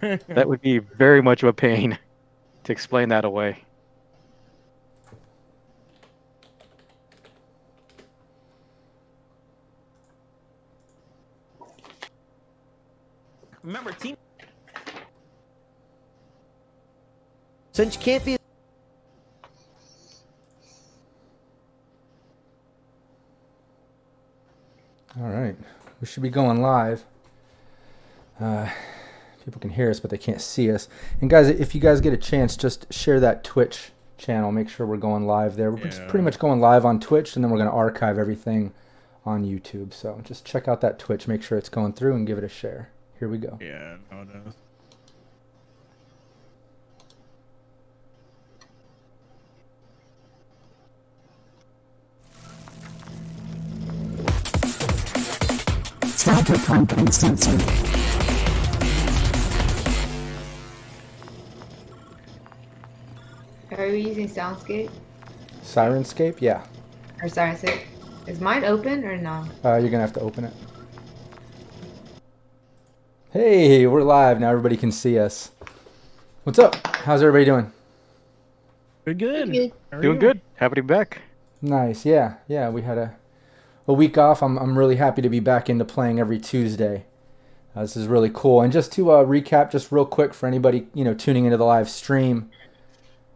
That would be very much of a pain to explain that away. Remember, team. Since you can't be. All right, we should be going live. People can hear us, but they can't see us. And guys, if you guys get a chance, just share that Twitch channel. Make sure we're going live there. We're just pretty much going live on Twitch, and then we're going to archive everything on YouTube. So just check out that Twitch. Make sure it's going through and give it a share. Here we go. Yeah, no, no. Cyberpunk Uncensored. Are we using Soundscape Sirenscape? Yeah. or Sirenscape? Is mine open or no? You're going to have to open it. Hey, we're live. Now everybody can see us. What's up? How's everybody doing? Good. Good. Doing good. Happy to be back. Nice. Yeah. We had a week off. I'm really happy to be back into playing every Tuesday. This is really cool. And just to recap, just real quick for anybody tuning into the live stream,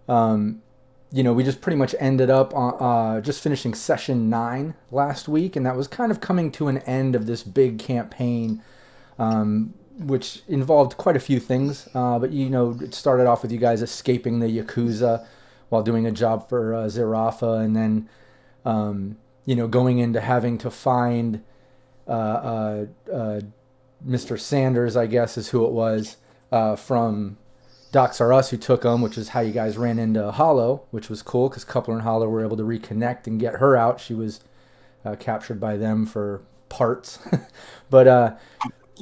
we just pretty much ended up on just finishing session 9 last week, and that was kind of coming to an end of this big campaign, which involved quite a few things. But it started off with you guys escaping the Yakuza while doing a job for Zarafa, and then going into having to find Mr. Sanders, I guess is who it was, from Docs R Us, who took him, which is how you guys ran into Hollow, which was cool because Coupler and Hollow were able to reconnect and get her out. She was captured by them for parts. but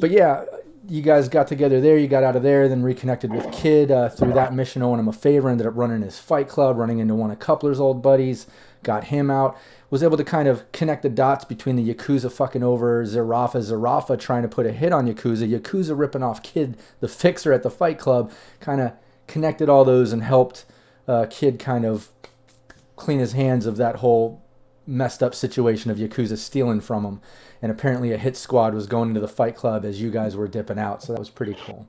yeah, you guys got together there, you got out of there, then reconnected with Kid through that mission, owing him a favor, ended up running his fight club, running into one of Coupler's old buddies, got him out, was able to kind of connect the dots between the Yakuza fucking over Zarafa trying to put a hit on Yakuza ripping off Kid, the fixer at the fight club, kind of connected all those and helped Kid kind of clean his hands of that whole messed up situation of Yakuza stealing from him. And apparently a hit squad was going into the fight club as you guys were dipping out, so that was pretty cool.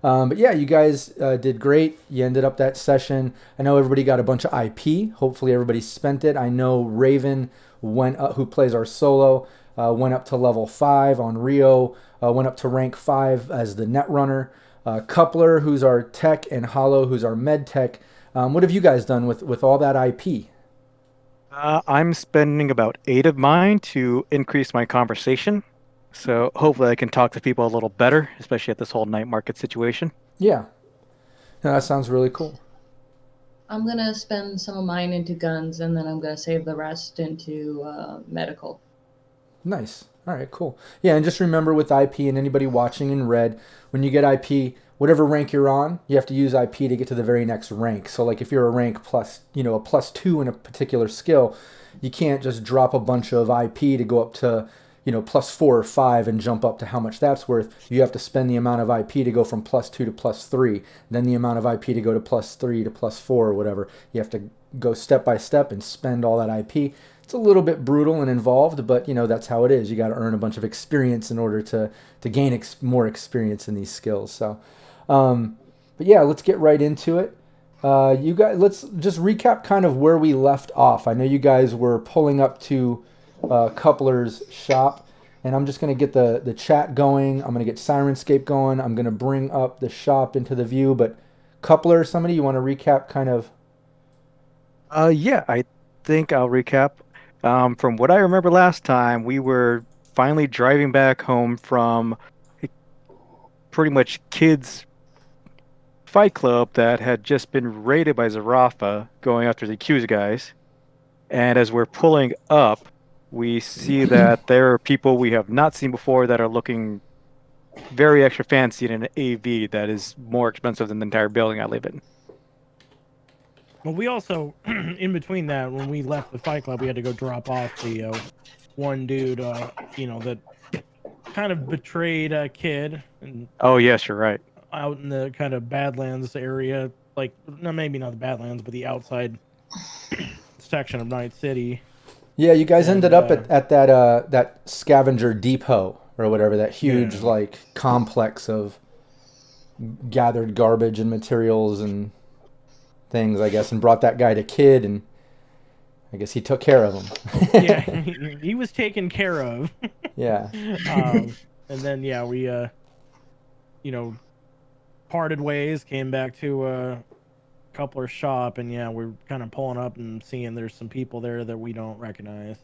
But yeah, you guys did great. You ended up that session. I know everybody got a bunch of IP. Hopefully everybody spent it. I know Raven went up, who plays our solo, went up to level 5 on Rio, went up to rank 5 as the net runner. Coupler, who's our tech, and Hollow, who's our med tech. What have you guys done with all that IP? I'm spending about 8 of mine to increase my conversation. So hopefully I can talk to people a little better, especially at this whole night market situation. Yeah. No, that sounds really cool. I'm going to spend some of mine into guns, and then I'm going to save the rest into medical. Nice. All right, cool. Yeah, and just remember with IP, and anybody watching in red, when you get IP, whatever rank you're on, you have to use IP to get to the very next rank. So like if you're a rank plus, a +2 in a particular skill, you can't just drop a bunch of IP to go up to +4 or 5 and jump up to how much that's worth. You have to spend the amount of IP to go from +2 to +3, then the amount of IP to go to +3 to +4 or whatever. You have to go step by step and spend all that IP. It's a little bit brutal and involved, but that's how it is. You got to earn a bunch of experience in order to gain more experience in these skills. So, but yeah, let's get right into it. You guys, let's just recap kind of where we left off. I know you guys were pulling up to Coupler's shop, and I'm just going to get the chat going. I'm going to get Sirenscape going. I'm going to bring up the shop into the view, but Coupler, somebody, you want to recap kind of? Yeah, I think I'll recap. From what I remember last time, we were finally driving back home from pretty much Kid's fight club that had just been raided by Zarafa, going after the Yakuza guys. And as we're pulling up, we see that there are people we have not seen before that are looking very extra fancy in an AV that is more expensive than the entire building I live in. Well, we also, in between that, when we left the fight club, we had to go drop off the one dude, that kind of betrayed a kid. And oh, yes, you're right. out in the kind of Badlands area, like no, maybe not the Badlands, but the outside section of Night City. Yeah, you guys ended up And, at that scavenger depot or whatever, that huge like complex of gathered garbage and materials and things, I guess, and brought that guy to Kid, and I guess he took care of him. Yeah, he was taken care of. Yeah. And then we parted ways, came back to Coupler's shop, and we're kind of pulling up and seeing there's some people there that we don't recognize.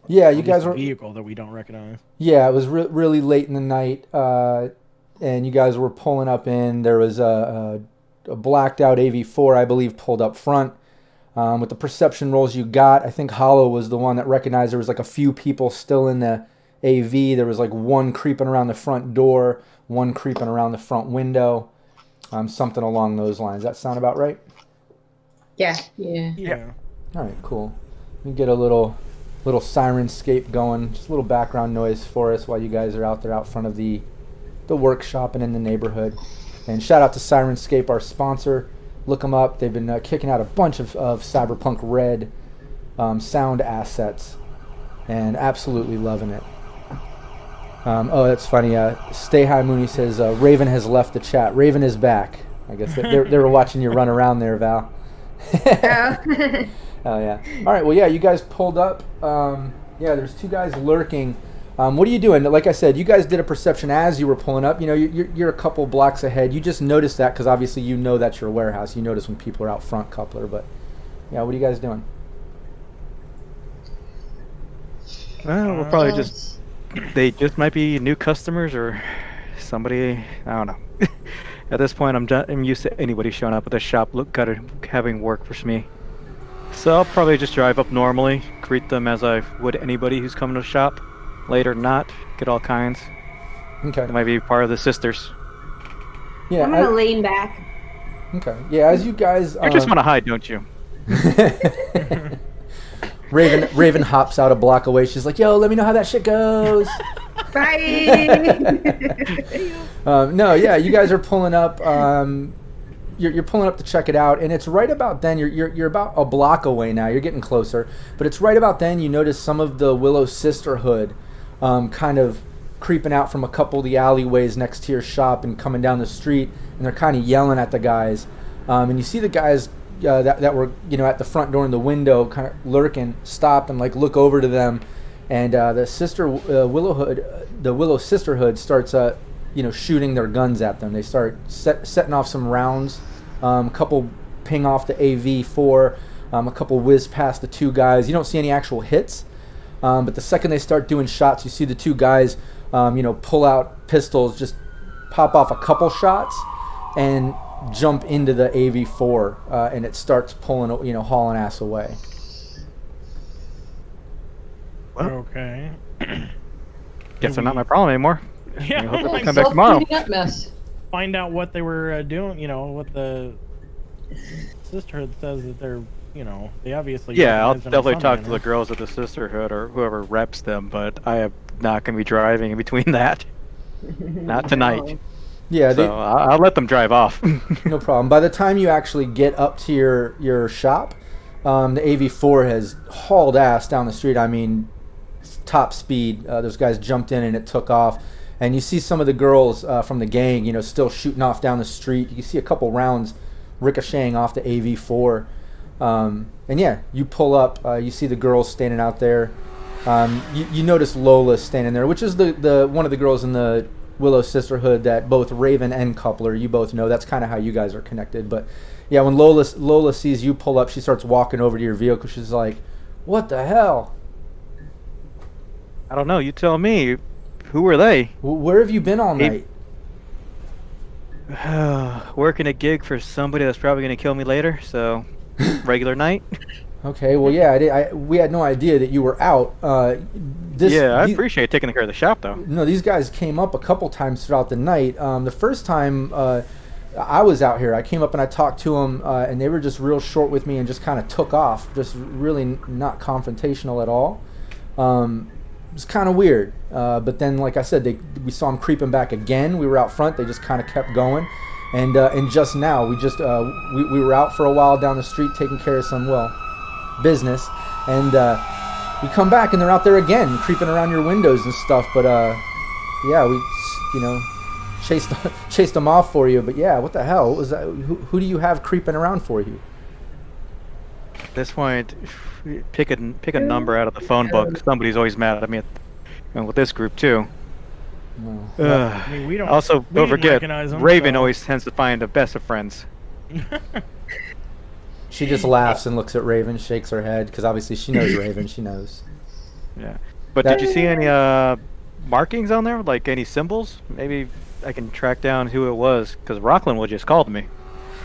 Yeah, Or you at guys least a were. vehicle that we don't recognize. Yeah, it was really late in the night, and you guys were pulling up in. There was a blacked out AV4, I believe, pulled up front. With the perception rolls you got, I think Hollow was the one that recognized there was like a few people still in the AV. There was like one creeping around the front door, one creeping around the front window, something along those lines. That sound about right? Yeah. Yeah. All right, cool. We get a little sirenscape going, just a little background noise for us while you guys are out there out front of the workshop and in the neighborhood. And shout out to Sirenscape, our sponsor. Look them up. They've been kicking out a bunch of Cyberpunk RED sound assets, and absolutely loving it. That's funny. Stay High Mooney says Raven has left the chat. Raven is back. I guess they were watching you run around there, Val. Oh yeah. All right. Well, yeah. You guys pulled up. There's two guys lurking. What are you doing? Like I said, you guys did a perception as you were pulling up. You know, you're a couple blocks ahead. You just noticed that because obviously you know that's your warehouse. You notice when people are out front, Coupler. But yeah, what are you guys doing? Well, we'll probably just. They just might be new customers or somebody. I don't know. At this point, I'm used to anybody showing up at the shop having work for me. So I'll probably just drive up normally, greet them as I would anybody who's coming to the shop. Later, not get all kinds. Okay. It might be part of the sisters. Yeah. I'm gonna lean back. Okay. Yeah. As you guys. You just want to hide, don't you? Raven hops out a block away. She's like, "Yo, let me know how that shit goes." Bye. No, yeah, you guys are pulling up. You're pulling up to check it out, and it's right about then. You're about a block away now. You're getting closer, but it's right about then. You notice some of the Willow Sisterhood, kind of creeping out from a couple of the alleyways next to your shop and coming down the street, and they're kind of yelling at the guys. And you see the guys that were at the front door in the window, kind of lurking, stop and like look over to them, and the Willow Sisterhood starts shooting their guns at them. They start setting off some rounds. A couple ping off the AV4. A couple whiz past the two guys. You don't see any actual hits, but the second they start doing shots, you see the two guys, pull out pistols, just pop off a couple shots, and jump into the AV4, and it starts pulling, hauling ass away. Well, Okay. guess they're not my problem anymore. Yeah. I hope they like, come back tomorrow. Self-cleaning up mess. find out what they were doing. What the sisterhood says that they're. They obviously. Yeah, I'll recognize them in definitely some talk to manner. the girls at the sisterhood or whoever reps them, but I am not going to be driving in between that. Not tonight. Yeah, So I'll let them drive off. no problem. By the time you actually get up to your shop, the AV4 has hauled ass down the street. I mean, top speed. Those guys jumped in and it took off. And you see some of the girls from the gang, still shooting off down the street. You see a couple rounds ricocheting off the AV4. And yeah, you pull up. You see the girls standing out there. You notice Lola standing there, which is the one of the girls in the Willow Sisterhood that both Raven and Coupler, you both know. That's kind of how you guys are connected. But yeah, when Lola sees you pull up, she starts walking over to your vehicle. She's like, "What the hell? I don't know. You tell me. Who were they? Where have you been all night?" Working a gig for somebody that's probably going to kill me later, so regular night. Okay, well, yeah, we had no idea that you were out. I appreciate taking care of the shop, though. No, these guys came up a couple times throughout the night. The first time I was out here, I came up and I talked to them, and they were just real short with me and just kind of took off, just really not confrontational at all. was kind of weird. But then, like I said, we saw them creeping back again. We were out front. They just kind of kept going. And just now, we were out for a while down the street taking care of some, business. And we come back and they're out there again, creeping around your windows and stuff. But yeah, we, chased them off for you. But yeah, what the hell? What was that? Who do you have creeping around for you? At this point, pick a number out of the phone book. Somebody's always mad at me, and with this group too. No. I mean, we don't. Also, we don't didn't forget, recognize them, Raven so- always tends to find the best of friends. She just laughs and looks at Raven, shakes her head, because obviously she knows Raven. She knows. Yeah. But did you see any markings on there, like any symbols? Maybe I can track down who it was, because Rockland just called me.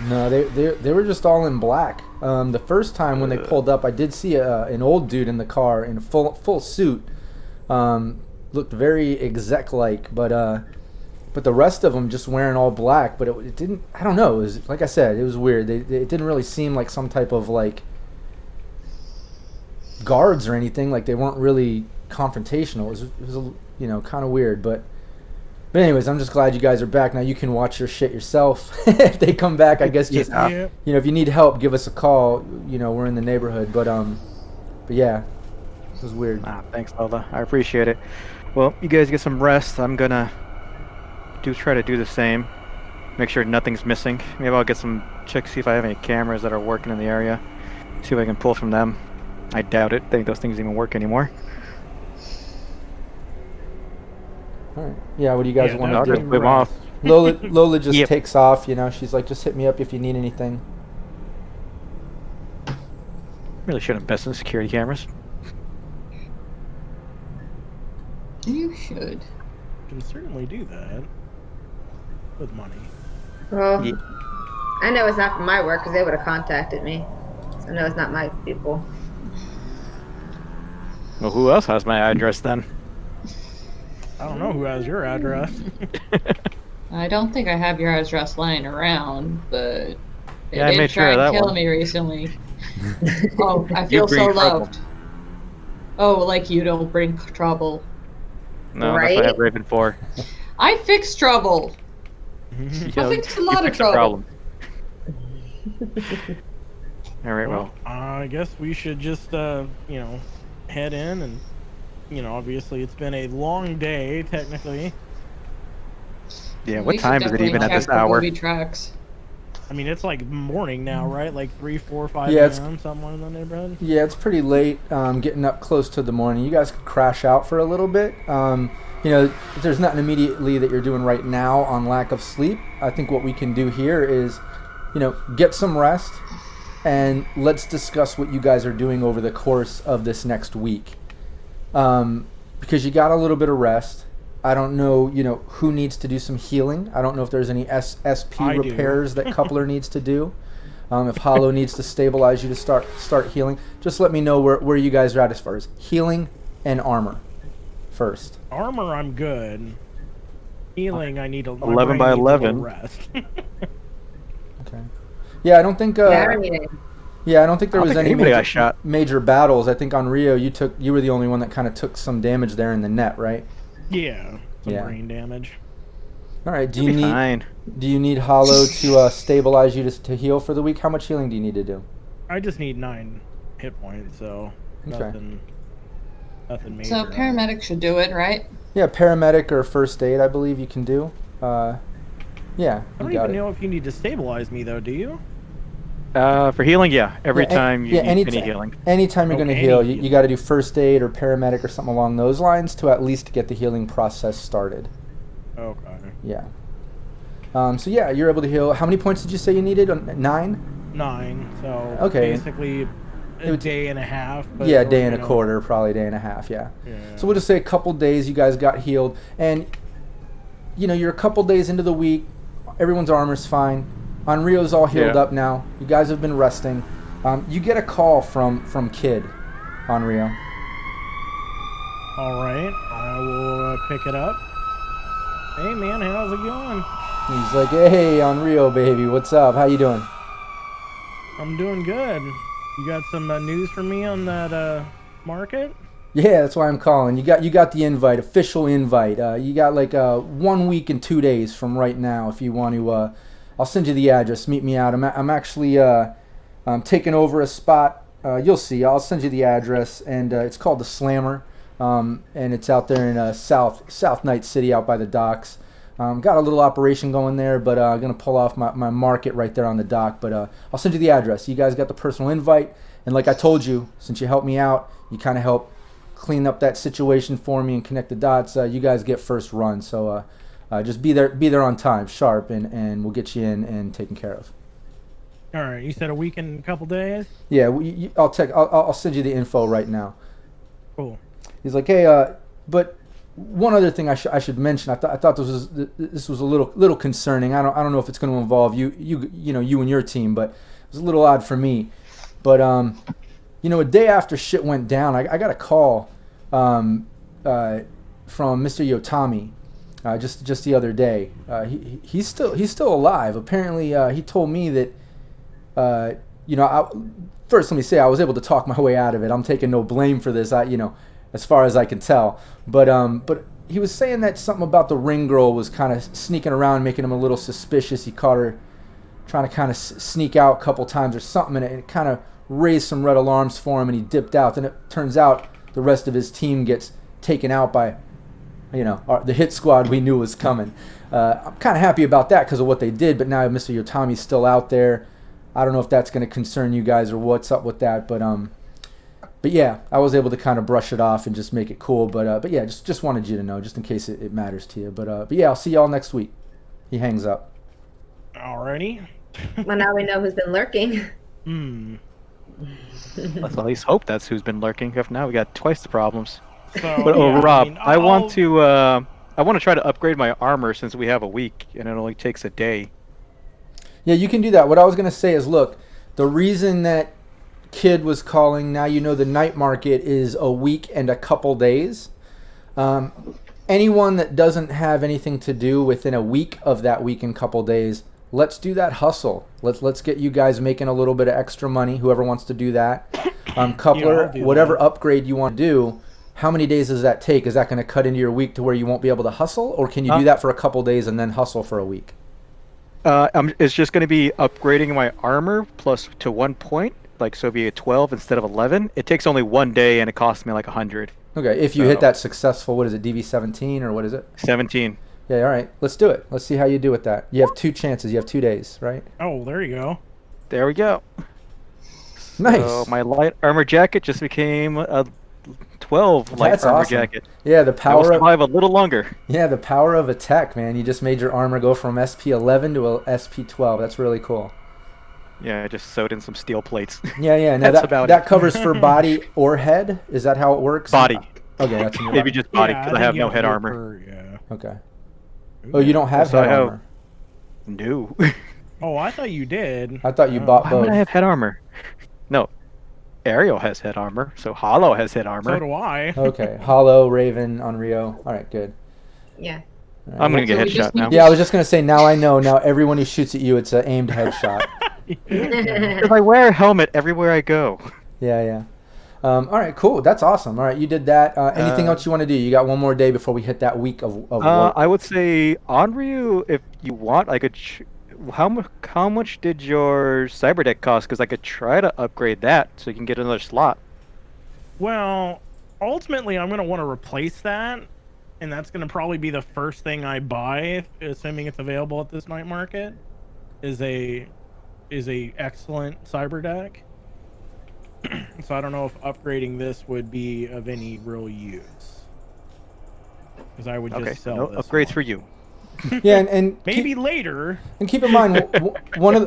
No, they were just all in black. The first time when they pulled up, I did see an old dude in the car in a full suit. Looked very exec-like, but the rest of them just wearing all black. But it didn't. I don't know. It was, like I said, it was weird. It didn't really seem like some type of like guards or anything. Like they weren't really confrontational. It was kind of weird. But anyways, I'm just glad you guys are back. Now you can watch your shit yourself. If they come back, I guess just Yeah. if you need help, give us a call. We're in the neighborhood. But yeah, it was weird. Thanks, Lola. I appreciate it. Well, you guys get some rest. I'm gonna try to do the same. Make sure nothing's missing. Maybe I'll get some checks, see if I have any cameras that are working in the area. See if I can pull from them. I doubt it. I think those things even work anymore. All right. Yeah. What do you guys want I'll to just do? whip off. Lola just Yep. takes off. She's like, just hit me up if you need anything. Really should invest in security cameras. You should. Can certainly do that with money. Well, Yeah. I know it's not for my work because they would have contacted me. So I know it's not my people. Well, who else has my address then? I don't know who has your address. I don't think I have your address lying around, but they Yeah, I did made try sure of and that kill one. me recently. Oh, I feel bring so trouble. loved. Oh, like you don't bring trouble. No, that's what I have Right? Raven for. I fix trouble. You I know, fixed a you lot of fix the trouble. problem. All right, well, I guess we should just, head in and, obviously it's been a long day, technically. yeah. We What should time is it definitely even at check this the hour? booby tracks. I mean, it's like morning now, right? Like 3, 4, 5 Yeah, it's- a.m., somewhere in the neighborhood. Yeah, it's pretty late. Getting up close to the morning. You guys could crash out for a little bit. If there's nothing immediately that you're doing right now on lack of sleep, I think what we can do here is, get some rest, and let's discuss what you guys are doing over the course of this next week. Because you got a little bit of rest. I don't know, who needs to do some healing. I don't know if there's any SP I do. repairs that Coupler needs to do. If Hollow needs to stabilize you to start healing, just let me know where you guys are at as far as healing and armor first. Armor, I'm good. Healing, I need a 11 by 11. rest. Okay. Yeah, I don't think. Yeah, I don't need it. Yeah, I don't think there I don't was think any anybody got shot. major battles. I think on Rio, you were the only one that kind of took some damage there in the net, right? Yeah, some Yeah. brain damage. All right. You'll be fine. Do you need Hollow to stabilize you to heal for the week? How much healing do you need to do? I just need 9 hit points, so Okay. nothing major. So paramedic should do it, right? Yeah, paramedic or first aid, I believe you can do. Yeah, I you don't got even it. know if you need to stabilize me, though, do you? For healing, yeah. Every time you need any anytime- healing. Anytime you're going to Okay, heal, any you got to do first aid or paramedic or something along those lines to at least get the healing process started. Okay. Yeah. So yeah, you're able to heal. How many points did you say you needed? 9? 9, so Okay. basically a day and a half. But, Yeah, a or, day and a you know, quarter, probably a day and a half. Yeah. Yeah. So we'll just say a couple days. You guys got healed, and you're a couple days into the week. Everyone's armor's fine. Rio's all healed Yeah. up now. You guys have been resting. You get a call from Kid on Rio. All right, I will pick it up. Hey man, how's it going? He's like, "Hey, on Rio, baby, what's up? How you doing?" I'm doing good. You got some news for me on that market? Yeah, that's why I'm calling. You got the invite, official invite. You got like 1 week and 2 days from right now if you want to. I'll send you the address. Meet me out. I'm actually taking over a spot. You'll see. I'll send you the address, and it's called the Slammer, and it's out there in South Night City, out by the docks. Got a little operation going there, but I'm gonna pull off my market right there on the dock. But I'll send you the address. You guys got the personal invite, and like I told you, since you helped me out, you kind of helped clean up that situation for me and connect the dots. You guys get first run, so just be there on time, sharp, and we'll get you in and taken care of. All right, you said a week and a couple days. Yeah, I'll send you the info right now. Cool. He's like, hey, but one other thing I should mention. I thought this was a little concerning. I don't know if it's going to involve you and your team, but it was a little odd for me. But a day after shit went down, I got a call from Mr. Yotami just the other day. He's still alive. Apparently, he told me that first let me say I was able to talk my way out of it. I'm taking no blame for this. As far as I can tell, but he was saying that something about the ring girl was kind of sneaking around, making him a little suspicious. He caught her trying to kind of sneak out a couple times or something, and it kind of raised some red alarms for him, and he dipped out. Then it turns out the rest of his team gets taken out by, the hit squad we knew was coming. I'm kind of happy about that because of what they did, but now Mr. Yotami's still out there. I don't know if that's going to concern you guys or what's up with that, but yeah, I was able to kind of brush it off and just make it cool. But yeah, just wanted you to know, just in case it matters to you. But yeah, I'll see y'all next week. He hangs up. Alrighty. Well, now we know who's been lurking. Let's at least hope that's who's been lurking. If not, we got twice the problems. So, But yeah, Rob, I want I'll- to try to upgrade my armor since we have a week and it only takes a day. Yeah, you can do that. What I was going to say is, look, the reason that Kid was calling, now the night market is a week and a couple days. Anyone that doesn't have anything to do within a week of that week and couple days, let's do that hustle. Let's get you guys making a little bit of extra money, whoever wants to do that. Coupler, I'll do whatever that. upgrade you want to do, how many days does that take? Is that going to cut into your week to where you won't be able to hustle? Or can you do that for a couple days and then hustle for a week? It's just going to be upgrading my armor plus to 1 point, like so it'd be a 12 instead of 11. It takes only 1 day and it costs me like 100. Okay, if you hit that successful, what is it, DV17 or what is it? 17. Yeah, all right. Let's do it. Let's see how you do with that. You have 2 chances. You have 2 days, right? Oh, there you go. There we go. Nice. So my light armor jacket just became a 12 light That's armor awesome. jacket. Yeah, the I will power of survive a little longer. the power of a tech, man. You just made your armor go from SP11 to a SP12. That's really cool. Yeah, I just sewed in some steel plates. Yeah. Now That's about that it. covers for body or head. Is that how it works? Body. Okay, that's in your Maybe body. just body Yeah, because I think have you no to head go armor. Yeah. Okay. Oh, you don't have So head I have- armor. No. Oh, I thought you did. I thought you Oh. bought Why would both. I have head armor? No. Ariel has head armor, so Hollow has head armor. So do I. Okay, Hollow, Raven, Unrio. All right, good. Yeah. I'm gonna get So we just headshot now. Yeah, I was just gonna say. Now I know. Now everyone who shoots at you, it's an aimed headshot. Because I wear a helmet everywhere I go. Yeah. All right, cool. That's awesome. All right, you did that. Anything else you want to do? You got one more day before we hit that week of work. I would say Onryu, if you want, I could. How much did your cyber deck cost? Because I could try to upgrade that so you can get another slot. Well, ultimately, I'm gonna want to replace that, and that's gonna probably be the first thing I buy, assuming it's available at this night market. Is a excellent cyber deck. So I don't know if upgrading this would be of any real use, because I would just Okay, sell no this upgrades one. for you. Yeah, and Maybe later. And keep in mind, one of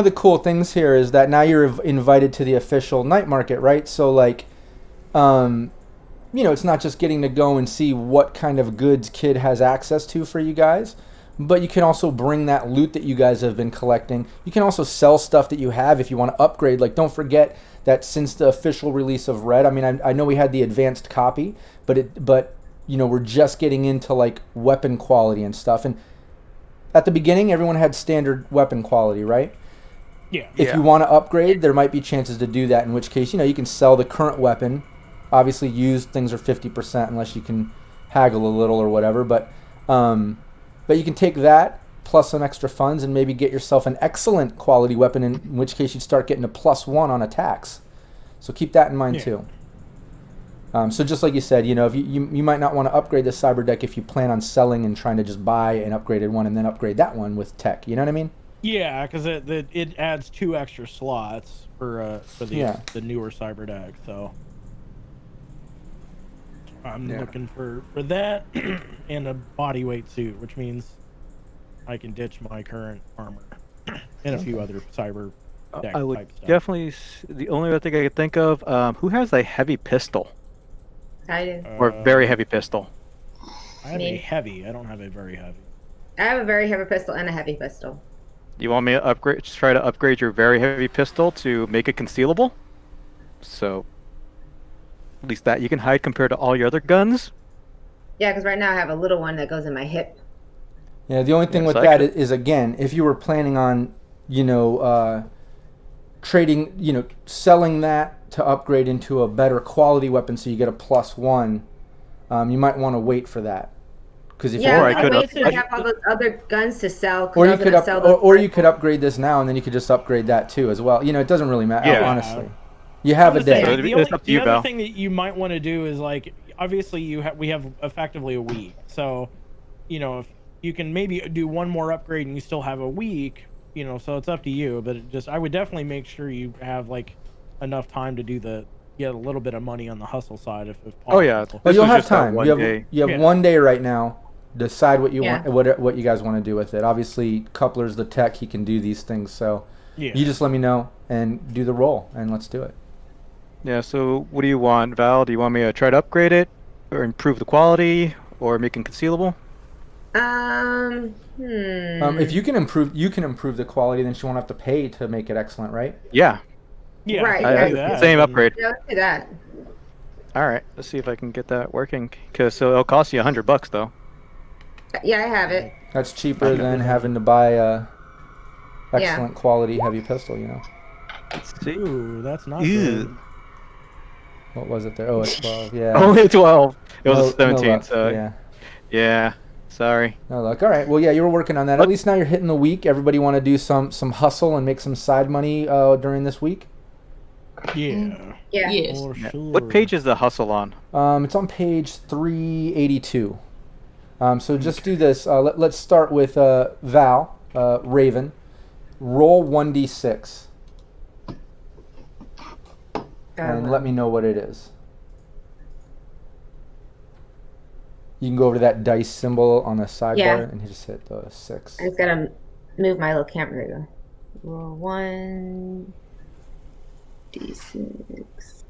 the cool things here is that now you're invited to the official night market, right? So like, it's not just getting to go and see what kind of goods Kid has access to for you guys, but you can also bring that loot that you guys have been collecting. You can also sell stuff that you have if you want to upgrade. Like, don't forget that since the official release of Red, I mean, I know we had the advanced copy, but we're just getting into like weapon quality and stuff. And at the beginning, everyone had standard weapon quality, right? Yeah. If you want to upgrade, there might be chances to do that, in which case, you can sell the current weapon Obviously, used things are 50% unless you can haggle a little or whatever. But you can take that plus some extra funds and maybe get yourself an excellent quality weapon, in which case you'd start getting a +1 on attacks. So keep that in mind too. So just like you said, if you might not want to upgrade the cyber deck if you plan on selling and trying to just buy an upgraded one and then upgrade that one with tech. You know what I mean? Yeah, because it adds 2 extra slots for the newer cyber deck. So I'm looking for that and a body weight suit, which means I can ditch my current armor and a few other cyber deck I would type stuff. definitely. The only other thing I could think of, who has a heavy pistol I do. or very heavy pistol? I have Me. a heavy. I don't have a very heavy. I have a very heavy pistol and a heavy pistol. You want me to try to upgrade your very heavy pistol to make it concealable? So at least that you can hide compared to all your other guns. Yeah, because right now I have a little one that goes in my hip. Yeah, the only thing with so that is, again, if you were planning on, trading, selling that to upgrade into a better quality weapon so you get a +1, you might want to wait for that. Because if Yeah, Or I I could wait till up- I have all those other guns to sell. 'Cause or I you was could gonna sell or those you could upgrade this now and then you could just upgrade that too as well. It doesn't really matter, Yeah. honestly. You have a I'm gonna say, day. It's up to the you, other Val. thing that you might want to do is obviously we have effectively a week, so if you can maybe do one more upgrade and you still have a week, so it's up to you. But I would definitely make sure you have enough time to get a little bit of money on the hustle side if possible. Oh yeah, Well, this you'll was have just that time. one You have day. Yeah. 1 day right now. Decide what you Yeah. want, what you guys want to do with it. Obviously, Coupler's the tech; he can do these things. So Yeah. you just let me know and do the roll, and let's do it. Yeah. So what do you want, Val? Do you want me to try to upgrade it, or improve the quality, or make it concealable? If you can improve the quality, then she won't have to pay to make it excellent, right? Yeah. Yeah. Right, if I, you yeah. do that, same then- upgrade. Yeah, let's do that. All right. Let's see if I can get that working. It'll cost you $100 though. Yeah, I have it. That's cheaper Okay. than having to buy a excellent quality heavy pistol. Let's see. Ooh, that's not Ew. good. What was it there? Oh, it's 12. Yeah. Only 12. It was No- a 17. no luck. So yeah. Sorry. No luck. All right. Well, yeah, you were working on that. At least now you're hitting the week. Everybody want to do some hustle and make some side money during this week. Yeah. Yeah. Yes. For Yeah. sure. What page is the hustle on? It's on page 382. So just do this. Let's start with Val, Raven. Roll 1d6 and let me know what it is. You can go over to that dice symbol on the sidebar and just hit the 6. I just gotta move my little camera. There you go. Roll 1d6.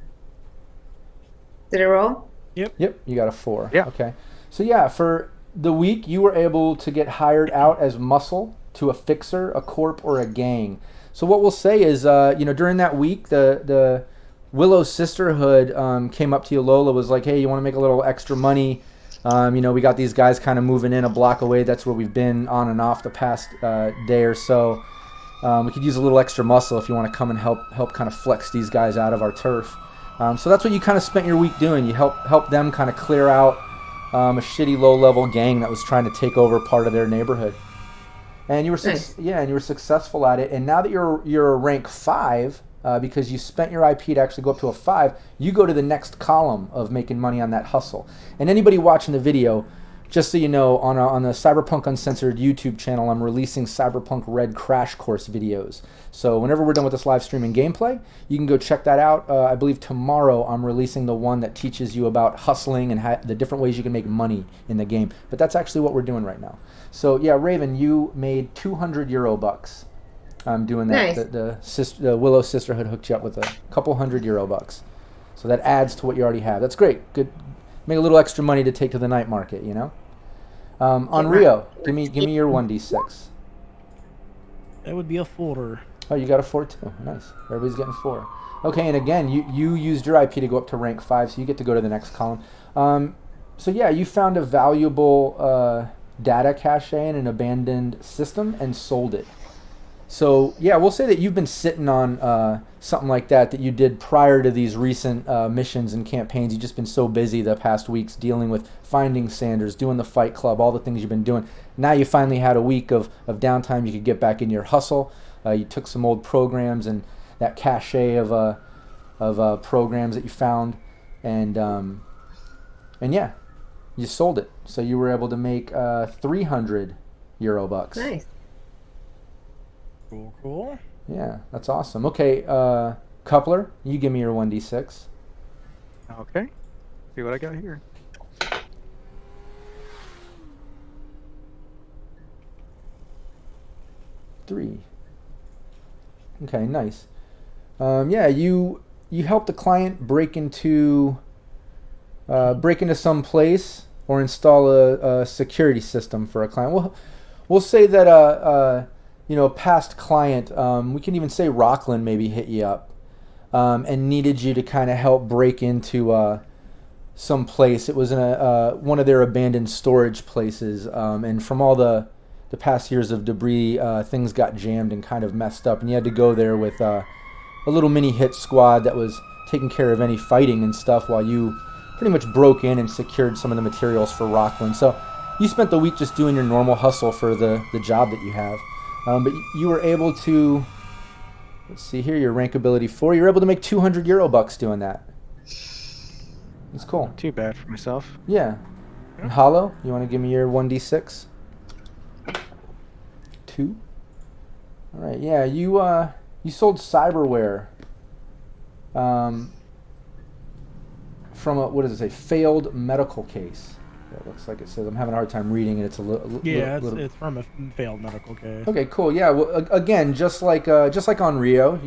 Did it roll? Yep, you got a 4. Yeah. Okay. So yeah, for the week you were able to get hired out as muscle to a fixer, a corp, or a gang. So what we'll say is, during that week, the Willow Sisterhood came up to you. Lola was like, "Hey, you want to make a little extra money? We got these guys kind of moving in a block away. That's where we've been on and off the past day or so. We could use a little extra muscle if you want to come and help kind of flex these guys out of our turf." So that's what you kind of spent your week doing. You help them kind of clear out a shitty low-level gang that was trying to take over part of their neighborhood. And you were and you were successful at it. And now that you're a rank 5, because you spent your IP to actually go up to a 5, you go to the next column of making money on that hustle. And anybody watching the video, just so you know, on the Cyberpunk Uncensored YouTube channel, I'm releasing Cyberpunk RED crash course videos. So whenever we're done with this live stream and gameplay, you can go check that out. I believe tomorrow I'm releasing the one that teaches you about hustling and the different ways you can make money in the game. But that's actually what we're doing right now. So yeah, Raven, you made €200 doing that. Nice. The Willow Sisterhood hooked you up with a couple €100. So that adds to what you already have. That's great. Good. Make a little extra money to take to the night market, On Rio, give me your 1d6. That would be a 4. Oh, you got a 4 too. Nice. Everybody's getting 4. Okay, and again, you used your IP to go up to rank 5, so you get to go to the next column. So yeah, you found a valuable data cache in an abandoned system and sold it. So yeah, we'll say that you've been sitting on something like that you did prior to these recent missions and campaigns. You've just been so busy the past weeks dealing with finding Sanders, doing the Fight Club, all the things you've been doing. Now you finally had a week of downtime. You could get back in your hustle. You took some old programs and that cache of programs that you found, and yeah, you sold it. So you were able to make 300 euro bucks. Nice. Cool. Yeah, that's awesome. Okay, Coupler, you give me your 1d6. Okay. See what I got here. Three. Okay, nice. Yeah, you helped the client break into some place or install a security system for a client. We'll say that past client, we can even say Rockland maybe hit you up and needed you to kind of help break into some place. It was in one of their abandoned storage places, and from all the past years of debris, things got jammed and kind of messed up, and you had to go there with a little mini hit squad that was taking care of any fighting and stuff while you pretty much broke in and secured some of the materials for Rockland. So you spent the week just doing your normal hustle for the job that you have. But you were able to, let's see here, your rank ability 4, you were able to make 200 euro bucks doing that. That's cool. Not too bad for myself. Yeah. And Hollow, you want to give me your 1d6? 2. All right, yeah, you sold cyberware from a, what does it say, failed medical case. It looks like it says. I'm having a hard time reading it. It's a little. Yeah, little... it's from a failed medical case. Okay, cool. Yeah. Well, again, just like on Rio,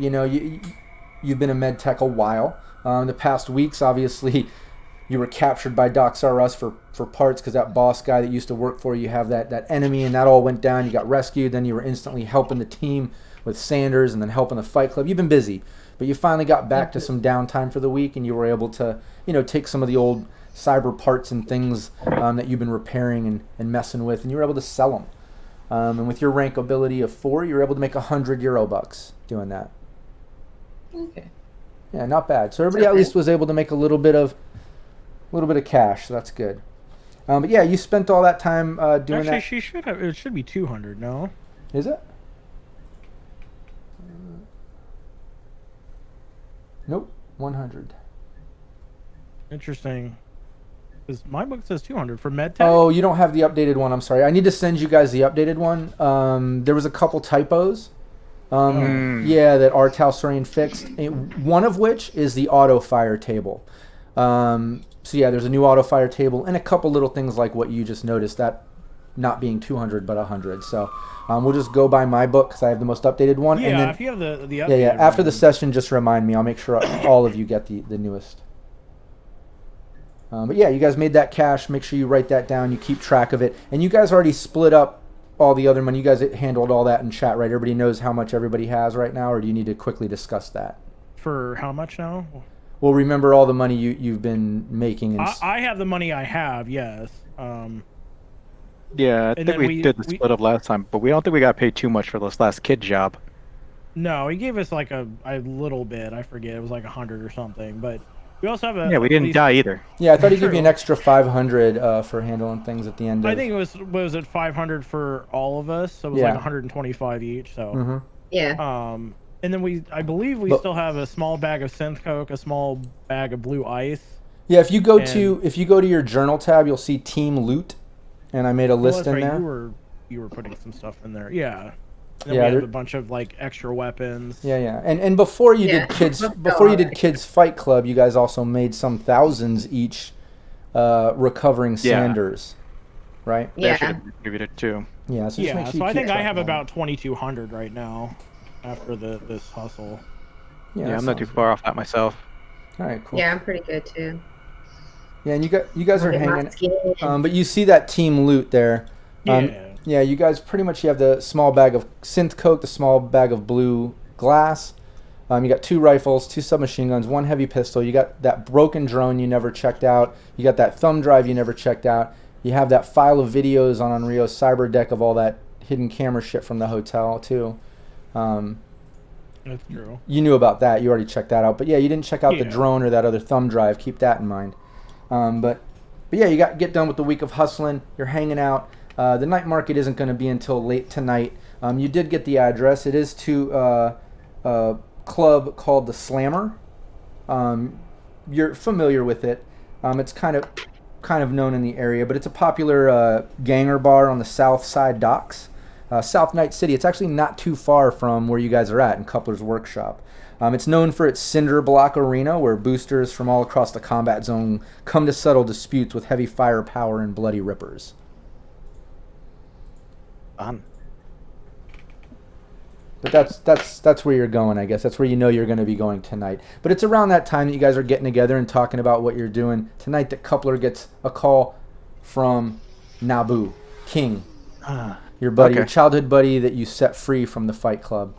you've been a med tech a while. In the past weeks, obviously, you were captured by Docs R Us for parts because that boss guy that used to work for you have that enemy, and that all went down. You got rescued. Then you were instantly helping the team with Sanders, and then helping the Fight Club. You've been busy, but you finally got back to some downtime for the week, and you were able to take some of the old cyber parts and things that you've been repairing and messing with, and you were able to sell them. And with your rank ability of 4, you were able to make 100 euro bucks doing that. Okay. Yeah, not bad. So everybody at least was able to make a little bit of cash. So that's good. But yeah, you spent all that time doing that. Actually, she should have. It should be 200. No, Is it? Nope, 100. interesting. Because my book says 200 for MedTech. Oh, you don't have the updated one. I'm sorry. I need to send you guys the updated one. There was a couple typos. Yeah, that r.talsorian fixed. One of which is the auto fire table. So yeah, there's a new auto fire table and a couple little things like what you just noticed, that not being 200 but 100. So we'll just go by my book because I have the most updated one. Yeah, and then, if you have the updated yeah. After one. the session, just remind me. I'll make sure all of you get the newest. But yeah, you guys made that cash. Make sure you write that down. You keep track of it. And you guys already split up all the other money. You guys handled all that in chat, right? Everybody knows how much everybody has right now, or do you need to quickly discuss that? For how much now? Well, remember all the money you've been making. And I have the money I have, yes. Yeah, I And think then we did the split up last time, but we don't think we got paid too much for this last kid job. No, he gave us like a little bit. I forget. It was like 100 or something. But we also have a. Yeah, we didn't die either. Yeah, I thought he'd give you an extra 500 for handling things at the end. I think it was it 500 for all of us, so it was like 125 each. So. Yeah. And then I believe we still have a small bag of synth coke, a small bag of blue ice. Yeah, if you go to your journal tab, you'll see team loot, and I made a list in there. You were putting some stuff in there, yeah. And then Yeah, we have a bunch of like extra weapons. Yeah. And before you did kids Fight Club, you guys also made some thousands each, recovering Sanders, right? Yeah, I Yeah. should have contributed too. Yeah. So, just make sure you so I keep think I track have of about 2,200 right now after this hustle. that. Yeah, I'm not too sounds far off that myself. good. All right, cool. Yeah, I'm pretty good too. Yeah, and you guys are Look at my hanging. skin. But you see that team loot there. Yeah. Yeah, you guys pretty much you have the small bag of synth coke, the small bag of blue glass. You got 2 rifles, 2 submachine guns, 1 heavy pistol. You got that broken drone you never checked out. You got that thumb drive you never checked out. You have that file of videos on Unreal's cyber deck of all that hidden camera shit from the hotel too. That's true. You knew about that. You already checked that out. But yeah, you didn't check out the Yeah. drone or that other thumb drive. Keep that in mind. But yeah, you get done with the week of hustling. You're hanging out. The night market isn't going to be until late tonight. You did get the address. It is to a club called the Slammer. You're familiar with it. It's kind of known in the area, but it's a popular ganger bar on the South Side docks. South Night City. It's actually not too far from where you guys are at in Coupler's Workshop. It's known for its cinder block arena, where boosters from all across the combat zone come to settle disputes with heavy firepower and bloody rippers. But that's where you're going, I guess. That's where you know you're going to be going tonight. But it's around that time that you guys are getting together and talking about what you're doing tonight that Coupler gets a call from Naboo, King. Your buddy, Okay. your childhood buddy that you set free from the Fight Club.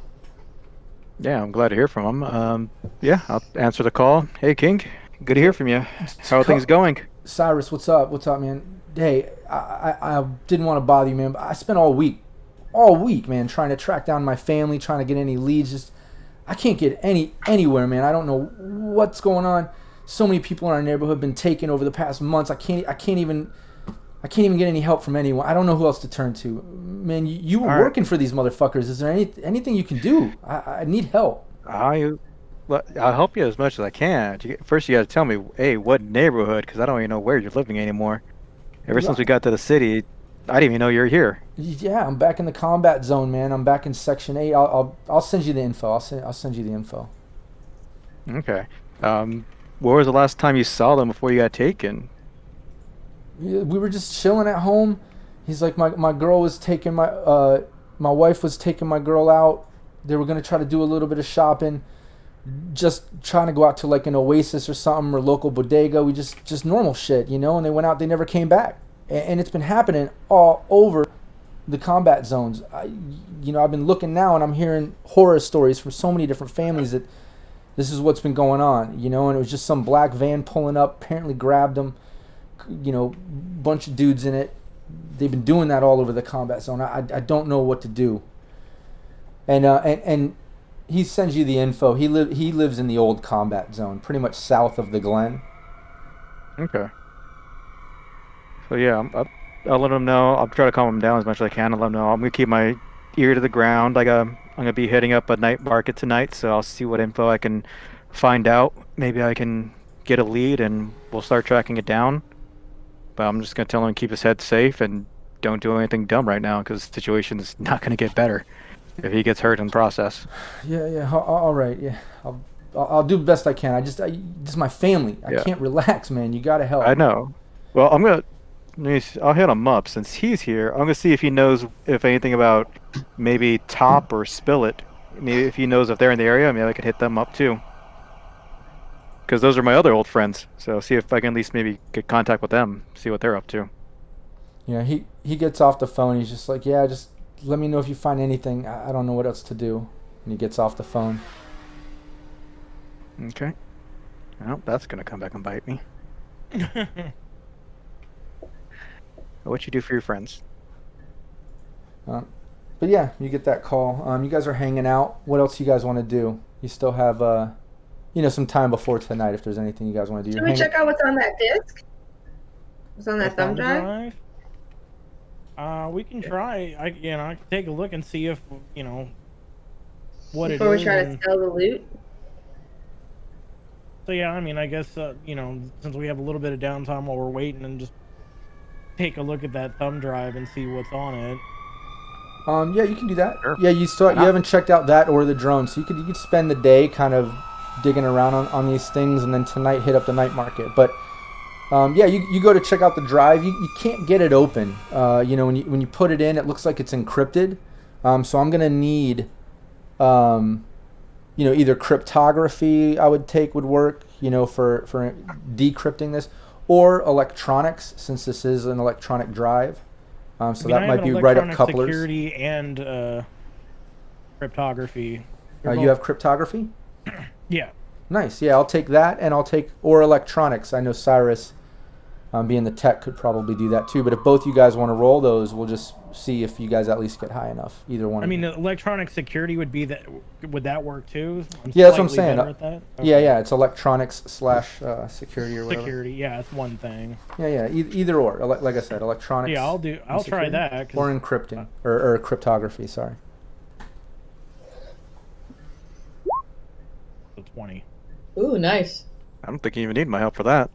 Yeah, I'm glad to hear from him. Yeah, I'll answer the call. Hey, King. Good to hear from you. How are things going? Cyrus, what's up? What's up, man? Hey, I didn't want to bother you, man, but I spent all week, man, trying to track down my family, trying to get any leads. Just, I can't get anywhere, man. I don't know what's going on. So many people in our neighborhood have been taken over the past months. I can't even get any help from anyone. I don't know who else to turn to. Man, you were All right. working for these motherfuckers. Is there anything you can do? I need help. I'll help you as much as I can. First, you got to tell me, hey, what neighborhood? Because I don't even know where you're living anymore. Ever since we got to the city, I didn't even know you were here. Yeah, I'm back in the combat zone, man. I'm back in Section 8. I'll send you the info. I'll send you the info. Okay. Where was the last time you saw them before you got taken? We were just chilling at home. He's like, my girl was taking my wife was taking my girl out. They were gonna try to do a little bit of shopping, just trying to go out to like an Oasis or something or local bodega. We just normal shit, you know. And they went out. They never came back. And it's been happening all over the combat zones. I've been looking now and I'm hearing horror stories from so many different families that this is what's been going on, you know. And it was just some black van pulling up, apparently grabbed them. Bunch of dudes in it. They've been doing that all over the combat zone. I don't know what to do. And he sends you the info. He lives in the old combat zone, pretty much south of the Glen. Okay. So yeah, I'll let him know. I'll try to calm him down as much as I can. I'll let him know. I'm gonna keep my ear to the ground. I'm gonna be hitting up a night market tonight, so I'll see what info I can find out. Maybe I can get a lead, and we'll start tracking it down. But I'm just gonna tell him to keep his head safe and don't do anything dumb right now, because the situation is not gonna get better if he gets hurt in the process. Yeah. All right. Yeah. I'll do the best I can. This is my family. I Yeah. can't relax, man. You gotta help. I know. Well, I'll hit him up since he's here. I'm gonna see if he knows if anything about maybe Top or Spill It. Maybe if he knows if they're in the area, maybe I could hit them up too. Because those are my other old friends. So see if I can at least maybe get contact with them, see what they're up to. Yeah. He gets off the phone. He's just like, yeah, just let me know if you find anything. I don't know what else to do. And he gets off the phone. Okay. Well, that's gonna come back and bite me. What you do for your friends? But yeah, you get that call. You guys are hanging out. What else you guys want to do? You still have some time before tonight if there's anything you guys want to do. Should we check out what's on that disc? What's on that thumb drive? We can try. I can take a look and see if what Before it is. we try to sell the loot? So yeah, I guess since we have a little bit of downtime while we're waiting, and just take a look at that thumb drive and see what's on it. Yeah, you can do that. Sure. Yeah, you haven't checked out that or the drone, so you could spend the day kind of digging around on these things, and then tonight hit up the night market. But yeah, you go to check out the drive. You can't get it open. When you put it in, it looks like it's encrypted. So I'm gonna need either cryptography I would work, for decrypting this, or electronics, since this is an electronic drive. So that might be right up Coupler's. Security and cryptography. You have cryptography? Yeah. Nice. Yeah, I'll take that, and I'll take or electronics. I know Cyrus Being the tech could probably do that too. But if both you guys want to roll those, we'll just see if you guys at least get high enough. Either one. I mean, electronic security would be that. Would that work too? Yeah, that's what I'm saying. Better at that? Yeah, Okay. yeah, it's electronics / security or whatever. Security, yeah, it's one thing. Yeah, yeah, either or. Like I said, electronics. Yeah, I'll try security, that. Or encrypting or cryptography. Sorry. 20. Ooh, nice. I don't think you even need my help for that.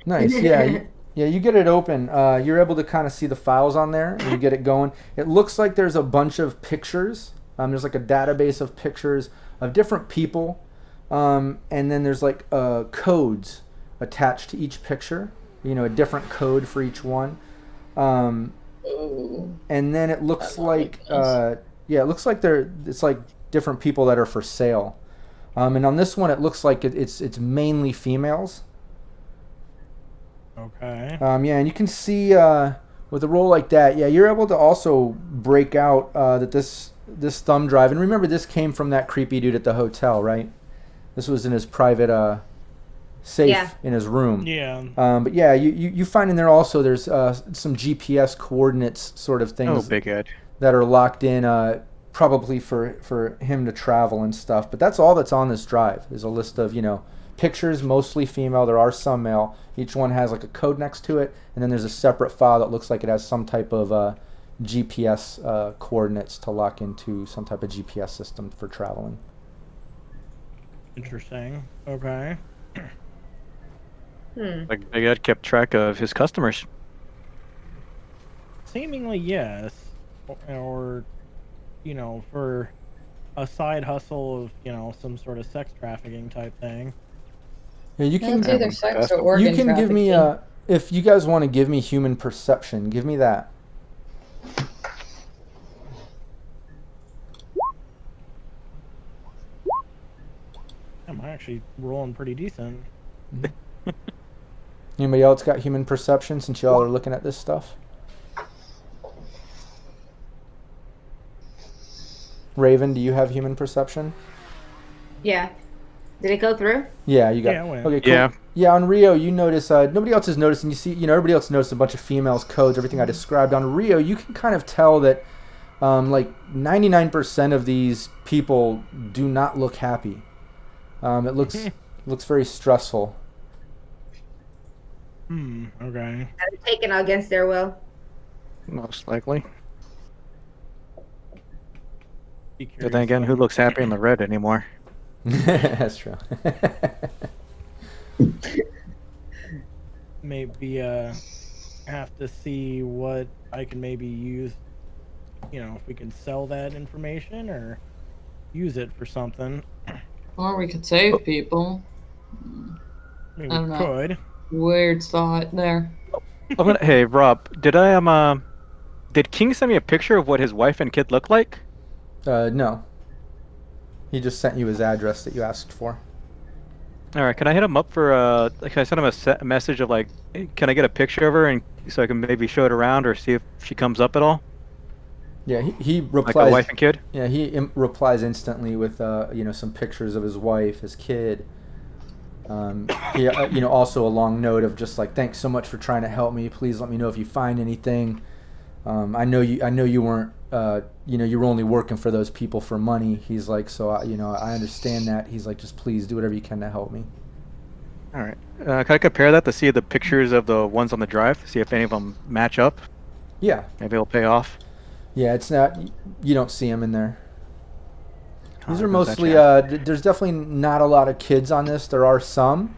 Nice. Yeah. You get it open. You're able to kind of see the files on there, and you get it going. It looks like there's a bunch of pictures. There's like a database of pictures of different people, and then there's like codes attached to each picture. A different code for each one. Ooh. And then it looks That like might be nice. it looks like it's like different people that are for sale. And on this one, it looks like it's mainly females. Okay. Yeah, and you can see with a roll like that, yeah, you're able to also break out that this thumb drive, and remember this came from that creepy dude at the hotel, right? This was in his private safe in his room. Yeah. But yeah, you find in there also there's some GPS coordinates sort of things Big Ed. that are locked in probably for him to travel and stuff. But that's all that's on this drive is a list of, pictures, mostly female. There are some male. Each one has like a code next to it, and then there's a separate file that looks like it has some type of GPS coordinates to lock into some type of GPS system for traveling. Interesting. Okay. Like Big Ed kept track of his customers. Seemingly yes, or for a side hustle of some sort of sex trafficking type thing. Yeah, you can It's either sex or organ you can give me trafficking. if you guys want to give me human perception, give me that. I'm actually rolling pretty decent. Anybody else got human perception since y'all are looking at this stuff? Raven, do you have human perception? Yeah. Did it go through? Yeah, you got. Yeah, it went. Okay, cool. Yeah. Yeah, on Rio, you notice nobody else is noticing. You see, everybody else noticed a bunch of females, codes, everything I described. On Rio, you can kind of tell that, like 99% of these people do not look happy. It looks very stressful. Okay. They're taken against their will. Most likely. Be But curious then again, who about- looks happy in the red anymore? That's true. Maybe have to see what I can maybe use. If we can sell that information or use it for something. Or we could save people. I mean, I don't we know. could. Weird thought there. Hey Rob, did King send me a picture of what his wife and kid look like? No. He just sent you his address that you asked for. All right, can I hit him up for can I send him a message of like, hey, can I get a picture of her and so I can maybe show it around or see if she comes up at all? Yeah, he Like replies. a wife and kid? Yeah, he replies instantly with some pictures of his wife, his kid. He also a long note of just like, thanks so much for trying to help me. Please let me know if you find anything. I know you weren't you were only working for those people for money. He's like, so I understand that. He's like, just please do whatever you can to help me. All right. Can I compare that to see the pictures of the ones on the drive? See if any of them match up? Yeah, Maybe it'll pay off. yeah. It's not, you don't see him in there. These are Where's that mostly. chat? There's definitely not a lot of kids on this. There are some,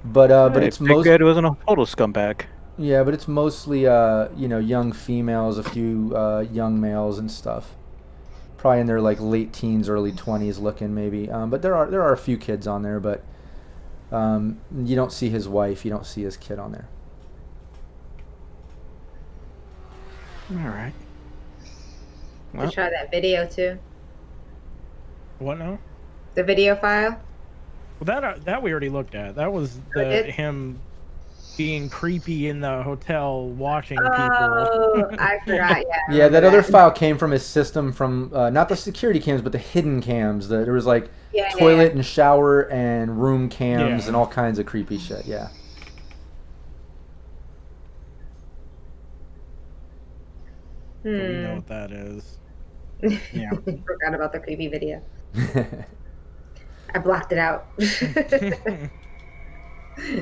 but Hey, it's Big most. Ed wasn't a total scumbag. Yeah, but it's mostly young females, a few young males and stuff. Probably in their like late teens, early 20s looking maybe. But there are a few kids on there, but you don't see his wife, you don't see his kid on there. All right. We Well, try that video too. What now? The video file. Well, that we already looked at. That was did? him being creepy in the hotel watching people. Oh, I forgot. Yeah. I Yeah, that remember other file came from his system from not the security cams, but the hidden cams. There was like Yeah, toilet yeah. and shower and room cams Yeah. and all kinds of creepy shit. Yeah. So we know what that is. Yeah. Forgot about the creepy video. I blocked it out.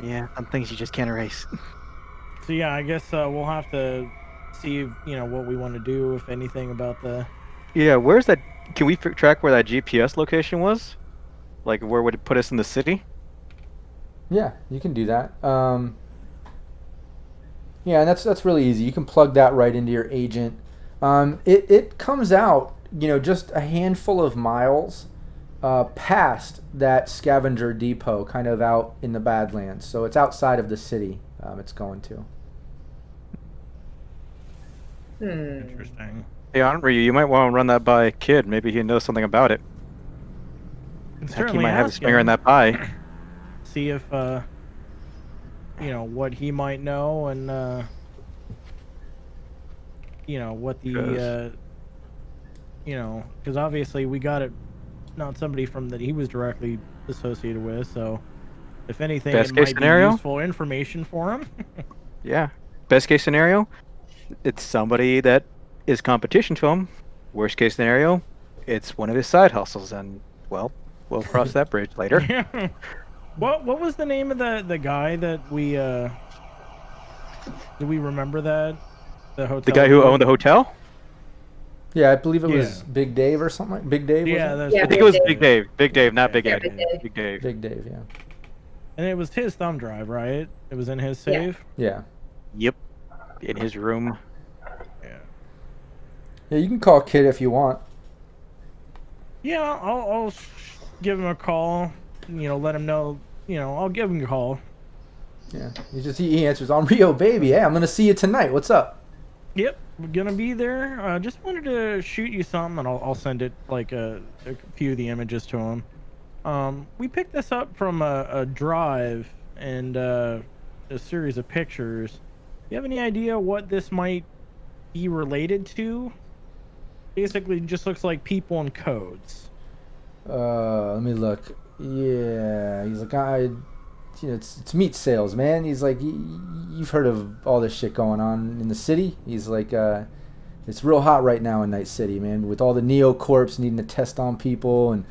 Yeah, some things you just can't erase. So yeah, I guess we'll have to see, what we want to do, if anything, about the. Yeah, where's that? Can we track where that GPS location was? Like, where would it put us in the city? Yeah, you can do that. Yeah, and that's really easy. You can plug that right into your agent. It comes out, just a handful of miles past that scavenger depot, kind of out in the Badlands. So it's outside of the city. It's going to. Interesting. Hey, Henri, you might want to run that by Kid. Maybe he knows something about it. Can Heck, he certainly might have his ask finger in him, that pie. see if what he might know, and what the because obviously we got it, not somebody from that he was directly associated with. So if anything, Best it case might be scenario? useful information for him. Yeah. Best case scenario, it's somebody that is competition to him. Worst case scenario, it's one of his side hustles, and well, we'll cross that bridge later. Yeah. What was the name of the guy that we do we remember that the hotel? The guy who dude? owned the hotel? Yeah, I believe it Yeah. was Big Dave or something like Big Dave. Yeah, Was that's Yeah, I think it was Big Dave. Big Dave, not Big Yeah, Ed. Big Dave. Big Dave. Big Dave, yeah. and it was his thumb drive, right? It was in his Yeah. safe. Yeah. Yep. In his room. Yeah. Yeah, you can call Kid if you want. Yeah, I'll give him a call. Let him know. I'll give him a call. Yeah. He answers, "I'm Rio, baby. Hey, I'm gonna see you tonight. What's up?" Yep, we're gonna be there. Just wanted to shoot you something, and I'll send it like a few of the images to him. We picked this up from a drive and a series of pictures. You have any idea what this might be related to? Basically, just looks like people and codes. Let me look. Yeah, he's like, it's meat sales, man. He's like, you've heard of all this shit going on in the city. He's like, it's real hot right now in Night City, man, with all the neocorps needing to test on people and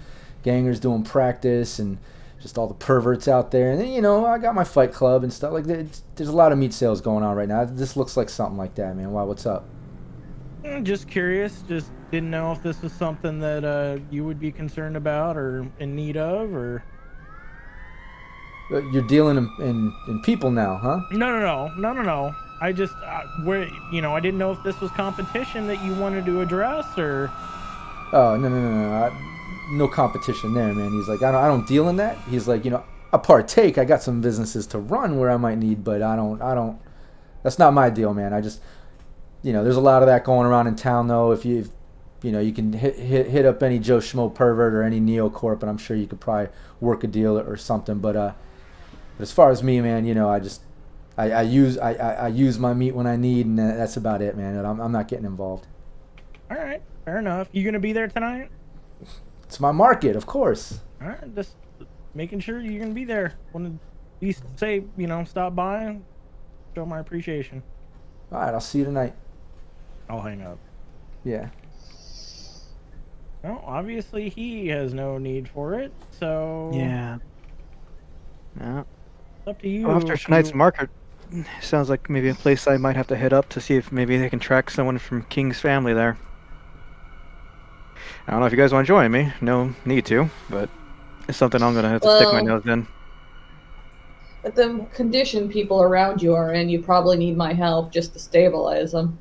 gangers doing practice and just all the perverts out there. And then, I got my fight club and stuff. Like, there's a lot of meat sales going on right now. This looks like something like that, man. Why? What's up? Just curious. Just didn't know if this was something that you would be concerned about or in need of, or. You're dealing in people now, huh? No. I just I didn't know if this was competition that you wanted to address, or. Oh, no. No competition there, man. He's like, I don't deal in that. He's like, I partake. I got some businesses to run where I might need, but I don't. That's not my deal, man. I just, there's a lot of that going around in town, though. If you can hit up any Joe Schmo pervert or any neocorp, and I'm sure you could probably work a deal or something. But as far as me, man, I use my meat when I need, and that's about it, man. I'm not getting involved. All right, fair enough. You gonna be there tonight? It's my market, of course. All right, just making sure you're gonna be there. Want to at least say, stop by and show my appreciation. All right, I'll see you tonight. I'll hang up. Yeah. Well, obviously he has no need for it, so Yeah. No. it's up to you. Well, after if tonight's you- market, sounds like maybe a place I might have to head up to see if maybe they can track someone from King's family there. I don't know if you guys want to join me. No need to, but it's something I'm gonna have to stick my Well- nose in. But the condition people around you are in, you probably need my help just to stabilize them.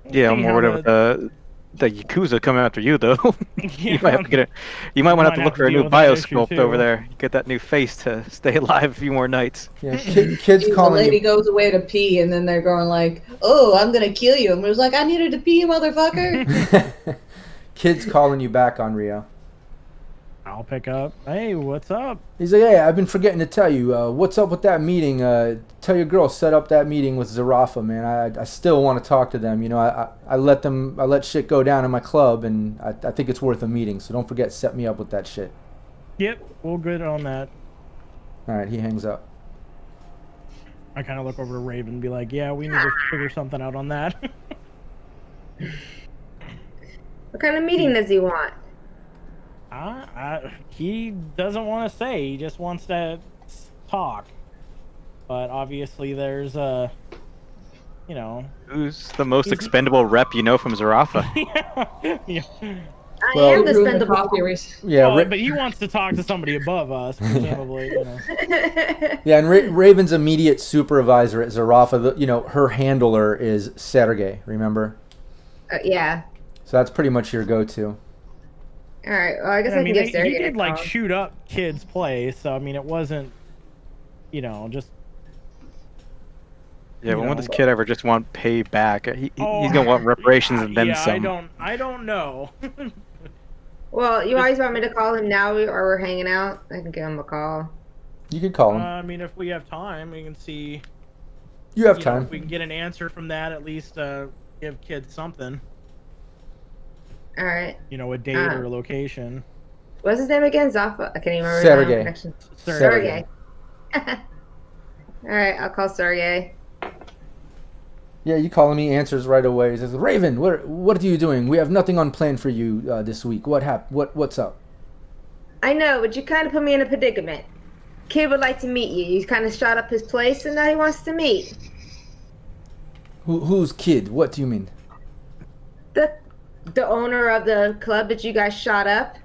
Yeah, I'm see more how worried about the Yakuza coming after you, though. Yeah, You might have to get a, you might want to have to look for a deal new with that issue, biosculpt over too. there. Get that new face to stay alive a few more nights. Yeah. Kids The calling lady you. goes away to pee, and then they're going like, "Oh, I'm gonna kill you." And was like, "I needed to pee, motherfucker." Kids calling you back on Rio. I'll pick up. Hey, what's up? He's like, "Hey, I've been forgetting to tell you. What's up with that meeting? Tell your girl set up that meeting with Zarafa, man. I still want to talk to them. I let shit go down in my club, and I think it's worth a meeting. So don't forget, set me up with that shit." Yep, we'll good on that. All right, he hangs up. I kind of look over to Raven and be like, "Yeah, we need to figure something out on that." What kind of meeting does he want? He doesn't want to say. He just wants to talk. But obviously, there's you know, Who's the most expendable rep you know from Zarafa? yeah. I Well, am the Ruin the spendable. coffee race. Yeah, Well, but he wants to talk to somebody above us, presumably. You know. yeah, and Raven's immediate supervisor at Zarafa, her handler is Sergey. Remember? Yeah. So that's pretty much your go-to. All right. Well, I guess I mean, can give Sergey he did a like call. shoot up kids' place, so I mean, it wasn't, just. Yeah, but won't this kid ever just want payback? He's Oh, gonna want reparations and then yeah, some. I don't know. Well, you always want me to call him now, or we're hanging out? I can give him a call. You could call him. I mean, if we have time, we can see. You have Know, time. if we can get an answer from that, at least give kids something. All right. A date or a location. What's his name again? Zafa? I can't even remember Sergey. his name. Sergey. All right, I'll call Sergey. Yeah, you call him. He answers right away. He says, "Raven, what are you doing? We have nothing on plan for you this week. What happened? What's up?" I know, but you kind of put me in a predicament. Kid would like to meet you. You kind of shot up his place, and now he wants to meet. Who's kid? What do you mean? The owner of the club that you guys shot up,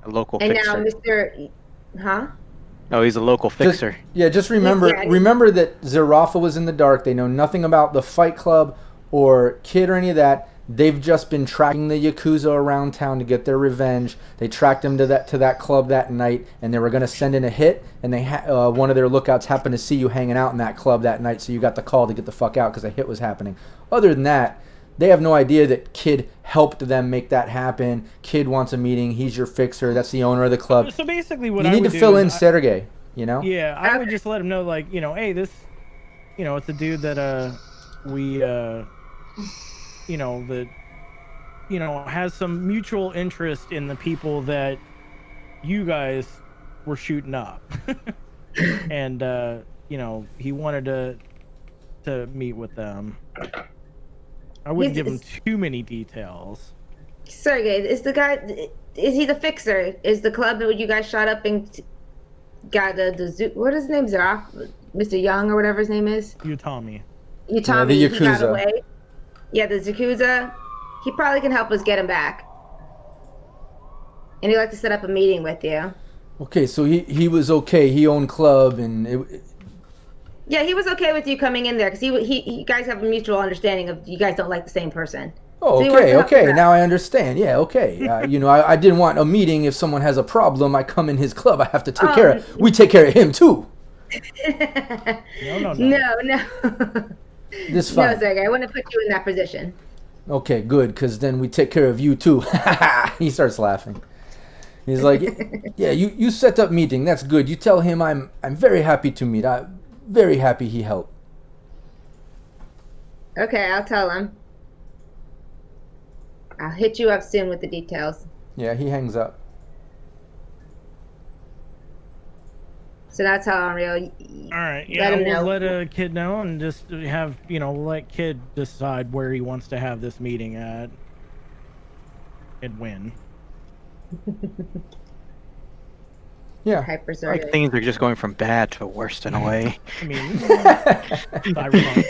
A local and fixer. now Mr. Huh? Oh, he's a local fixer. Just remember Yeah. remember that Zarafa was in the dark. They know nothing about the Fight Club or Kid or any of that. They've just been tracking the Yakuza around town to get their revenge. They tracked him to that club that night, and they were going to send in a hit, and one of their lookouts happened to see you hanging out in that club that night, so you got the call to get the fuck out because a hit was happening. Other than that, they have no idea that Kid helped them make that happen. Kid wants a meeting. He's your fixer. That's the owner of the club. So basically, what You I need would to fill do in is Sergey, you know? Yeah, I would just let him know, like, hey, this, it's a dude that we that has some mutual interest in the people that you guys were shooting up, and he wanted to meet with them. I wouldn't give him too many details. Sergey, is he the fixer? Is the club that you guys shot up and got the zoo? What is his name? Mr. Young or whatever his name is? Utami. Utami. the He got Yakuza. away. Yeah, the Yakuza. He probably can help us get him back. And he'd like to set up a meeting with you. Okay, so he was okay. He owned club, and Yeah, he was okay with you coming in there because you guys have a mutual understanding of you guys don't like the same person. oh, So he wants to help okay. you out. Now I understand. Yeah, okay. I didn't want a meeting. If someone has a problem, I come in his club. I have to take care of. We take care of him too. No. No. This fine. No, Sergey, I want to put you in that position. Okay, good, because then we take care of you too. He starts laughing. He's like, "Yeah, you set up meeting. That's good. You tell him I'm very happy to meet. I'm very happy he helped." Okay, I'll tell him. I'll hit you up soon with the details. Yeah, he hangs up. So that's how I'm real. All right, Let yeah, him we'll know. let a kid know and just have, let kid decide where he wants to have this meeting at and when. Yeah. Hyper Like Sergey. things are just going from bad to worse in a way. I mean, Cyberpunk.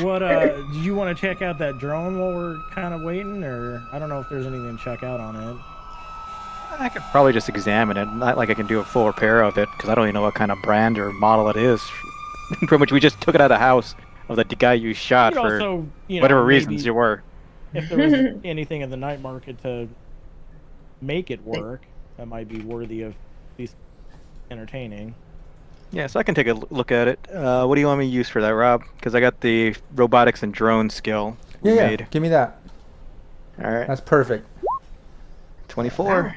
What, do you want to check out that drone while we're kind of waiting, or I don't know if there's anything to check out on it. I could probably just examine it. Not like I can do a full repair of it, because I don't even know what kind of brand or model it is. Pretty much, we just took it out of the house of the guy you shot You could for also, whatever reasons maybe you were. if there was anything in the night market to make it work, that might be worthy of at least entertaining. Yeah, so I can take a look at it. What do you want me to use for that, Rob? Because I got the robotics and drone skill we Yeah, made. give me that. All right, That's perfect. 24.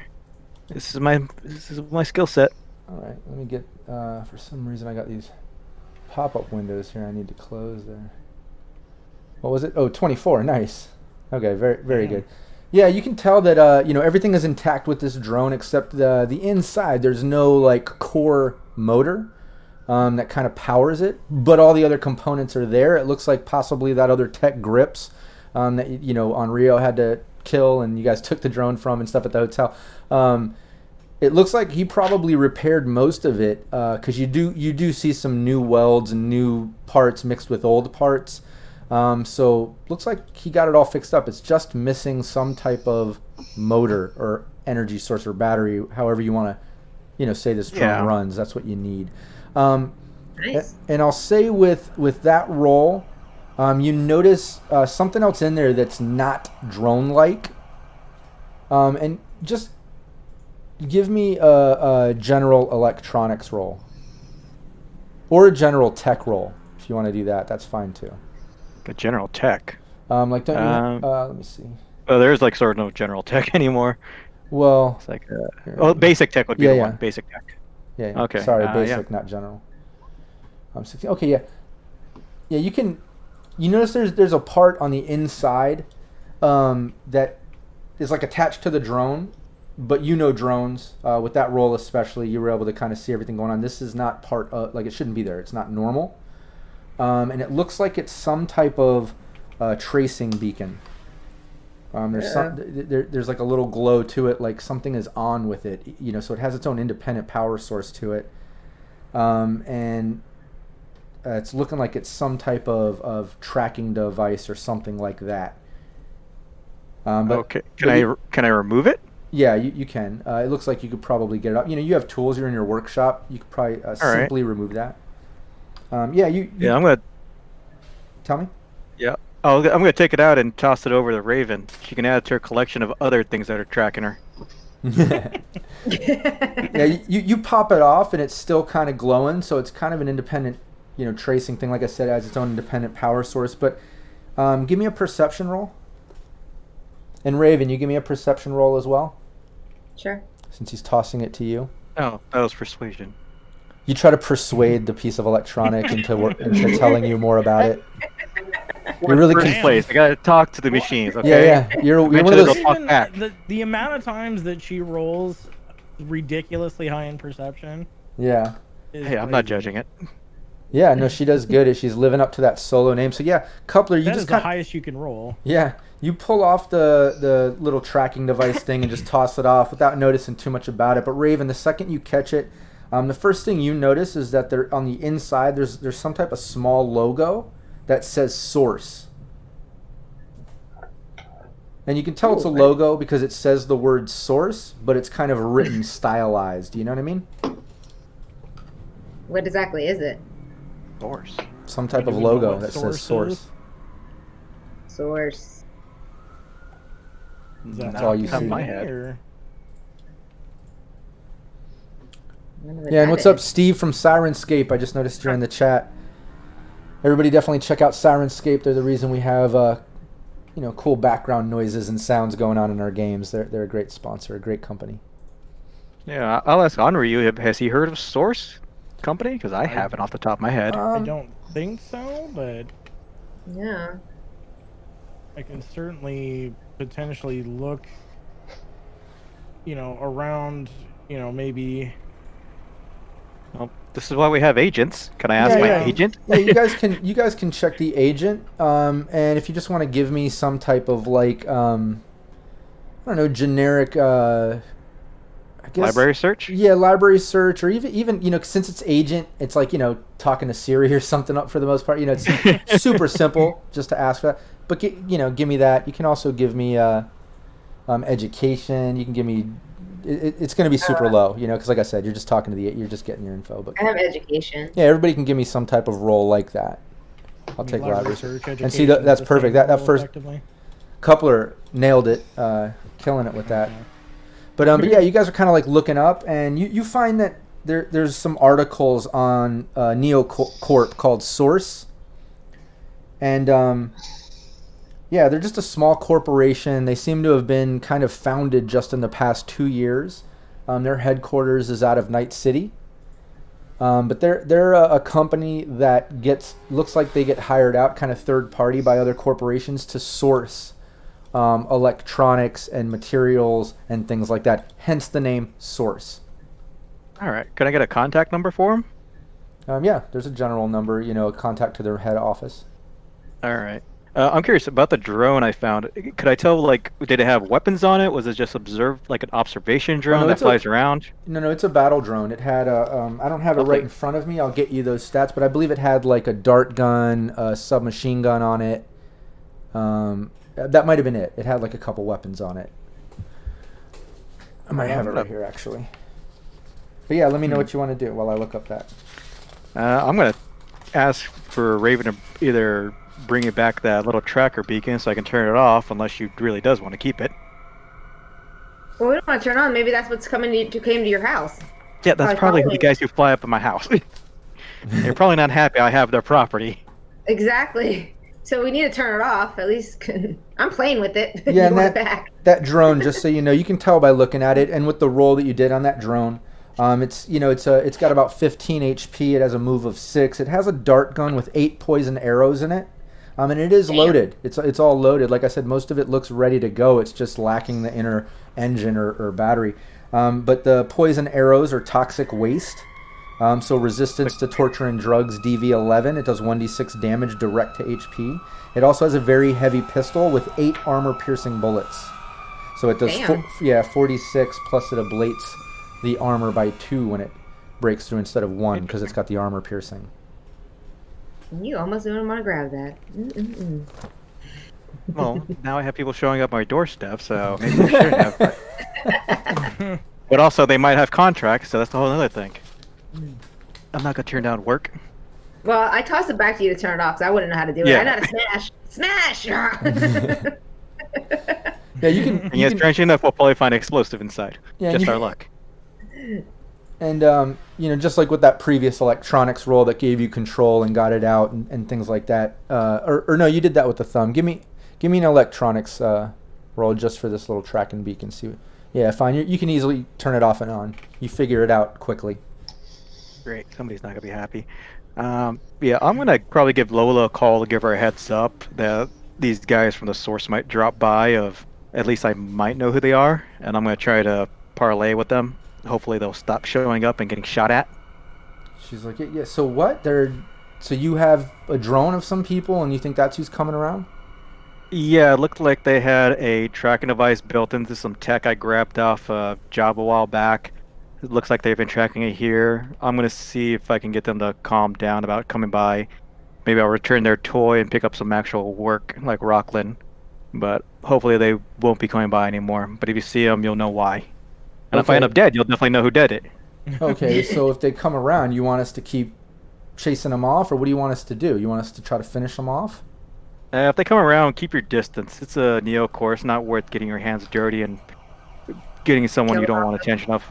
This is my skill set. All right, let me get. For some reason, I got these pop-up windows here. I need to close there. What was it? Oh, 24. Nice. Okay, very good. Yeah, you can tell that everything is intact with this drone except the inside. There's no like core motor. that kind of powers it, but all the other components are there. It looks like possibly that other tech grips that on Rio had to kill and you guys took the drone from and stuff at the hotel. It looks like he probably repaired most of it because you do see some new welds and new parts mixed with old parts. So looks like he got it all fixed up. It's just missing some type of motor or energy source or battery, however you want to, say this drone runs. That's what you need. Nice. And I'll say with that roll, you notice something else in there that's not drone-like. And just give me a general electronics roll. Or a general tech roll. If you want to do that, that's fine too. The general tech. Don't you let me see. Oh, there's like sort of no general tech anymore. Well, It's like, basic tech would be the Yeah. one. Basic tech. yeah. Okay, Sorry, yeah. basic, not general. 16. Okay, yeah. Yeah, you notice there's a part on the inside that is like attached to the drone, but drones. With that roll especially, you were able to kind of see everything going on. This is not part of, like, it shouldn't be there. It's not normal. And it looks like it's some type of tracing beacon. There's like a little glow to it, like something is on with it, so it has its own independent power source to it. And it's looking like it's some type of tracking device or something like that. But, Okay. Can I remove it? Yeah, you can. It looks like you could probably get it up. You have tools. You're in your workshop. You could probably simply remove that. Yeah, I'm gonna. Tell me. Yeah. Oh, I'm gonna take it out and toss it over to Raven. She can add it to her collection of other things that are tracking her. Yeah, you pop it off and it's still kind of glowing, so it's kind of an independent, tracing thing. Like I said, it has its own independent power source. But give me a perception roll. And Raven, you give me a perception roll as well, Sure. since he's tossing it to you. No, that was persuasion. You try to persuade the piece of electronic into telling you more about it. You're really First place. I gotta talk to the machines. Okay. Yeah. You're one of Eventually those. they'll talk back. The amount of times that she rolls ridiculously high in perception. Yeah. Hey, I'm not judging it. Yeah, no, she does good. She's living up to that solo name. So yeah, Coupler, you That just is the kind highest you can roll. yeah, you pull off the little tracking device thing and just toss it off without noticing too much about it. But Raven, the second you catch it, the first thing you notice is that there on the inside there's some type of small logo that says Source. And you can tell it's a logo because it says the word source, but it's kind of written stylized. You know what I mean? What exactly is it? Source. Some type Do of we know logo what that source says source. is? Source. Is that That's all you Top of see. my head. or- I wonder what Yeah, and that what's up, is. Steve from Sirenscape? I just noticed you're in the chat. Everybody definitely check out Sirenscape. They're the reason we have cool background noises and sounds going on in our games. They're a great sponsor, a great company. Yeah, I'll ask Onryu. Has he heard of Source Company? Because I haven't off the top of my head. I don't think so, but Yeah. I can certainly potentially look, around, maybe. Well, this is why we have agents. Can I ask my agent? Yeah, you guys can check the agent. And if you just want to give me some type of generic. I guess, Library search? Yeah, library search, or even since it's agent, it's like talking to Siri or something up for the most part. It's super simple just to ask for that. But give me that. You can also give me education. You can give me. It's going to be super low, because like I said, you're just talking to you're just getting your info. But I have education. yeah, everybody can give me some type of role like that. I'll take library search, and see that's perfect. That first effectively. coupler nailed it, killing it with that. But yeah, you guys are kind of like looking up, and you find that there's some articles on NeoCorp called Source, and yeah, they're just a small corporation. They seem to have been kind of founded just in the past 2 years. Their headquarters is out of Night City, but they're a company that looks like they get hired out, kind of third party by other corporations to source electronics and materials and things like that. Hence the name Source. All right. Can I get a contact number for him? Yeah, there's a general number, a contact to their head office. All right. I'm curious about the drone I found. Could I tell, like, did it have weapons on it? Was it just like an observation Oh, no, drone that flies around? no, it's a battle drone. It had I don't have it right Lovely. in front of me. I'll get you those stats, but I believe it had like a dart gun, a submachine gun on it. That might have been it. It had like a couple weapons on it. I might have it right here actually. But yeah, let me know what you want to do while I look up that. I'm gonna ask for Raven to either bring it back that little tracker beacon so I can turn it off, unless she really does want to keep it. Well, we don't want to turn on. Maybe that's what's came to your house. Yeah, that's probably who the guys who fly up in my house. They're probably not happy I have their property. Exactly. So we need to turn it off. At least I'm playing with it. Yeah, You and want it back. that drone, just so you know, you can tell by looking at it, and with the roll that you did on that drone, it's got about 15 HP. It has a move of 6. It has a dart gun with 8 poison arrows in it. And it is loaded. It's all loaded. Like I said, most of it looks ready to go. It's just lacking the inner engine or battery. But the poison arrows are toxic waste. So resistance to torture and drugs, DV11. It does 1d6 damage direct to HP. It also has a very heavy pistol with 8 armor-piercing bullets. So it does 46, plus it ablates the armor by 2 when it breaks through instead of 1 because it's got the armor piercing. You almost didn't want to grab that. Mm-mm-mm. Well, now I have people showing up my doorstep, so maybe I should have. But also, they might have contracts, so that's a whole other thing. I'm not gonna turn down work. Well, I tossed it back to you to turn it off, so I wouldn't know how to do it. Yeah. I know how to smash. Smash! Yeah, you can. And yes, strangely enough, we'll probably find explosive inside. Yeah, Just our luck. And just like with that previous electronics roll that gave you control and got it out and things like that. Or no, you did that with the thumb. Give me an electronics roll just for this little tracking beacon. See, yeah, fine. You can easily turn it off and on. You figure it out quickly. Great. Somebody's not gonna be happy. Yeah, I'm gonna probably give Lola a call to give her a heads up that these guys from the source might drop by. At least I might know who they are, and I'm gonna try to parlay with them. Hopefully they'll stop showing up and getting shot at. She's like, yeah. So what? So you have a drone of some people, and you think that's who's coming around? Yeah, it looked like they had a tracking device built into some tech I grabbed off a job a while back. It looks like they've been tracking it here. I'm gonna see if I can get them to calm down about coming by. Maybe I'll return their toy and pick up some actual work, like Rockland. But hopefully they won't be coming by anymore. But if you see them, you'll know why. And if I end up dead, you'll definitely know who did it. Okay, so if they come around, you want us to keep chasing them off, or what do you want us to do? You want us to try to finish them off? If they come around, keep your distance. It's a Neo course, not worth getting your hands dirty and getting someone you don't want attention of.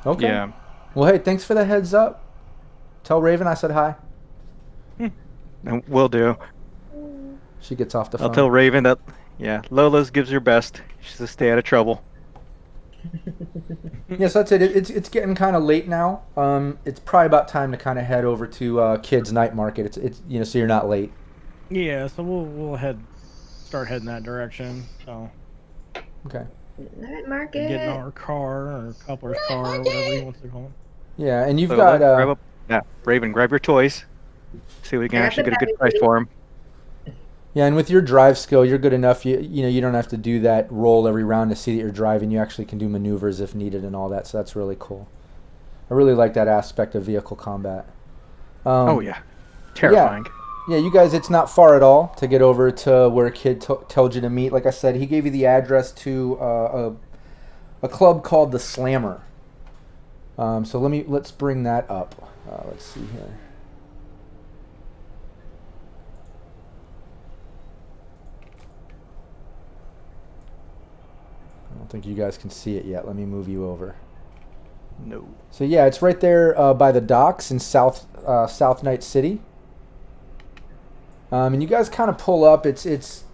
Okay. Yeah. Well, hey, thanks for the heads up. Tell Raven I said hi. And will do. She gets off the phone. I'll tell Raven that, yeah, Lola's gives her best. She's to stay out of trouble. Yes, that's it. It's getting kind of late now. It's probably about time to kind of head over to Kids Night Market. It's so you're not late. Yeah, so we'll start heading that direction. So Okay. Night market. get in our car or coupler's car or whatever he wants to call it. Yeah, and you've So got Raven, grab your toys. See if we can I got actually the get a good battery. price for them. yeah, and with your drive skill, you're good enough. You don't have to do that roll every round to see that you're driving. You actually can do maneuvers if needed and all that. So that's really cool. I really like that aspect of vehicle combat. Oh yeah, terrifying. Yeah, you guys, it's not far at all to get over to where a kid told you to meet. Like I said, he gave you the address to a club called the Slammer. So let's bring that up. Let's see here. I don't think you guys can see it yet. Let me move you over. No. So yeah, it's right there by the docks in South Night City. And you guys kind of pull up. It's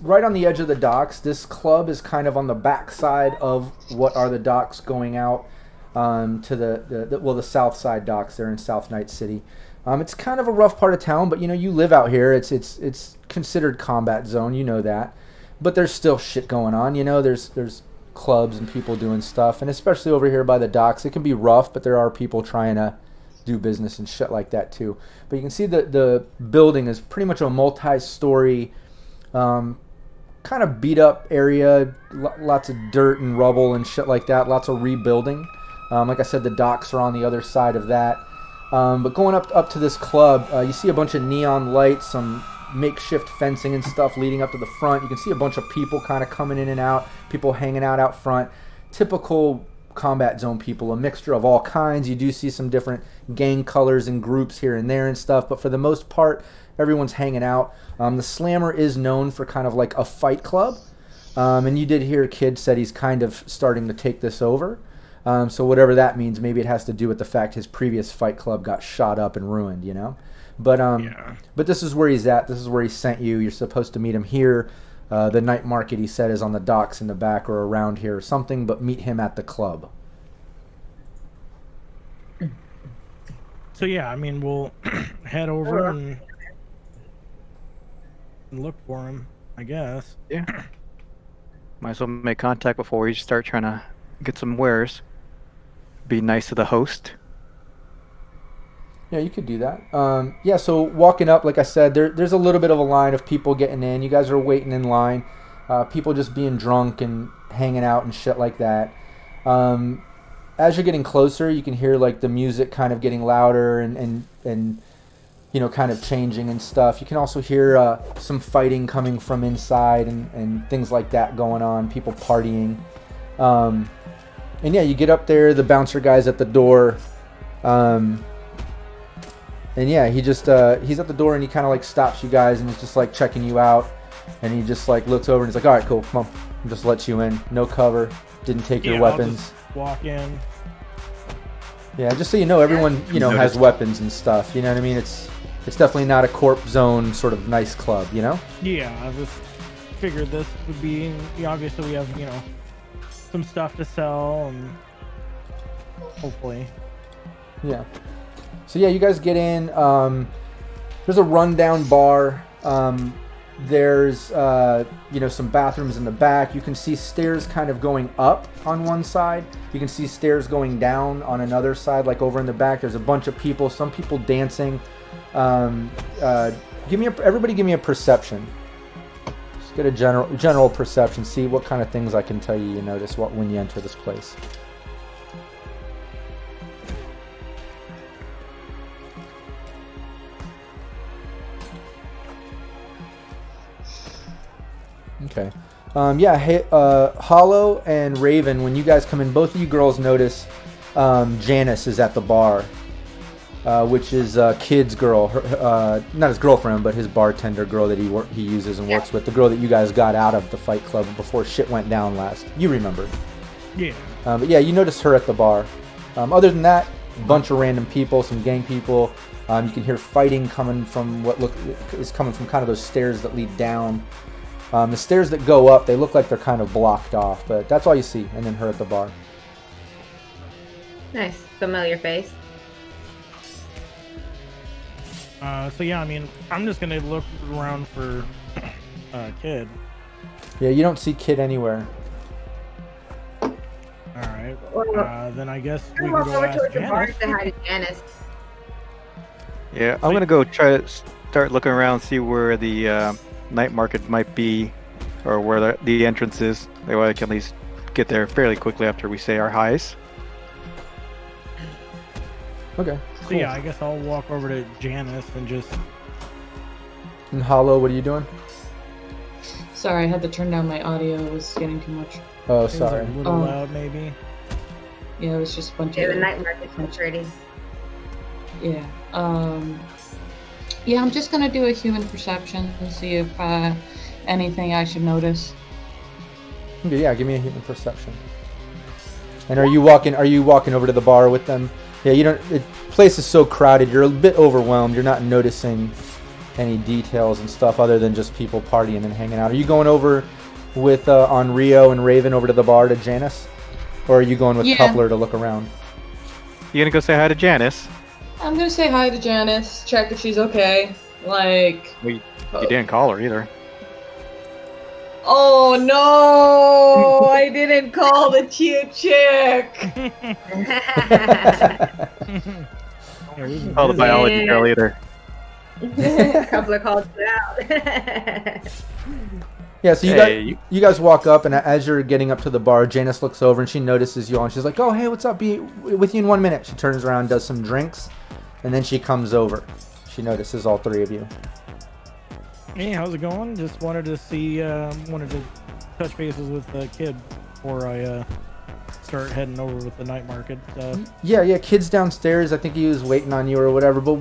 right on the edge of the docks. This club is kind of on the back side of what are the docks going out to the south side docks there in South Night City. It's kind of a rough part of town, but you live out here. It's considered combat zone. You know that, but there's still shit going on. There's clubs and people doing stuff, and especially over here by the docks, it can be rough. But there are people trying to do business and shit like that too. But you can see that the building is pretty much a multi-story, kind of beat up area, lots of dirt and rubble and shit like that, lots of rebuilding. Like I said, the docks are on the other side of that. But going up to this club, you see a bunch of neon lights, some makeshift fencing and stuff leading up to the front. You can see a bunch of people kind of coming in and out, people hanging out front. Typical combat zone people, a mixture of all kinds. You do see some different gang colors and groups here and there and stuff, but for the most part, everyone's hanging out. The Slammer is known for kind of like a fight club, and you did hear Kid said he's kind of starting to take this over. So whatever that means, maybe it has to do with the fact his previous fight club got shot up and ruined, you know? But but this is where he's at. This is where he sent you. You're supposed to meet him here. The night market, he said, is on the docks in the back or around here or something, but meet him at the club. So yeah, I mean, we'll head over and look for him, I guess. Yeah. Might as well make contact before we start trying to get some wares. Be nice to the host. Yeah, you could do that. Yeah, so walking up, like I said, there's a little bit of a line of people getting in. You guys are waiting in line. People just being drunk and hanging out and shit like that. As you're getting closer, you can hear like the music kind of getting louder and you know, kind of changing and stuff. You can also hear some fighting coming from inside and things like that going on, people partying. And yeah, you get up there, the bouncer guy's at the door. And yeah, he just he's at the door and he kind of like stops you guys and he's just like checking you out. And he just like looks over and he's like, all right, cool, come on. And just lets you in. No cover. Didn't take your weapons. I'll just walk in. Yeah, just so you know, everyone, you know, has weapons and stuff. You know what I mean? It's definitely not a corp zone sort of nice club, you know? Yeah, I just figured this would be, obviously we have, you know, some stuff to sell and hopefully. Yeah. So yeah, you guys get in. There's a rundown bar. There's you know, some bathrooms in the back. You can see stairs kind of going up on one side. You can see stairs going down on another side, like over in the back. There's a bunch of people. Some people dancing. Everybody give me a perception. Just get a general perception. See what kind of things I can tell you notice when you enter this place. Okay. Hollow and Raven, when you guys come in, both of you girls notice Janice is at the bar, which is Kid's girl, not his girlfriend, but his bartender girl that he uses and works with, the girl that you guys got out of the fight club before shit went down last. You remember. Yeah. But yeah, you notice her at the bar. Other than that, a bunch of random people, some gang people. You can hear fighting coming from coming from kind of those stairs that lead down. The stairs that go up, they look like they're kind of blocked off, but that's all you see, and then her at the bar. Nice. Familiar face. So yeah, I mean, I'm just gonna look around for Kid. Yeah, you don't see Kid anywhere. Alright. Then I guess we I'm can walking go over ask towards the bar Janice. to hide Janice. Yeah, I'm gonna go try to start looking around, see where the night market might be, or where the entrance is. That way I can at least get there fairly quickly after we say our highs. Okay. So yeah, I guess I'll walk over to Janice and just. And Hollow, what are you doing? Sorry, I had to turn down my audio. It was getting too much. Oh, It was sorry. a little loud, maybe. Yeah, it was just a bunch Yeah, of... the night market's maturity. Yeah. Yeah, I'm just gonna do a human perception and see if anything I should notice. Okay, yeah, give me a human perception. And are you walking over to the bar with them? Yeah, you don't. The place is so crowded. You're a bit overwhelmed. You're not noticing any details and stuff other than just people partying and hanging out. Are you going over with on Rio and Raven over to the bar to Janice, or are you going with Yeah. Coupler to look around? You gonna go say hi to Janice? I'm gonna say hi to Janice, check if she's okay. Like... You didn't call her either. Oh no! I didn't call the cute chick! Yeah, we've been Oh, the busy. biology girl either. A couple of calls out. Yeah, so Hey, you guys walk up, and as you're getting up to the bar, Janice looks over and she notices you all, and she's like, "Oh, hey, what's up? Be with you in 1 minute." She turns around, does some drinks, and then she comes over. She notices all three of you. Hey, how's it going? Just wanted to see, wanted to touch bases with the kid before I start heading over with the night market stuff. Yeah, kid's downstairs. I think he was waiting on you or whatever. But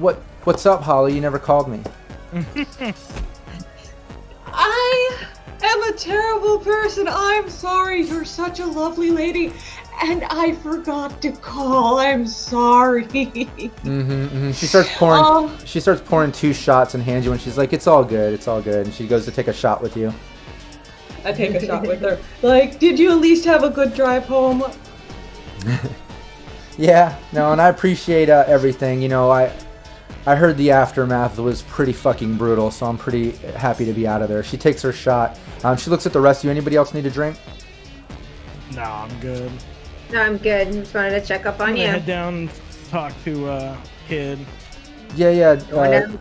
what's up, Holly? You never called me. I am a terrible person. I'm sorry. You're such a lovely lady. And I forgot to call. I'm sorry. She starts pouring. She starts pouring 2 shots and hands you one. She's like, "It's all good. It's all good." And she goes to take a shot with you. I take a shot with her. Like, did you at least have a good drive home? Yeah, no, and I appreciate everything. You know, I heard the aftermath was pretty fucking brutal, so I'm pretty happy to be out of there. She takes her shot. She looks at the rest of you. Anybody else need a drink? No, I'm good. No, I'm good. Just wanted to check up on I'm you. gonna head down, talk to kid. Yeah. Going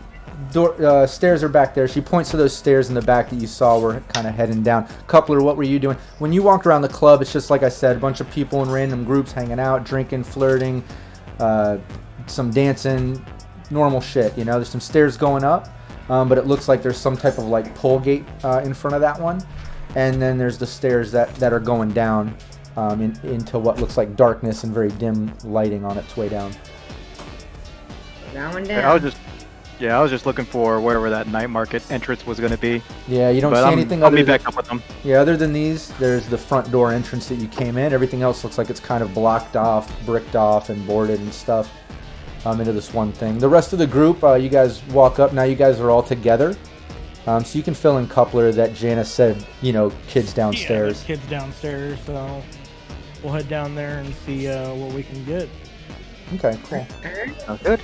Stairs are back there. She points to those stairs in the back that you saw were kind of heading down. Coupler, what were you doing? When you walked around the club, it's just like I said, a bunch of people in random groups hanging out, drinking, flirting, some dancing, normal shit, you know? There's some stairs going up, but it looks like there's some type of like pull gate in front of that one. And then there's the stairs that are going down into what looks like darkness and very dim lighting on its way down. Going I down. was just looking for wherever that night market entrance was going to be. Yeah, you don't But see anything I'll other be than... back up with them. Yeah, other than these, there's the front door entrance that you came in. Everything else looks like it's kind of blocked off, bricked off, and boarded and stuff into this one thing. The rest of the group, you guys walk up. Now you guys are all together. So you can fill in Coupler that Janice said, you know, kids downstairs. Yeah, kids downstairs, so we'll head down there and see what we can get. Okay, cool. Alright. Sounds good.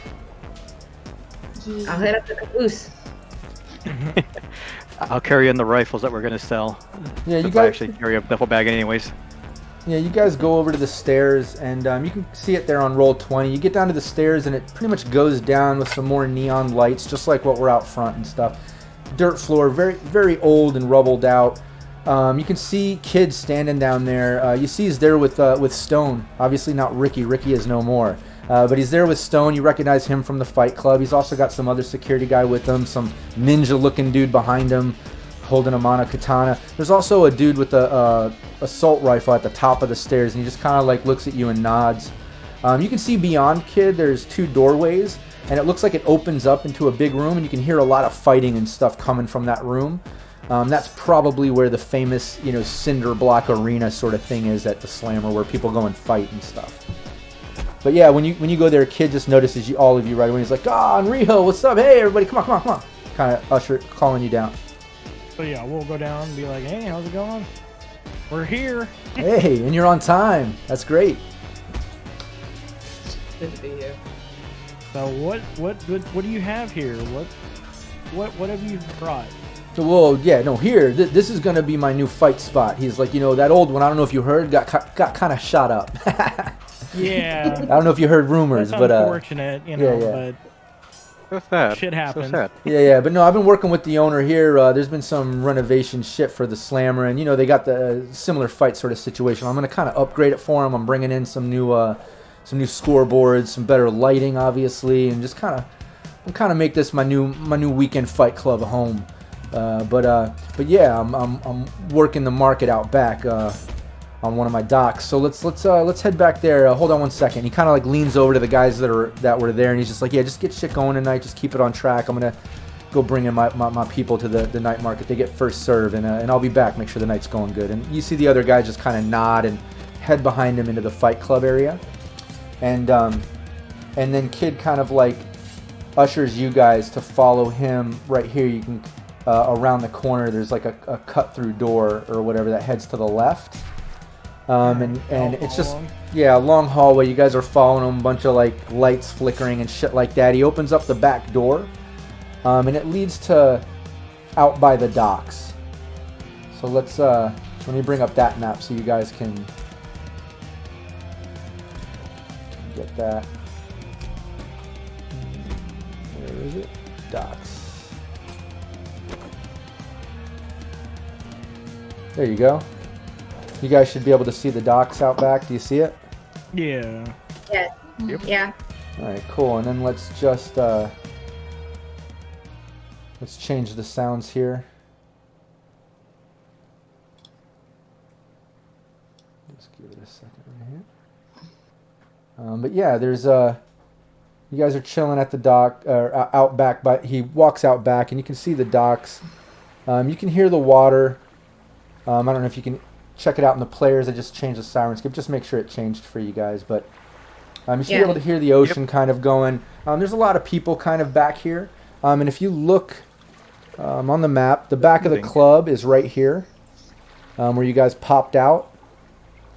I'll head up the caboose. I'll carry in the rifles that we're going to sell. Yeah, you Since I guys. actually carry a duffel bag anyways. Yeah, you guys go over to the stairs, and you can see it there on roll 20. You get down to the stairs, and it pretty much goes down with some more neon lights, just like what we're out front and stuff. Dirt floor, very, very old and rubbled out. You can see kids standing down there. You see he's there with Stone. Obviously not Ricky. Ricky is no more. But he's there with Stone. You recognize him from the Fight Club. He's also got some other security guy with him, some ninja-looking dude behind him, holding a mono katana. There's also a dude with a assault rifle at the top of the stairs, and he just kind of like looks at you and nods. You can see beyond Kid. There's 2 doorways, and it looks like it opens up into a big room, and you can hear a lot of fighting and stuff coming from that room. That's probably where the famous, you know, cinder block arena sort of thing is at the Slammer, where people go and fight and stuff. But yeah, when you go there, Kid just notices you, all of you right away. He's like, Enrico, what's up? Hey, everybody, come on. Kind of calling you down. So yeah, we'll go down and be like, hey, how's it going? We're here. Hey, and you're on time. That's great. Good to be here. So what do you have here? What have you brought? So, well, yeah, no, here, this is going to be my new fight spot. He's like, you know, that old one, I don't know if you heard, got kind of shot up. Yeah. I don't know if you heard rumors, That's but unfortunate, you know, yeah. So sad. Shit happens. So sad. Yeah, but no, I've been working with the owner here. There's been some renovation shit for the Slammer, and you know they got the similar fight sort of situation. I'm gonna kind of upgrade it for him. I'm bringing in some new scoreboards, some better lighting, obviously, and just kind of make this my new weekend fight club home. But yeah, I'm working the market out back on one of my docks. So let's head back there. Hold on one second. He kind of like leans over to the guys that were there, and he's just like, yeah, just get shit going tonight. Just keep it on track. I'm gonna go bring in my people to the night market. They get first serve, and I'll be back. Make sure the night's going good. And you see the other guys just kind of nod and head behind him into the fight club area, and then Kid kind of like ushers you guys to follow him right here. You can around the corner. There's like a cut through door or whatever that heads to the left. And it's just, yeah, a long hallway. You guys are following him, a bunch of like lights flickering and shit like that. He opens up the back door, and it leads to out by the docks. So let me bring up that map so you guys can get that. Where is it? Docks. There you go. You guys should be able to see the docks out back. Do you see it? Yeah. Yeah. Yep. Yeah. All right, cool. And then let's just let's change the sounds here. Just give it a second right here. But yeah, there's you guys are chilling at the dock or out back, but he walks out back, and you can see the docks. You can hear the water. I don't know if you can check it out in the players. I just changed the siren skip. Just make sure it changed for you guys, but you should be able to hear the ocean kind of going. There's a lot of people kind of back here, and if you look on the map, the back of the club is right here, where you guys popped out,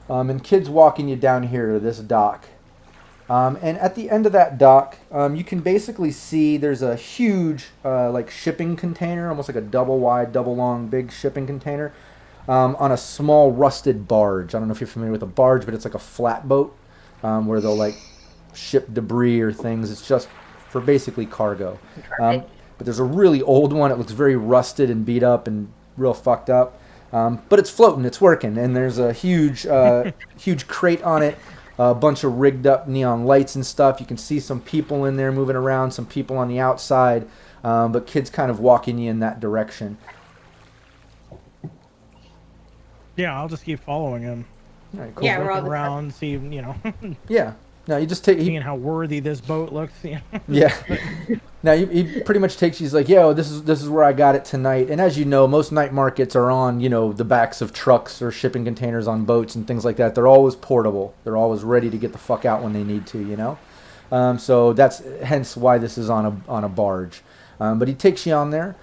and kids walking you down here to this dock. And at the end of that dock, you can basically see there's a huge like shipping container, almost like a double wide, double long, big shipping container, on a small rusted barge. I don't know if you're familiar with a barge, but it's like a flatboat where they'll like ship debris or things. It's just for basically cargo. But there's a really old one. It looks very rusted and beat up and real fucked up. But it's floating. It's working. And there's a huge, huge crate on it. A bunch of rigged up neon lights and stuff. You can see some people in there moving around, some people on the outside, but kids kind of walking you in that direction. Yeah, I'll just keep following him. All right, cool. Yeah, we're all Looking around, see, you know, Yeah. No, you just take. seeing how worthy this boat looks. You know? Yeah. Now he pretty much takes. He's like, "Yo, this is where I got it tonight." And as you know, most night markets are on the backs of trucks or shipping containers on boats and things like that. They're always portable. They're always ready to get the fuck out when they need to. So that's hence why this is on a barge. But he takes you on there,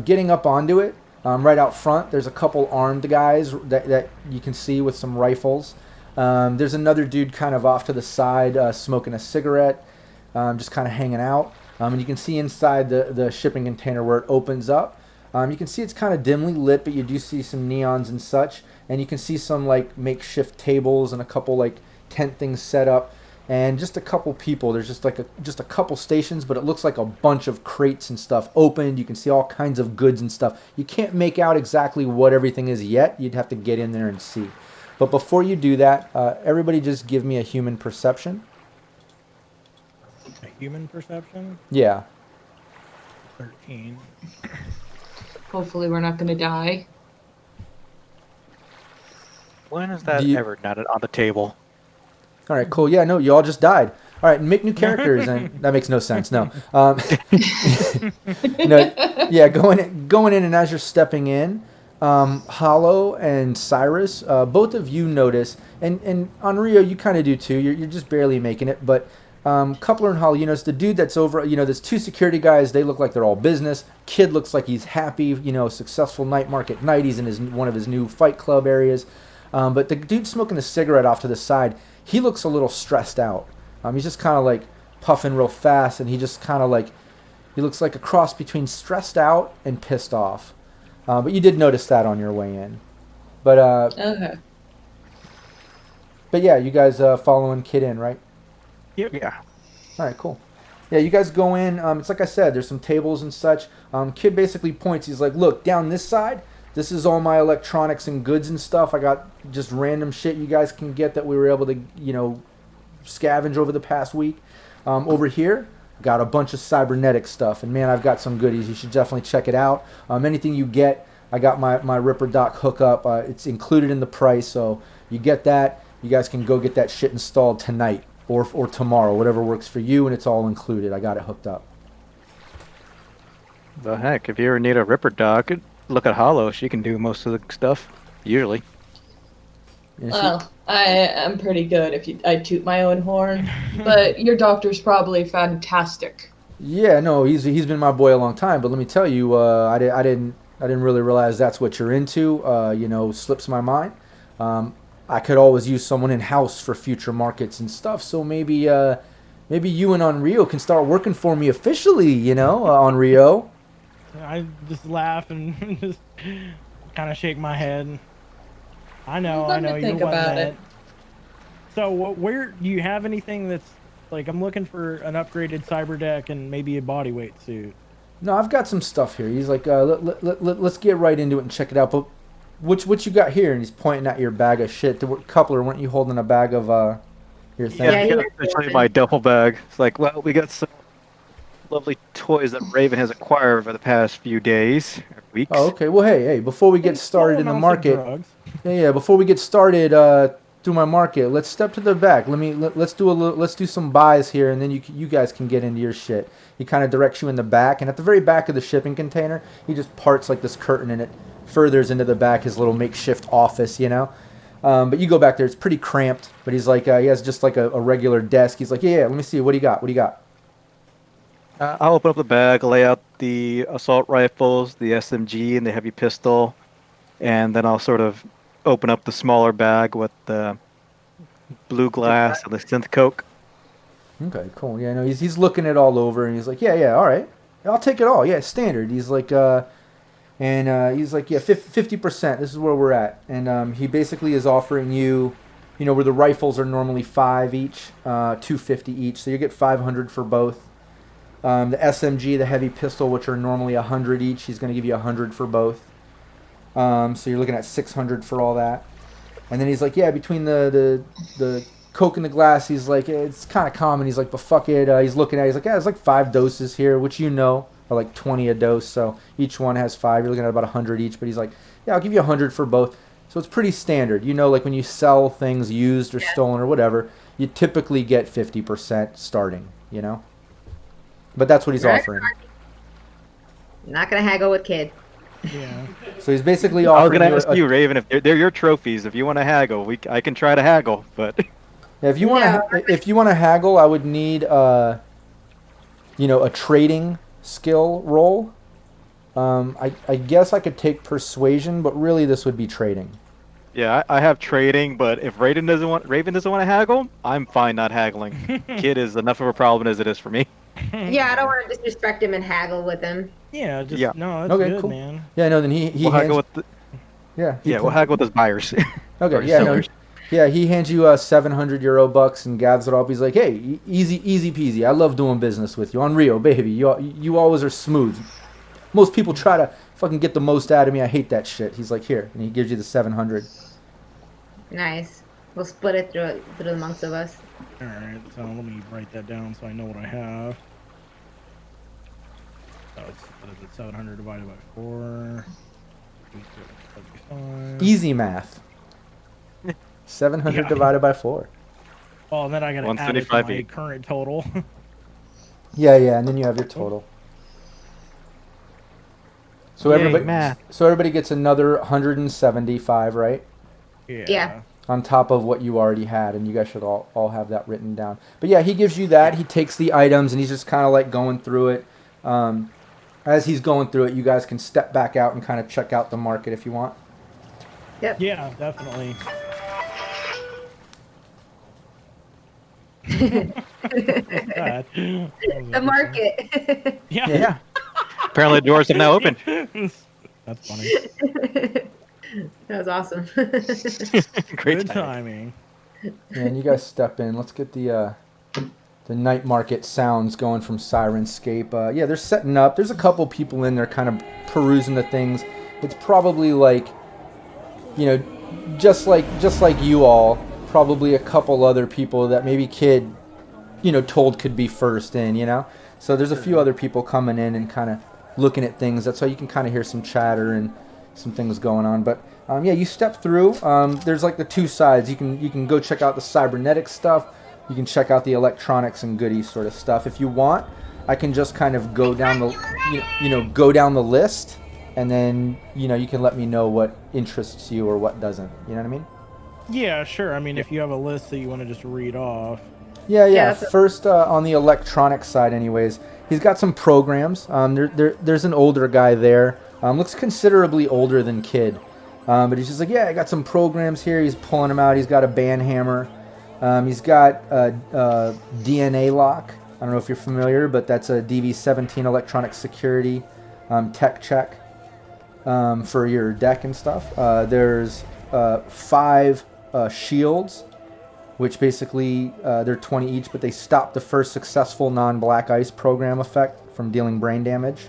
getting up onto it. Right out front, there's a couple armed guys that you can see with some rifles. There's another dude kind of off to the side smoking a cigarette, just kind of hanging out. And you can see inside the shipping container where it opens up. You can see it's kind of dimly lit, but you do see some neons and such. And you can see some like makeshift tables and a couple like tent things set up. And just a couple people. There's just a couple stations, but it looks like a bunch of crates and stuff opened. You can see all kinds of goods and stuff. You can't make out exactly what everything is yet. You'd have to get in there and see. But before you do that, everybody just give me a human perception. A human perception? Yeah. 13. Hopefully we're not going to die. When is that ever not on the table? All right, cool. Yeah, no, you all just died. All right, make new characters, and that makes no sense. No. No. Yeah, going in, and as you're stepping in, Hollow and Cyrus, both of you notice, and on Rio, you kind of do too. You're just barely making it, but Coupler and Hollow, it's the dude that's over. There's two security guys. They look like they're all business. Kid looks like he's happy. Successful night market night. He's in one of his new fight club areas. But the dude smoking the cigarette off to the side, he looks a little stressed out. He's just kind of like puffing real fast, and he just kind of like, he looks like a cross between stressed out and pissed off. But you did notice that on your way in. But Okay. But yeah, you guys following Kid in, right? Yep. Yeah. All right, cool. Yeah, you guys go in. It's like I said, there's some tables and such. Kid basically points. He's like, look, down this side, this is all my electronics and goods and stuff. I got just random shit you guys can get that we were able to, scavenge over the past week. Over here, got a bunch of cybernetic stuff. And man, I've got some goodies. You should definitely check it out. Anything you get, I got my Ripper Doc hookup. It's included in the price. So you get that. You guys can go get that shit installed tonight or tomorrow, whatever works for you. And it's all included. I got it hooked up. The heck, if you ever need a Ripper Doc, look at Hollow. She can do most of the stuff, usually. Well, I am pretty good if I toot my own horn, but your doctor's probably fantastic. Yeah, no, he's been my boy a long time. But let me tell you, I didn't really realize that's what you're into. Slips my mind. I could always use someone in house for future markets and stuff. So maybe you and Onryo can start working for me officially. Onryo. I just laugh and just kind of shake my head. I know, Let me you think want about that. it. So, where do you have anything that's Like, I'm looking for an upgraded cyber deck and maybe a bodyweight suit. No, I've got some stuff here. He's like, let's get right into it and check it out. But what you got here? And he's pointing at your bag of shit. Coupler, weren't you holding a bag of your thing? Yeah, Yeah, essentially my duffel bag. It's like, well, we got some lovely toys that Raven has acquired over the past few days, or weeks. Oh, okay. Well, hey, before we get started in the Small amounts of market, drugs. yeah, before we get started through my market, let's step to the back. Let's do some buys here, and then you guys can get into your shit. He kind of directs you in the back, and at the very back of the shipping container, he just parts like this curtain, and it furthers into the back his little makeshift office, you know. But you go back there; it's pretty cramped. But he's like, he has just like a regular desk. He's like, yeah, let me see. What do you got? What do you got? I'll open up the bag, lay out the assault rifles, the SMG, and the heavy pistol, and then I'll sort of open up the smaller bag with the blue glass and the synth coke. Okay, cool. Yeah, no, he's looking it all over, and he's like, yeah, all right, I'll take it all. Yeah, standard. He's like, he's like, yeah, 50%. This is where we're at, and he basically is offering you, you know, where the rifles are normally 5 each, 250 each, so you get 500 for both. The SMG, the heavy pistol, which are normally 100 each, he's going to give you 100 for both. So you're looking at 600 for all that. And then he's like, yeah, between the coke and the glass, he's like, it's kind of common. He's like, but fuck it. He's looking at it. He's like, yeah, there's like 5 doses here, which you know are like 20 a dose. So each one has 5. You're looking at about 100 each. But he's like, yeah, I'll give you 100 for both. So it's pretty standard. You know, like when you sell things used or stolen or whatever, you typically get 50% starting, you know? But that's what he's offering. Not gonna haggle with kid. Yeah. So he's basically I was offering gonna you ask you, Raven, if they're your trophies. If you want to haggle, I can try to haggle, but yeah, if you want to haggle, I would need you know, a trading skill roll. I guess I could take persuasion, but really this would be trading. yeah, I have trading. But if Raven doesn't want to haggle, I'm fine not haggling. Kid is enough of a problem as it is for me. Yeah, I don't want to disrespect him and haggle with him. Yeah, just Yeah. no, that's Okay, good, cool. man. Yeah, no, then he We'll hands, haggle with we'll haggle with his buyers. okay, or yeah, no, sellers. yeah, he hands you 700 euro bucks and gathers it up. He's like, hey, easy peasy. I love doing business with you on Rio, baby. You always are smooth. Most people try to fucking get the most out of me. I hate that shit. He's like, here, and he gives you the 700. Nice. We'll split it through amongst of us. All right, so let me write that down so I know what I have. So what is it? 700 divided by 4. 75. Easy math. 700 Yeah. divided by 4. Oh, and then I gotta add it to 175 my each. current total. Yeah, and then you have your total. So Yay, everybody, math. so everybody gets another 175, right? Yeah. On top of what you already had, and you guys should all have that written down. But yeah, he gives you that. He takes the items, and he's just kind of like going through it. As he's going through it, you guys can step back out and kind of check out the market if you want. Yep. Yeah, definitely. God. The market. Yeah. Yeah. Apparently, the doors have now opened. That's funny. That was awesome. Great Good timing. timing. Yeah, and you guys step in. Let's get the night market sounds going from Sirenscape. Yeah, they're setting up. There's a couple people in there kind of perusing the things. It's probably like, you know, just like you all, probably a couple other people that maybe Kid, you know, told could be first in, you know? So there's a few other people coming in and kind of looking at things. That's how you can kind of hear some chatter and some things going on. But yeah, you step through. There's like the two sides. You can go check out the cybernetic stuff. You can check out the electronics and goodies sort of stuff. If you want, I can just kind of go down the go down the list, and then you can let me know what interests you or what doesn't. You know what I mean? Yeah, sure. I mean, if you have a list that you want to just read off. Yeah. First, on the electronic side, anyways, he's got some programs. There's an older guy there. Looks considerably older than Kid. But he's just like, yeah, I got some programs here. He's pulling them out. He's got a band hammer. He's got DNA lock. I don't know if you're familiar, but that's a DV17 electronic security tech check for your deck and stuff. There's 5 shields which basically they're 20 each, but they stop the first successful non-black ice program effect from dealing brain damage.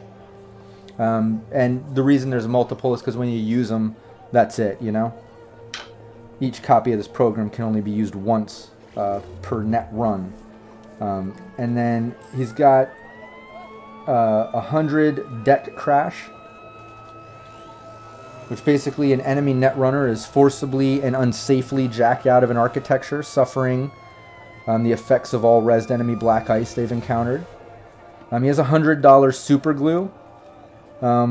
And the reason there's multiple is because when you use them, that's it, you know? Each copy of this program can only be used once per net run. And then he's got 100 deck crash, which basically an enemy netrunner is forcibly and unsafely jacked out of an architecture, suffering the effects of all rezzed enemy black ice they've encountered. He has $100 super glue,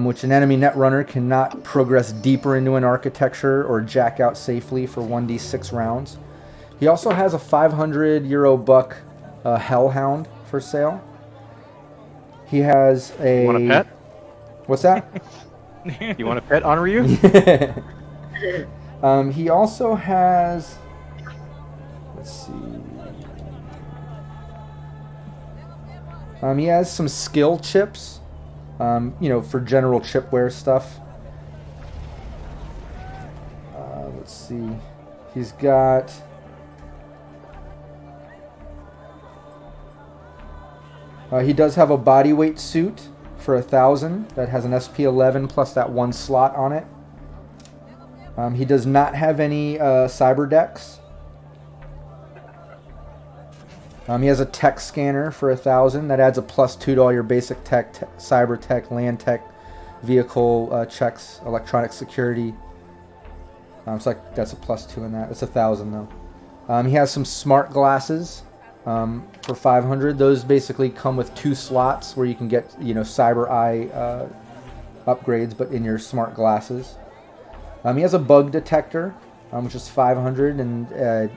which an enemy netrunner cannot progress deeper into an architecture or jack out safely for 1d6 rounds. He also has a €500 buck Hellhound for sale. He has a... You want a pet? What's that? You want a pet, Honryu? He also has... Let's see... he has some skill chips, you know, for general chipware stuff. Let's see. He's got... he does have a bodyweight suit for 1,000 that has an SP11 plus that one slot on it. He does not have any cyber decks. He has a tech scanner for 1,000 that adds a +2 to all your basic tech, cyber tech, land tech, vehicle checks, electronic security. So like that's a +2 in that. It's 1,000 though. He has some smart glasses for 500. Those basically come with 2 slots where you can get, you know, cyber eye upgrades, but in your smart glasses. He has a bug detector, which is 500, and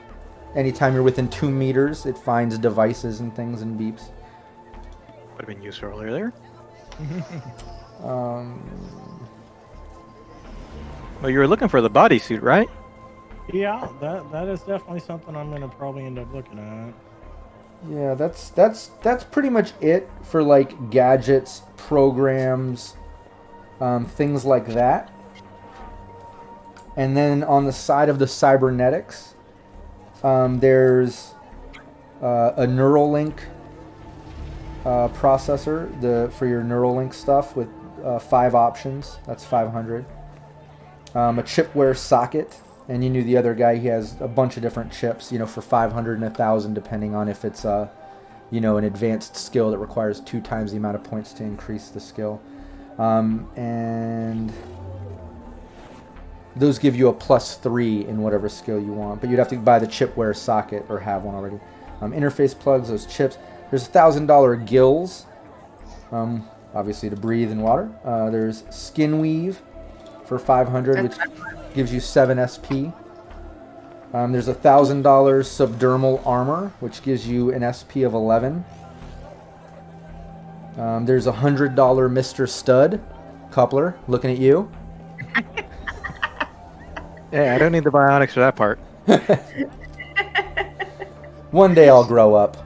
anytime you're within 2 meters, it finds devices and things and beeps. Would have been used earlier there. Well, you were looking for the bodysuit, right? Yeah, that is definitely something I'm gonna probably end up looking at. Yeah, that's pretty much it for like gadgets, programs, things like that. And then on the side of the cybernetics, there's a Neuralink processor for your Neuralink stuff with 5 options. That's 500. A chipware socket. And you knew the other guy, he has a bunch of different chips, you know, for 500 and 1,000, depending on if it's, you know, an advanced skill that requires 2 times the amount of points to increase the skill. And those give you a +3 in whatever skill you want, but you'd have to buy the chipware socket or have one already. Interface plugs, those chips. There's $1,000 gills, obviously to breathe in water. There's skin weave for 500, which gives you 7 SP. There's $1,000 subdermal armor, which gives you an SP of 11. There's $100 Mr. Stud coupler, looking at you. Yeah, I don't need the bionics for that part. One day I'll grow up.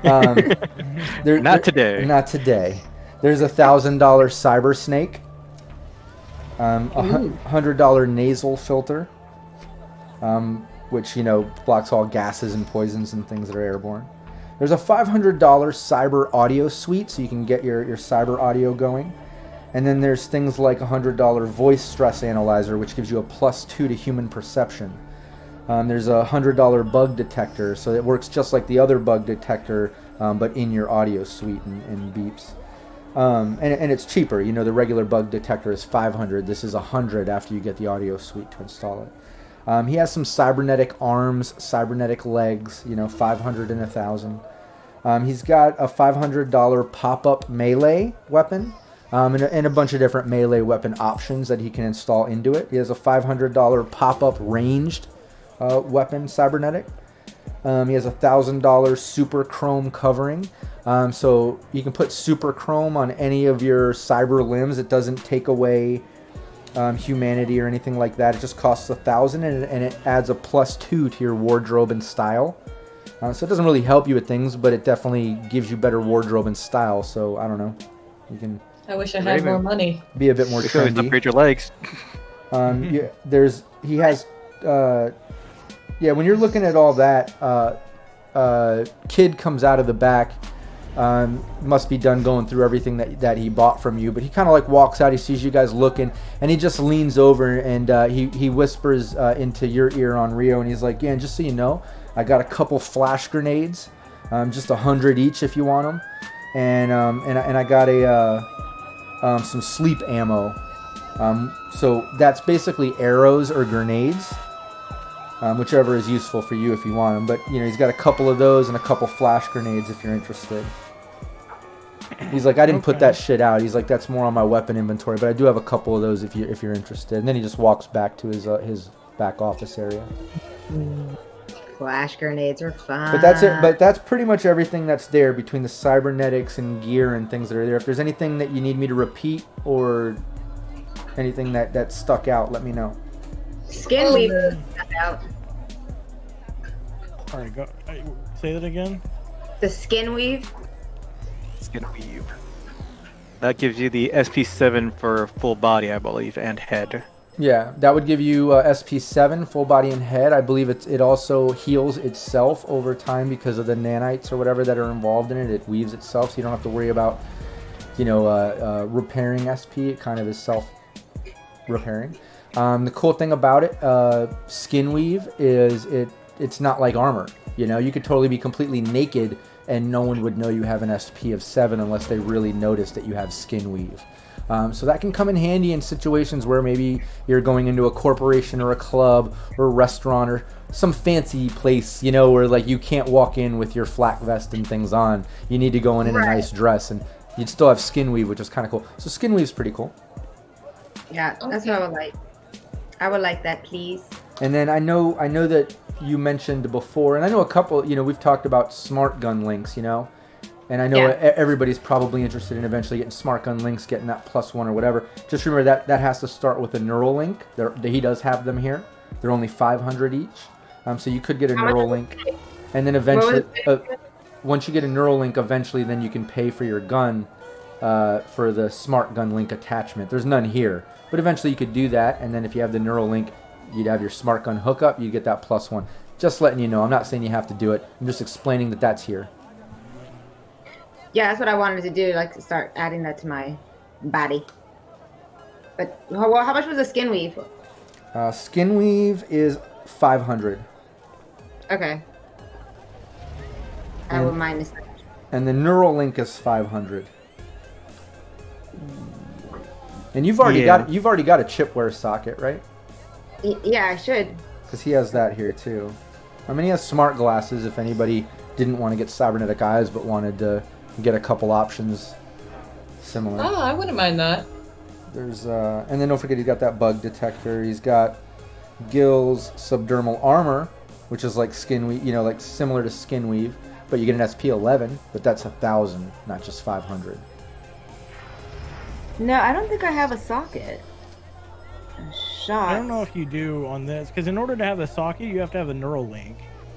Not today. Not today. There's $1,000 Cyber Snake. $100 nasal filter, which, you know, blocks all gases and poisons and things that are airborne. There's a $500 cyber audio suite, so you can get your cyber audio going. And then there's things like $100 voice stress analyzer, which gives you a +2 to human perception. There's a $100 bug detector, so it works just like the other bug detector, but in your audio suite and beeps. And it's cheaper. You know, the regular bug detector is 500. This is 100 after you get the audio suite to install it. He has some cybernetic arms, cybernetic legs, you know, 500 and 1,000. He's got a $500 pop-up melee weapon, and a bunch of different melee weapon options that he can install into it. He has a $500 pop-up ranged weapon cybernetic. He has a $1,000 super chrome covering. So you can put super chrome on any of your cyber limbs. It doesn't take away humanity or anything like that. It just costs 1,000, and it adds a +2 to your wardrobe and style. So it doesn't really help you with things, but it definitely gives you better wardrobe and style. So I don't know, you can. I wish I had more money. Be a bit more trendy. Upgrade your legs. He has Yeah, when you're looking at all that, kid comes out of the back. Must be done going through everything that he bought from you, but he kind of like walks out. He sees you guys looking, and he just leans over and he whispers into your ear on Rio, and he's like, "Yeah, and just so you know, I got a couple flash grenades, just 100 each if you want them, and I got some sleep ammo. So that's basically arrows or grenades." Whichever is useful for you if you want them. But, you know, he's got a couple of those and a couple flash grenades if you're interested. He's like, I didn't put that shit out. He's like, that's more on my weapon inventory, but I do have a couple of those if you're interested. And then he just walks back to his back office area. Flash grenades are fun. But that's it. But that's pretty much everything that's there between the cybernetics and gear and things that are there. If there's anything that you need me to repeat or anything that stuck out, let me know. Skin weaver stuck out. All right, go. Say that again. The skin weave. Skin weave. That gives you the SP7 for full body, I believe, and head. Yeah, that would give you SP7, full body and head. I believe it also heals itself over time because of the nanites or whatever that are involved in it. It weaves itself, so you don't have to worry about, repairing SP. It kind of is self-repairing. The cool thing about it, skin weave, is it's not like armor. You know, you could totally be completely naked and no one would know you have an SP of 7 unless they really notice that you have skin weave. So that can come in handy in situations where maybe you're going into a corporation or a club or a restaurant or some fancy place, you know, where like you can't walk in with your flak vest and things on. You need to go in a nice dress, and you'd still have skin weave, which is kind of cool. So skin weave's pretty cool. Yeah, that's what I would like. I would like that, please. And then I know that you mentioned before, and I know a couple, we've talked about smart gun links, and I know everybody's probably interested in eventually getting smart gun links, getting that +1 or whatever. Just remember that has to start with a neural link. He does have them here. They're only 500 each. So you could get a neural link, and then eventually, once you get a neural link, eventually then you can pay for your gun for the smart gun link attachment. There's none here, but eventually you could do that, and then if you have the neural link, you'd have your smart gun hookup, you get that +1. Just letting you know. I'm not saying you have to do it. I'm just explaining that that's here. Yeah, that's what I wanted to do, like to start adding that to my body. But how much was the skin weave? Skin weave is 500. Okay. I will minus that. And the neural link is 500. And you've already got a chipware socket, right? Yeah, I should. Because he has that here too. I mean, he has smart glasses if anybody didn't want to get cybernetic eyes but wanted to get a couple options similar. Oh, I wouldn't mind that. There's and then don't forget he's got that bug detector. He's got Gill's subdermal armor, which is like skin weave, like similar to skin weave, but you get an SP11, but that's 1,000, not just 500. No, I don't think I have a socket. I don't know if you do on this, because in order to have the socket, you have to have the neural link.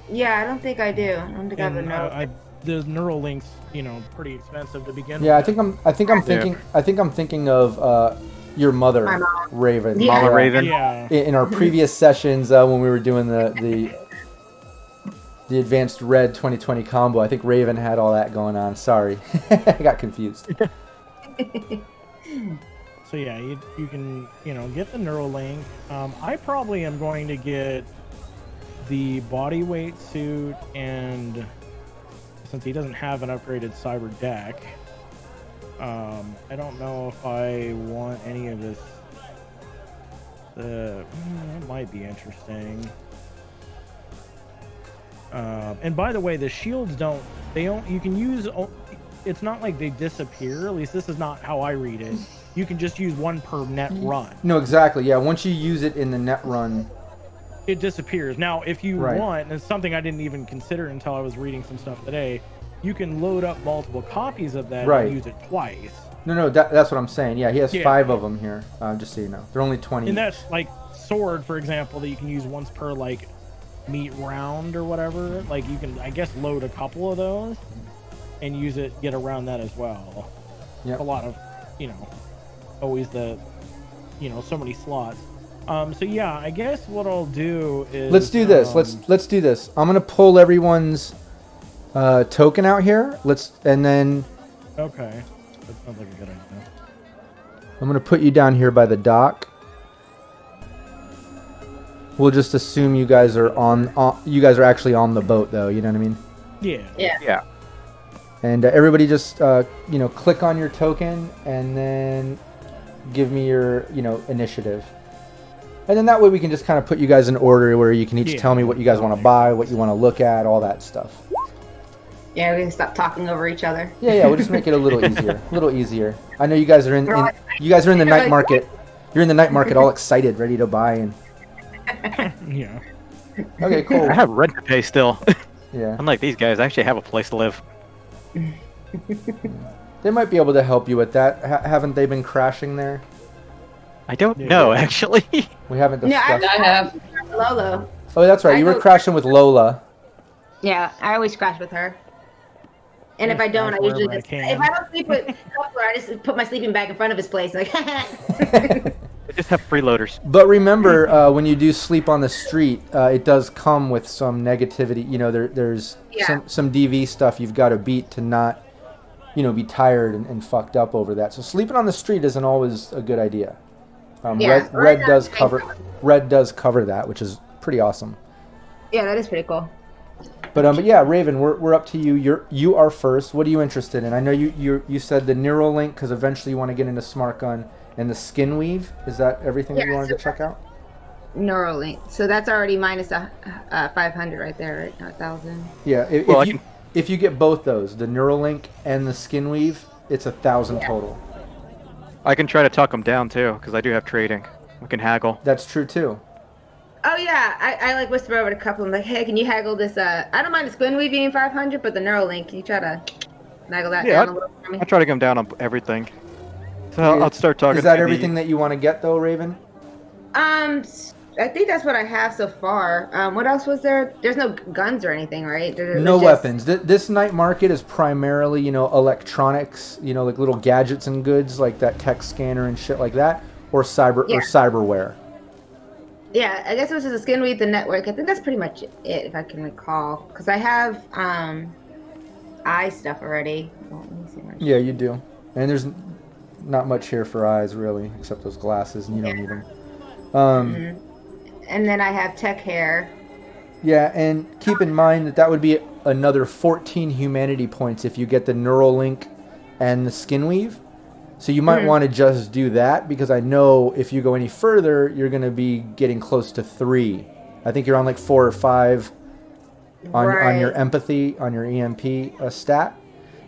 Yeah, I don't think I do. I don't think I have a neural. The neural link's, pretty expensive to begin with. Yeah, I think I'm thinking of your mother, Raven. Yeah. Mama Raven. Yeah. In our previous sessions when we were doing the advanced red 2020 combo, I think Raven had all that going on. Sorry, I got confused. So yeah, you can get the neural link. I probably am going to get the body weight suit, and since he doesn't have an upgraded cyber deck, I don't know if I want any of this. That might be interesting. And by the way, the shields you can use. It's not like they disappear. At least this is not how I read it. You can just use one per net run. No, exactly. Yeah, once you use it in the net run, it disappears. Now, if you want, and it's something I didn't even consider until I was reading some stuff today, you can load up multiple copies of that and use it twice. No, that's what I'm saying. Yeah, he has 5 of them here, just so you know. They're only 20 And that's like sword, for example, that you can use once per, like, meat round or whatever. Like, you can, I guess, load a couple of those and use it, get around that as well. Yep. A lot of, always the, so many slots. So yeah, I guess what I'll do is Let's do this. Let's do this. I'm gonna pull everyone's token out here. And then Okay, that sounds like a good idea. I'm gonna put you down here by the dock. We'll just assume you guys are you guys are actually on the boat, though. You know what I mean? Yeah. Yeah. And everybody just click on your token and then give me your initiative. And then that way we can just kind of put you guys in order where you can each tell me what you guys want to buy, what you want to look at, all that stuff. Yeah, we can stop talking over each other. Yeah, we'll just make it a little easier. A little easier. I know you guys are in the night market. You're in the night market all excited, ready to buy and Yeah. Okay, cool. I have rent to pay still. Yeah. Unlike these guys, I actually have a place to live. They might be able to help you with that. Haven't they been crashing there? I don't know, actually. We haven't No, discussed. I have. Lolo. Oh, that's right. You were crashing with Lola. Yeah, I always crash with her. And if I don't, I usually wherever I just can. if I don't sleep with Coupler, I just put my sleeping bag in front of his place. Like, They just have freeloaders. But remember, when you do sleep on the street, it does come with some negativity. There's some DV stuff you've got to beat to not, be tired and fucked up over that. So sleeping on the street isn't always a good idea. Red does cover that, which is pretty awesome. yeah, that is pretty cool. But yeah, Raven, we're up to you. You are first. What are you interested in? I know you said the Neuralink because eventually you want to get into Smart Gun and the Skin Weave. Is that everything that you wanted to check out? Neuralink. So that's already minus 500 right there, right? 1,000. Yeah. If you get both those, the Neuralink and the Skin Weave, it's 1,000 total. I can try to talk them down too, because I do have trading. We can haggle. That's true too. Oh yeah, I like whisper over to Couple. I'm like, hey, can you haggle this? I don't mind the Squin Weave being 500, but the Neuralink, can you try to haggle that down a little for me? I'll try to come down on everything. So I'll start talking. Is that everything that you want to get though, Raven? I think that's what I have so far. What else was there? There's no guns or anything, right? No weapons. This night market is primarily, electronics, like little gadgets and goods like that tech scanner and shit like that, or cyberware. Yeah, I guess it was just a Skin Weave, the network. I think that's pretty much it, if I can recall. Because I have eye stuff already. Well, let me see my Yeah, you do. And there's not much here for eyes, really, except those glasses, and you don't need them. And then I have tech hair. Yeah, and keep in mind that would be another 14 humanity points if you get the Neuralink and the Skin Weave. So you might want to just do that, because I know if you go any further, you're going to be getting close to 3. I think you're on like 4 or 5 on your empathy, on your EMP stat.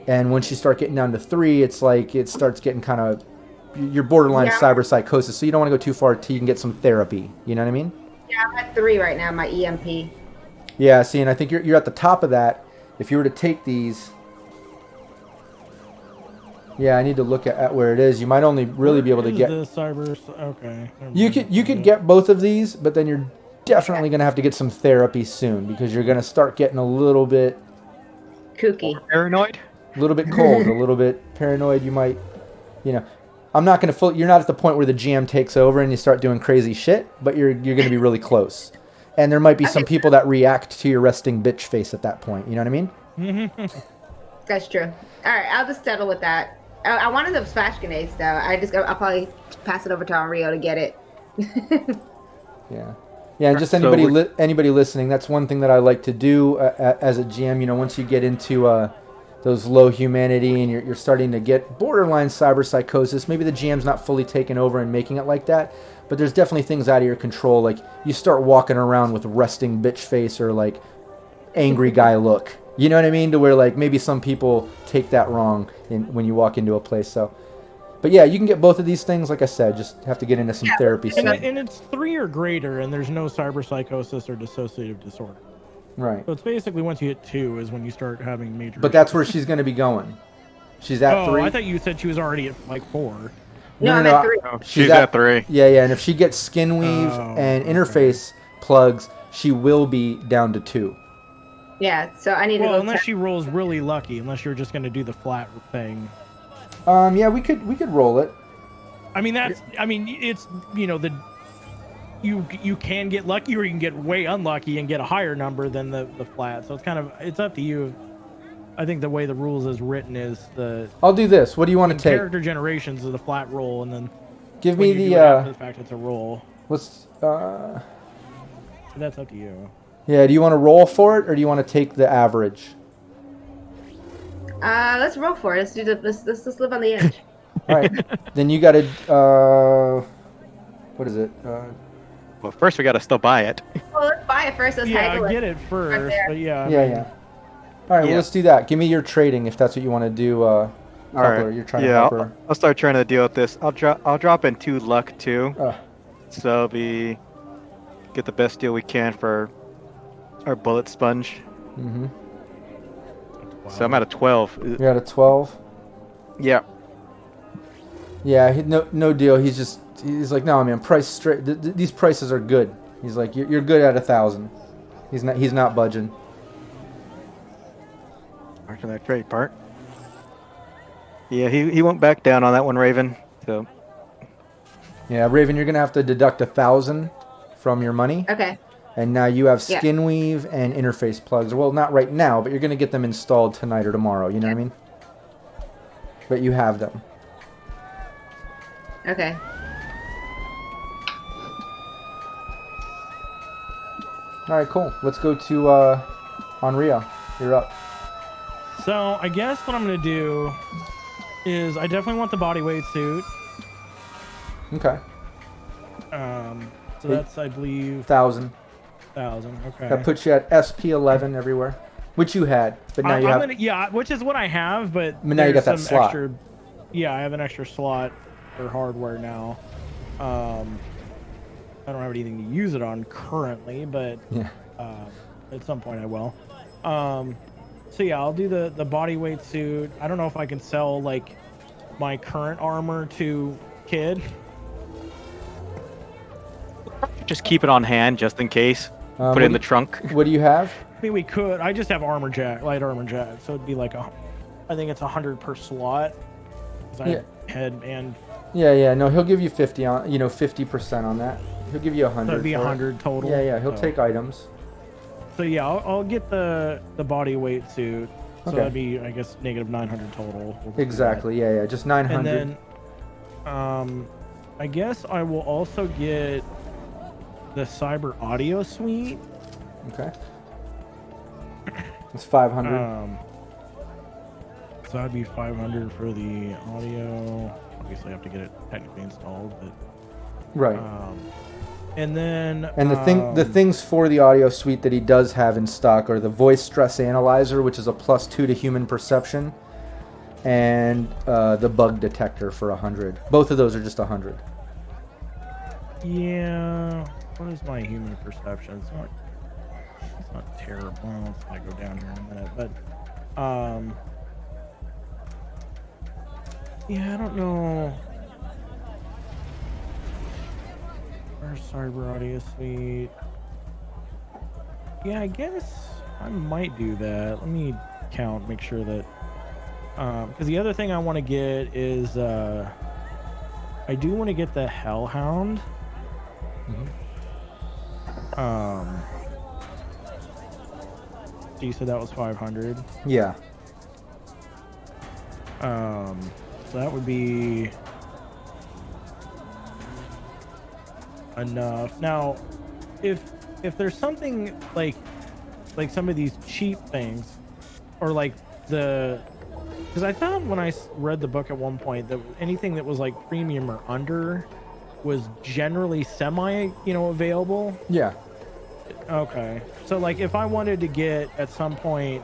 And once you start getting down to 3, it's like it starts getting kind of, you're borderline cyber psychosis. So you don't want to go too far till you can get some therapy. You know what I mean? Yeah, I'm at 3 right now, my EMP. Yeah, see, and I think you're at the top of that. If you were to take these... Yeah, I need to look at where it is. You might only really be able to get... The cyber... Okay. You could get both of these, but then you're definitely going to have to get some therapy soon, because you're going to start getting a little bit... Kooky. Paranoid? A little bit cold, a little bit paranoid. You might, I'm not going to... You're not at the point where the GM takes over and you start doing crazy shit, but you're going to be really close. And there might be some people that react to your resting bitch face at that point. You know what I mean? That's true. All right, I'll just settle with that. I wanted those flash grenades, though. I'll probably pass it over to Rio to get it. Yeah. Yeah, and just anybody listening, that's one thing that I like to do as a GM. Once you get into those low humanity and you're starting to get borderline cyber psychosis, maybe the GM's not fully taken over and making it like that, but there's definitely things out of your control. Like you start walking around with resting bitch face or like angry guy look. You know what I mean? To where like maybe some people take that wrong when you walk into a place. So, but yeah, you can get both of these things. Like I said, just have to get into some therapy soon. And it's 3 or greater, and there's no cyber psychosis or dissociative disorder. Right. So it's basically once you hit 2 is when you start having major. But that's where she's going to be going. She's at 3. I thought you said she was already at like 4. No, I'm at 3. Oh, she's at 3. Yeah, and if she gets skin weave and interface plugs, she will be down to 2. Yeah, so I need to go. Unless she rolls really lucky, unless you're just going to do the flat thing. Yeah, we could roll it. I mean, it's, the you can get lucky, or you can get way unlucky and get a higher number than the flat. So it's up to you. I think the way the rules is written is I'll do this. What do you want to take? Character generations is a flat roll, and then give when me you the do it after the fact it's a roll. Let's That's up to you. yeah, do you want to roll for it or do you want to take the average? Let's roll for it. Let's live on the edge. All right. Then you got to what is it? Well, first we got to still buy it. Well, let's buy it first. Let's haggle get it. it first, but yeah. Yeah. All right, well, let's do that. Give me your trading if that's what you want to do. All right. You're trying to help her. I'll start trying to deal with this. I'll drop in 2 luck too. Uh, So get the best deal we can for our bullet sponge. mm-hmm. So I'm at a 12. You're at a 12. Yeah. Yeah, no deal. He's like, no, man, price straight. These prices are good. He's like, you're good at 1,000. He's not budging. After that trade part. Yeah, he won't back down on that one, Raven. So. Yeah, Raven, you're gonna have to deduct 1,000 from your money. Okay. And now you have skin weave and interface plugs. Well, not right now, but you're gonna get them installed tonight or tomorrow. You know what I mean? But you have them. Okay. All right, cool. Let's go to Onryo. You're up. So I guess what I'm gonna do is I definitely want the bodyweight suit. Okay. So that's, I believe, 1,000. 1,000. Okay. That puts you at SP11 everywhere, which you had, but now you have. Yeah, which is what I have, but now you got that some slot. Extra, yeah, I have an extra slot for hardware now. I don't have anything to use it on currently, but Yeah. at some point I will. So yeah, I'll do the bodyweight suit. I don't know if I can sell like my current armor to Kid. Just keep it on hand just in case. Put it in the trunk. What do you have? I mean, we could. I just have armor jack, light armor jack, so it'd be like I think it's 100 per slot. 'Cause I have head and. Yeah. No, he'll give you 50 on. 50% on that. He'll give you 100. So it'd be for it. 100 total. Yeah. He'll take items. So yeah, I'll get the body weight suit. So Okay. that'd be, I guess, negative 900 total. We'll do Exactly. Yeah. Just 900. that. And then, I guess I will also get the cyber audio suite. Okay. It's 500. So that'd be 500 for the audio. Obviously, I have to get it technically installed, but Right. and then And the things for the audio suite that he does have in stock are the voice stress analyzer, which is a +2 to human perception, and the bug detector for 100. Both of those are just 100. Yeah. What is my human perception? It's not terrible. It's gonna go down here in a minute, but yeah, I don't know. Our cyber audio suite. Yeah, I guess I might do that. Let me count, make sure that because the other thing I want to get is I do want to get the Hellhound. So you said that was 500. Yeah. So that would be enough. Now, if there's something like some of these cheap things, or like because I found when I read the book at one point that anything that was like premium or under was generally available. Yeah. Okay. So like if I wanted to get at some point,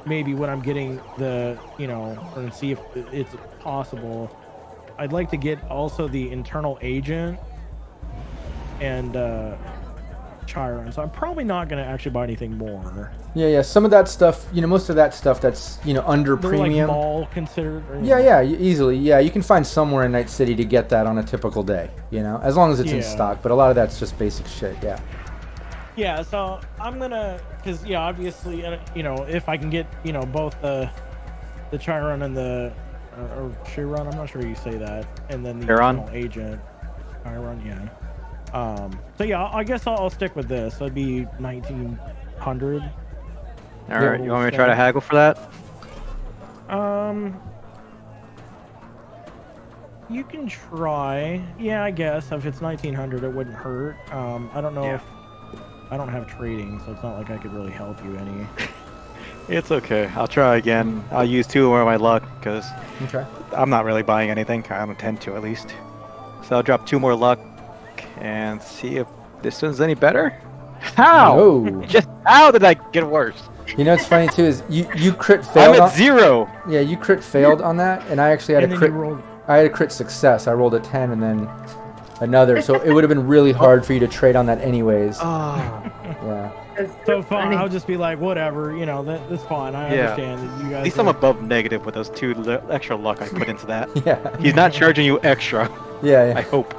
maybe when I'm getting the, and see if it's possible, I'd like to get also the internal agent and Chiron. So I'm probably not going to actually buy anything more. Yeah. Some of that stuff, most of that stuff that's, under They're premium. like mall considered. Yeah, easily. Yeah, you can find somewhere in Night City to get that on a typical day, as long as it's in stock. But a lot of that's just basic shit, yeah. Yeah, so I'm gonna, because obviously, if I can get both the Chiron and the or Chiron, I'm not sure you say that, and then the Chiron? internal agent, Chiron, yeah. So yeah, I guess I'll stick with this. That'd be 1900. All right, you want me to try to haggle for that? You can try. Yeah, I guess if it's 1900, it wouldn't hurt. I don't know if I don't have trading, so it's not like I could really help you any. It's okay. I'll try again. I'll use 2 more of my luck because I'm not really buying anything. I don't intend to, at least. So I'll drop 2 more luck and see if this one's any better. How? No. Just how did I get worse? You know what's funny too is you crit failed. I'm at 0. Yeah, you crit failed on that, and I actually had And a then crit. you rolled- I had a crit success. I rolled a 10 and then another, so it would have been really hard for you to trade on that anyways. Yeah. So fine, I'll just be like, whatever, you know, that's fine. I understand that you guys. At least I'm above negative with those 2 extra luck I put into that. Yeah. He's not charging you extra. Yeah. I hope.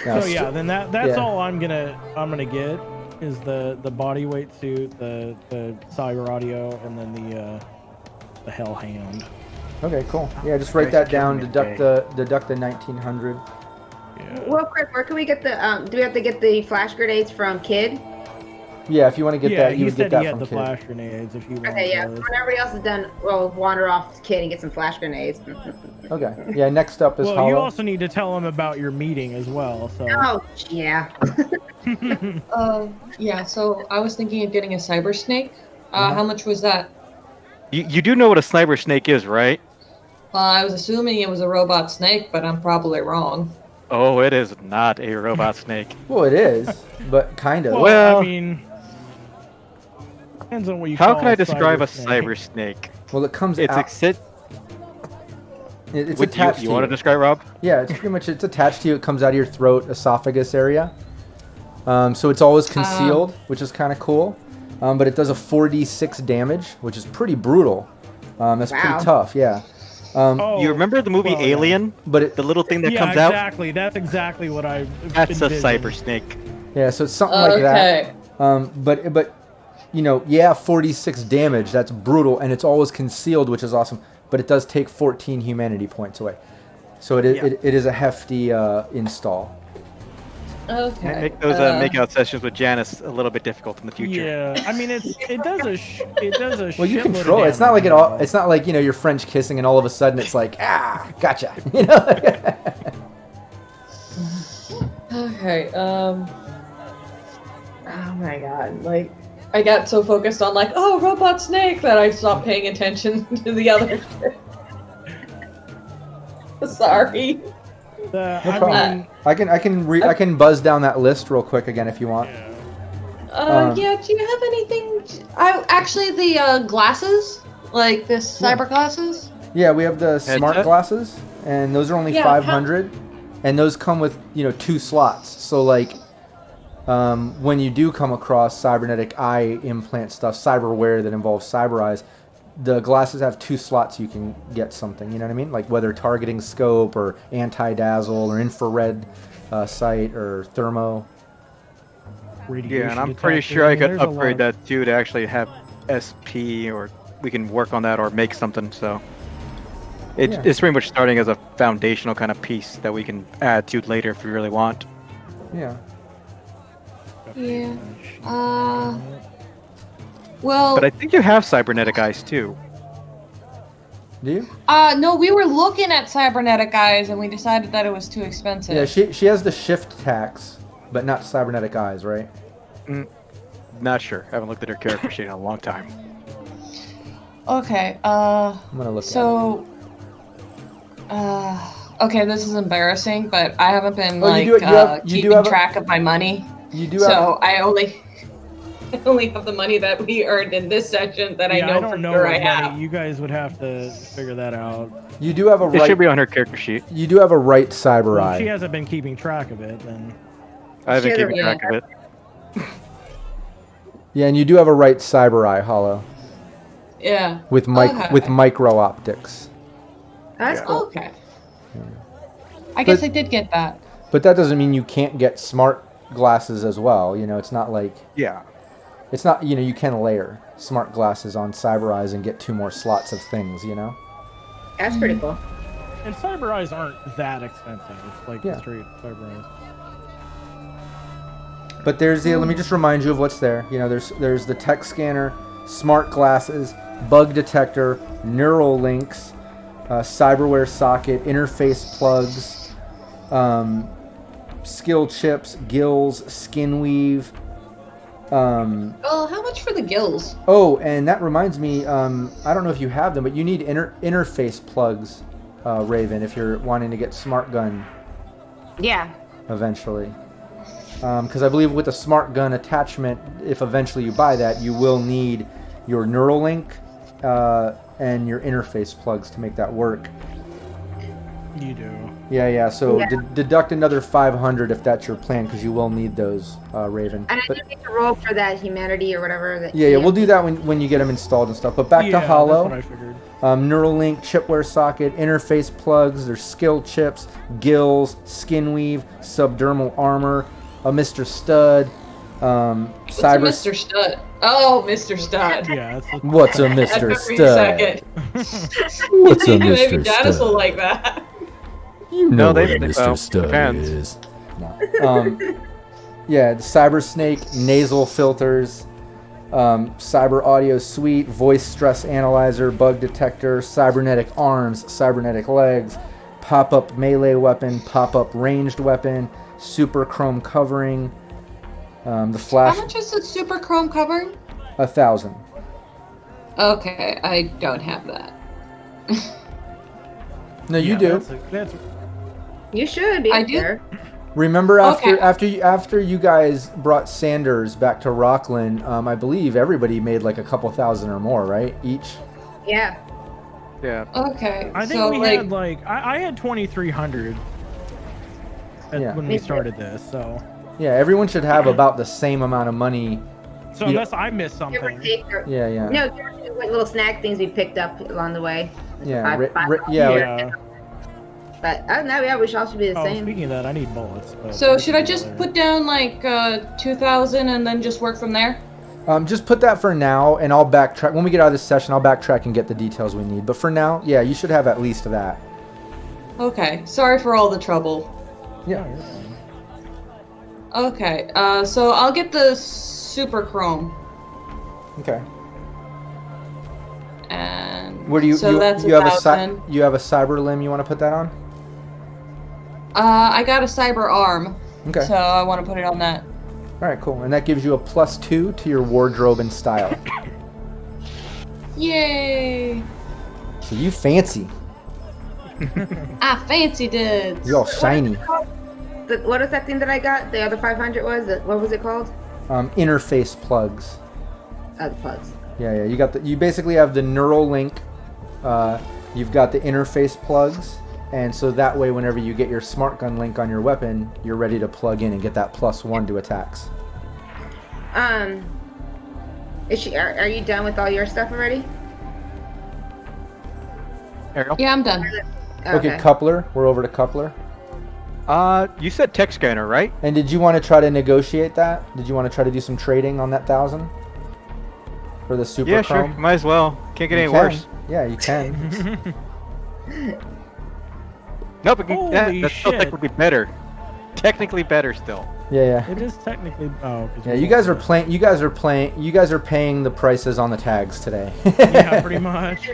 No, So yeah, then that's all I'm gonna get is the body weight suit, the cyber audio, and then the hell hand. Okay, cool. Yeah, just write that down. Deduct the 1900. Real quick, where can we get the? Do we have to get the flash grenades from Kid? Yeah, if you want to get that, you would get that from the Kid. flash grenades if you want. Okay, yeah. When everybody else is done, we'll wander off to Kid and get some flash grenades. Okay. Yeah. Next up is Well, Hollow. you also need to tell them about your meeting as well. So. Oh yeah. Yeah, so I was thinking of getting a cyber snake. How much was that? You do know what a cyber snake is, right? I was assuming it was a robot snake, but I'm probably wrong. Oh, it is not a robot snake. Well, it is, but kind of. Well, I mean, depends on what you How call can I a describe a snake. cyber snake? Well, it comes It's out. It's Would attached you to want to describe, Rob? Yeah, it's pretty much it's attached to you. It comes out of your throat, esophagus area. So it's always concealed, which is kind of cool. But it does a 4d6 damage, which is pretty brutal. That's pretty tough, yeah. You remember the movie Alien? But the little thing that comes exactly. out? That's exactly what I. That's a cyber snake. Yeah, so it's something like that. But you know, yeah, 46 damage. That's brutal, and it's always concealed, which is awesome. But it does take 14 humanity points away. So it is a hefty install. Okay. And make those makeout sessions with Janice a little bit difficult in the future. Yeah, I mean it does a. Well, you shitload of control it. It's not like it's not like, you know, you're French kissing and all of a sudden it's like, gotcha. You know. Okay. Oh my god! Like, I got so focused on like, oh, robot snake, that I stopped paying attention to the other shit. Sorry. I can buzz down that list real quick again if you want. Yeah. Do you have anything? Actually, the glasses, like the cyber glasses. Yeah, we have the smart glasses, and those are only 500, and those come with 2 slots. So like, when you do come across cybernetic eye implant stuff, cyberware that involves cyber eyes, the glasses have 2 slots you can get something, you know what I mean? Like whether targeting scope or anti-dazzle or infrared sight or thermo. Yeah, and I'm pretty sure I could upgrade that too to actually have SP, or we can work on that or make something. So it's pretty much starting as a foundational kind of piece that we can add to later if we really want. Yeah. Yeah. Well. But I think you have cybernetic eyes too. Do you? No, we were looking at cybernetic eyes and we decided that it was too expensive. Yeah, she has the shift tax, but not cybernetic eyes, right? Not sure. Haven't looked at her character sheet in a long time. Okay. I'm gonna look. So. Okay, this is embarrassing, but I haven't been keeping track of my money. You do. So I only have the money that we earned in this session that I know for sure I have. You guys would have to figure that out. You do have a right. It should be on her character sheet. You do have a right cyber eye. If she hasn't been keeping track of it, then. I haven't keeping track of it. Yeah, and you do have a right cyber eye, Hollow. Yeah. With micro optics. That's cool. Okay. I guess I did get that. But that doesn't mean you can't get smart glasses as well. You know, it's not like. Yeah. It's not, you can layer smart glasses on cyber eyes and get 2 more slots of things, you know? That's pretty cool. And cyber eyes aren't that expensive. It's like straight cyber eyes. But there's the. Let me just remind you of what's there. You know, there's the tech scanner, smart glasses, bug detector, neural links, cyberware socket, interface plugs, skill chips, gills, skin weave. Oh, how much for the gills? Oh, and that reminds me. I don't know if you have them, but you need interface plugs, Raven, if you're wanting to get smart gun Yeah. eventually. Because I believe with the smart gun attachment, if eventually you buy that, you will need your Neuralink and your interface plugs to make that work. You do. Yeah. So Yeah. deduct another 500 if that's your plan, because you will need those, Raven. And I But, do need to roll for that humanity or whatever. That yeah, we'll do that when you get them installed and stuff. But back to That's Hollow. what I figured. Neuralink, chipware socket, interface plugs, there's skill chips, gills, skin weave, subdermal armor, a Mr. Stud, What's a cyber. Mr. Stud? Oh, Mr. Stud. Yeah, that's What's a That Mr. took me a second. What's a Maybe Mr. Dennis will Stud? like that. You No, know they- what a they- Mr. well, Stud depends. is. No. Yeah, the Cyber Snake, nasal filters, Cyber Audio Suite, voice stress analyzer, bug detector, cybernetic arms, cybernetic legs, pop-up melee weapon, pop-up ranged weapon, super chrome covering, the flash, How much is the Super Chrome covering? 1,000. Okay, I don't have that. No, you yeah, do. That's You should be I up do? there. Remember Okay. after you guys brought Sanders back to Rockland, I believe everybody made like a couple thousand or more, right? Each. Yeah. Yeah. Okay, I think so we like, had like I had 2,300 Yeah. when we started this. So Yeah, everyone should have about the same amount of money. so Yeah. unless I missed Give or something. take. Yeah. No, give or take, like little snack things we picked up along the way. Yeah, Five- Yeah. But other than that, yeah, we should all should be the Oh, same. speaking of that, I need bullets. But so should I just put down like 2,000 and then just work from there? Just put that for now, and I'll backtrack. When we get out of this session, I'll backtrack and get the details we need. But for now, yeah, you should have at least that. Okay, sorry for all the trouble. Yeah. Okay, so I'll get the Super Chrome, Okay. and Where do you so that's you have a 1,000. you have a cyber limb you want to put that on? I got a cyber arm, Okay. so I want to put it on that. All right, cool. And that gives you a +2 to your wardrobe and style. Yay! So you fancy. I fancy dudes. You're all shiny. What is that thing that I got? The other 500 was? What was it called? Interface plugs. Oh, the plugs. Yeah. You basically have the neural link. You've got the interface plugs, and so that way, whenever you get your smart gun link on your weapon, you're ready to plug in and get that +1 to attacks. Are you done with all your stuff already? Ariel? Yeah, I'm done. Okay, coupler. We're over to coupler. You said tech scanner, right? And did you want to try to negotiate that? Did you want to try to do some trading on that 1,000 for the super Yeah, sure. chrome? Might as well. Can't get You any can. worse. Yeah, you can. Nope. That Holy still shit. technically better. Technically better still. Yeah. It is technically. Oh. 'Cause Yeah, we you guys are rolled playing. You guys are paying the prices on the tags today. it. Yeah, pretty much.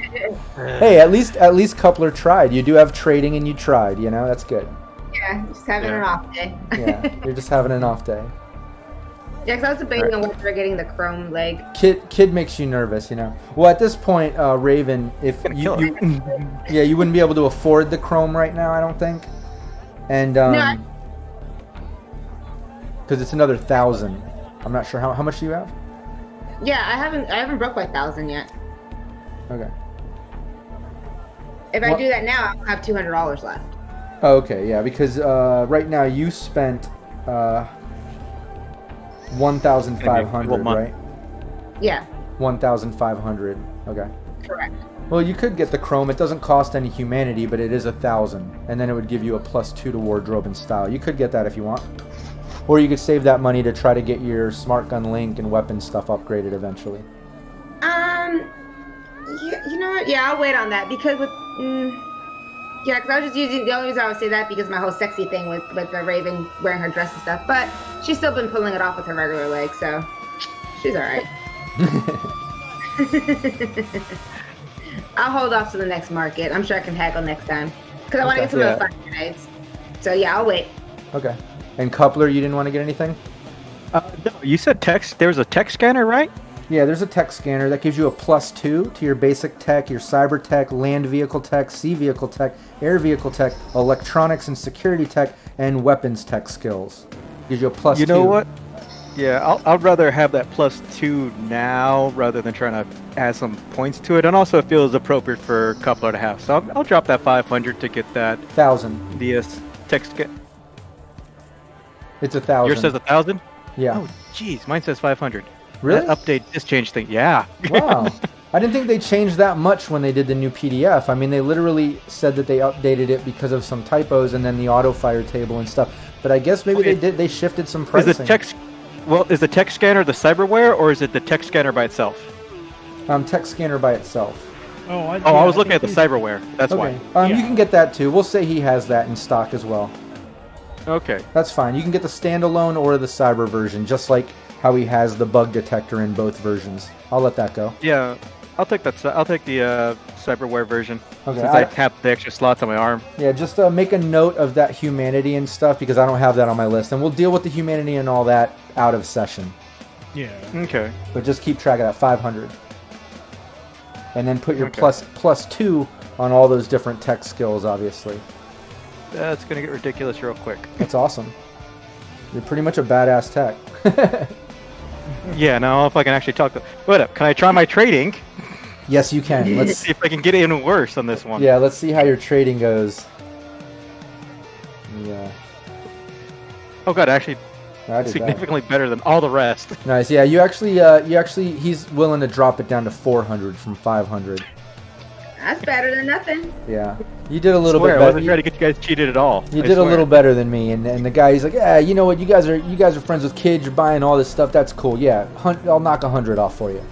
Hey, at least coupler tried. You do have trading, and you tried. You know, that's good. Yeah, just having Yeah. an off day. Yeah, you're just having an off day. Yeah, 'cause I was debating on whether getting the chrome leg. Kid makes you nervous, you know. Well, at this point, Raven, if Gonna you, kill you yeah, you wouldn't be able to afford the chrome right now, I don't think. And No. because it's another 1,000. I'm not sure how much do you have. Yeah, I haven't broke my 1,000 yet. Okay. If I What- do that now, I'll have $200 left. Oh, okay, yeah, because right now you spent 1,500, Maybe a month. right? Yeah, 1,500. Okay. correct. Well, you could get the chrome. It doesn't cost any humanity, but it is 1,000, and then it would give you a +2 to wardrobe and style. You could get that if you want, or you could save that money to try to get your smart gun link and weapon stuff upgraded eventually. You know what? Yeah, I'll wait on that because with Yeah, because I was just using the only reason I would say that because my whole sexy thing with the Raven wearing her dress and stuff. But she's still been pulling it off with her regular leg, so she's all right. I'll hold off to the next market. I'm sure I can haggle next time because I want to get some of the fire grenades. So yeah, I'll wait. Okay. And Coupler, you didn't want to get anything? No, you said text. There was a tech scanner, right? Yeah, there's a tech scanner that gives you a +2 to your basic tech, your cyber tech, land vehicle tech, sea vehicle tech, air vehicle tech, electronics and security tech, and weapons tech skills. Gives you a +2. You know what? Yeah, I'd rather have that +2 now rather than trying to add some points to it. And also it feels appropriate for Coupler to have. So I'll drop that 500 to get that 1,000. the tech scan. It's 1,000. Yours says 1,000? Yeah. Oh, jeez, mine says 500. Really? That update just changed things. Yeah. Wow. I didn't think they changed that much when they did the new PDF. I mean, they literally said that they updated it because of some typos and then the auto fire table and stuff. But I guess maybe they shifted some pricing. Is the tech scanner the cyberware or is it the tech scanner by itself? Tech scanner by itself. I was looking at the cyberware. That's why. You can get that too. We'll say he has that in stock as well. Okay. That's fine. You can get the standalone or the cyber version, just like how he has the bug detector in both versions. I'll let that go. Yeah, I'll take that. I'll take the cyberware version Okay, since I have the extra slots on my arm. Yeah, just make a note of that humanity and stuff because I don't have that on my list, and we'll deal with the humanity and all that out of session. Yeah. Okay. But just keep track of that 500, and then put your +2 on all those different tech skills. Obviously, That's gonna get ridiculous real quick. that's awesome. You're pretty much a badass tech. Yeah. Now if I can actually talk. What up? Can I try my trading? Yes, you can. Let's Let's see if I can get it even worse on this one. Yeah, let's see how your trading goes. Yeah. Oh god, actually I did significantly better than all the rest. Nice. Yeah, you actually, he's willing to drop it down to 400 from 500. That's better than nothing. Yeah, you did a little I bit wasn't better. trying to get you guys cheated at all. You I did a swear. little better than me, and the guy, he's like, yeah, you know what, you guys are friends with kids, you're buying all this stuff, that's cool. Yeah, I'll knock 100 off for you.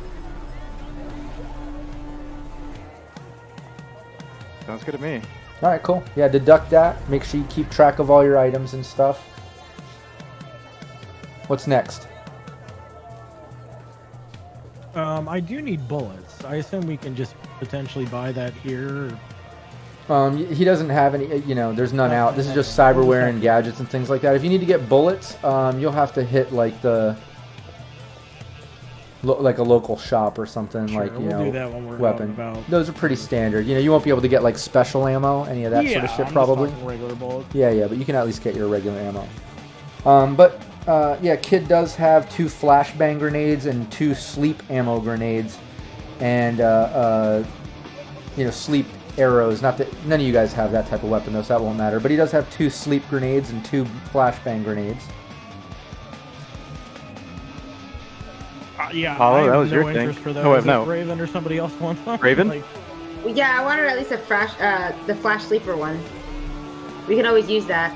Sounds good to me. All right, cool. Yeah, deduct that. Make sure you keep track of all your items and stuff. What's next? I do need bullets. I assume we can just potentially buy that here. He doesn't have any, there's none out. This is just cyberware and gadgets and things like that. If you need to get bullets, you'll have to hit like like a local shop or something, Sure, like, we'll do that when we're weapon. about. Those are pretty standard. You won't be able to get like special ammo, any of that sort of shit, I'm probably. just talking regular bullets. Yeah, but you can at least get your regular ammo. Kid does have 2 flashbang grenades and 2 sleep ammo grenades, and sleep arrows. Not that none of you guys have that type of weapon, though, so that won't matter. But he does have 2 sleep grenades and 2 flashbang grenades. Yeah, Oh, I have that was no your thing. interest for those. Oh, wait, If no. Raven or somebody else wants them. Raven? Well, yeah, I wanted at least a the flash sleeper one. We can always use that.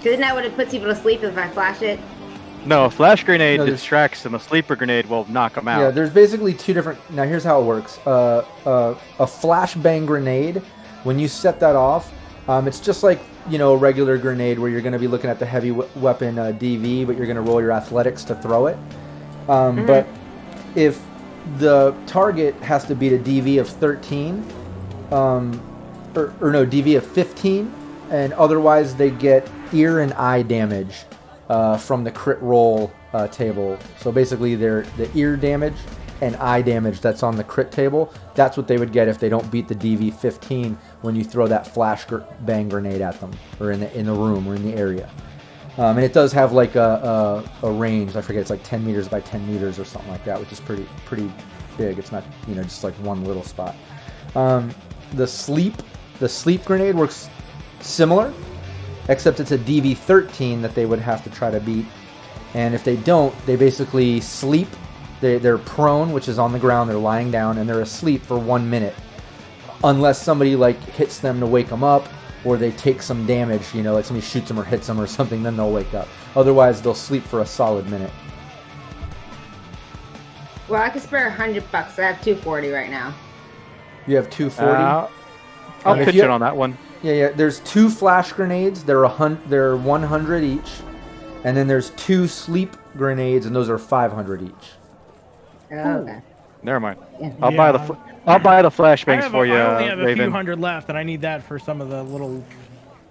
Isn't that what it puts people to sleep if I flash it? No, a flash grenade No, there's- distracts and a sleeper grenade will knock them out. Yeah, there's basically 2 different. Now here's how it works. A flashbang grenade, when you set that off, it's just like a regular grenade where you're going to be looking at the heavy weapon DV, but you're going to roll your athletics to throw it. But if the target has to beat a DV of 13, DV of 15, and otherwise they get ear and eye damage from the crit roll table. So basically, the ear damage and eye damage that's on the crit table, that's what they would get if they don't beat the DV 15 when you throw that flash bang grenade at them, or in the room or in the area. And it does have like a range. I forget, it's like 10 meters by 10 meters or something like that, which is pretty big. It's not just like one little spot. The sleep grenade works similar, except it's a DV 13 that they would have to try to beat. And if they don't, they basically sleep. They're prone, which is on the ground. They're lying down, and they're asleep for 1 minute, unless somebody like hits them to wake them up, or they take some damage. Like somebody shoots them or hits them or something, then they'll wake up. Otherwise, they'll sleep for a solid minute. Well, I could spare $100. I have 240 right now. You have 240. I'll if pitch you- it on that one. Yeah. There's 2 flash grenades. They're 100 each, and then there's 2 sleep grenades, and those are 500 each. Oh, okay. Never mind. Yeah. I'll buy the flashbangs for you, I only have a few Raven. hundred left, and I need that for some of the little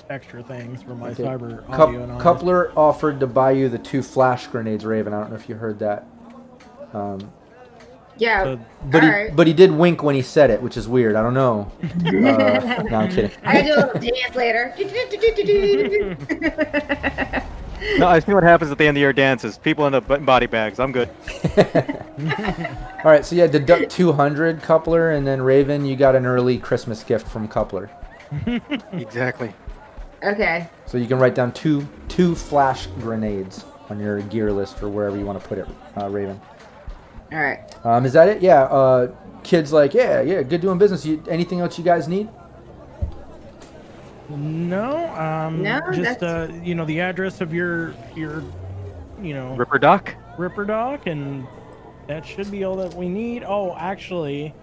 extra things for my Okay. cyber audio and all. Coupler offered to buy you the 2 flash grenades, Raven. I don't know if you heard that. Yeah. But he did wink when he said it, which is weird. I don't know. No, I'm kidding. I do a little dance later. No, I see what happens at the end of your dances. People end up in body bags. I'm good. All right, so yeah, deduct 200, Coupler, and then Raven, you got an early Christmas gift from Coupler. Exactly. Okay. So you can write down two flash grenades on your gear list or wherever you want to put it, Raven. All right. Is that it? Yeah. Kids like, yeah, good doing business. Anything else you guys need? No, No, just that's- the address of your Ripper Doc? Ripper Doc, and that should be all that we need. Oh, actually,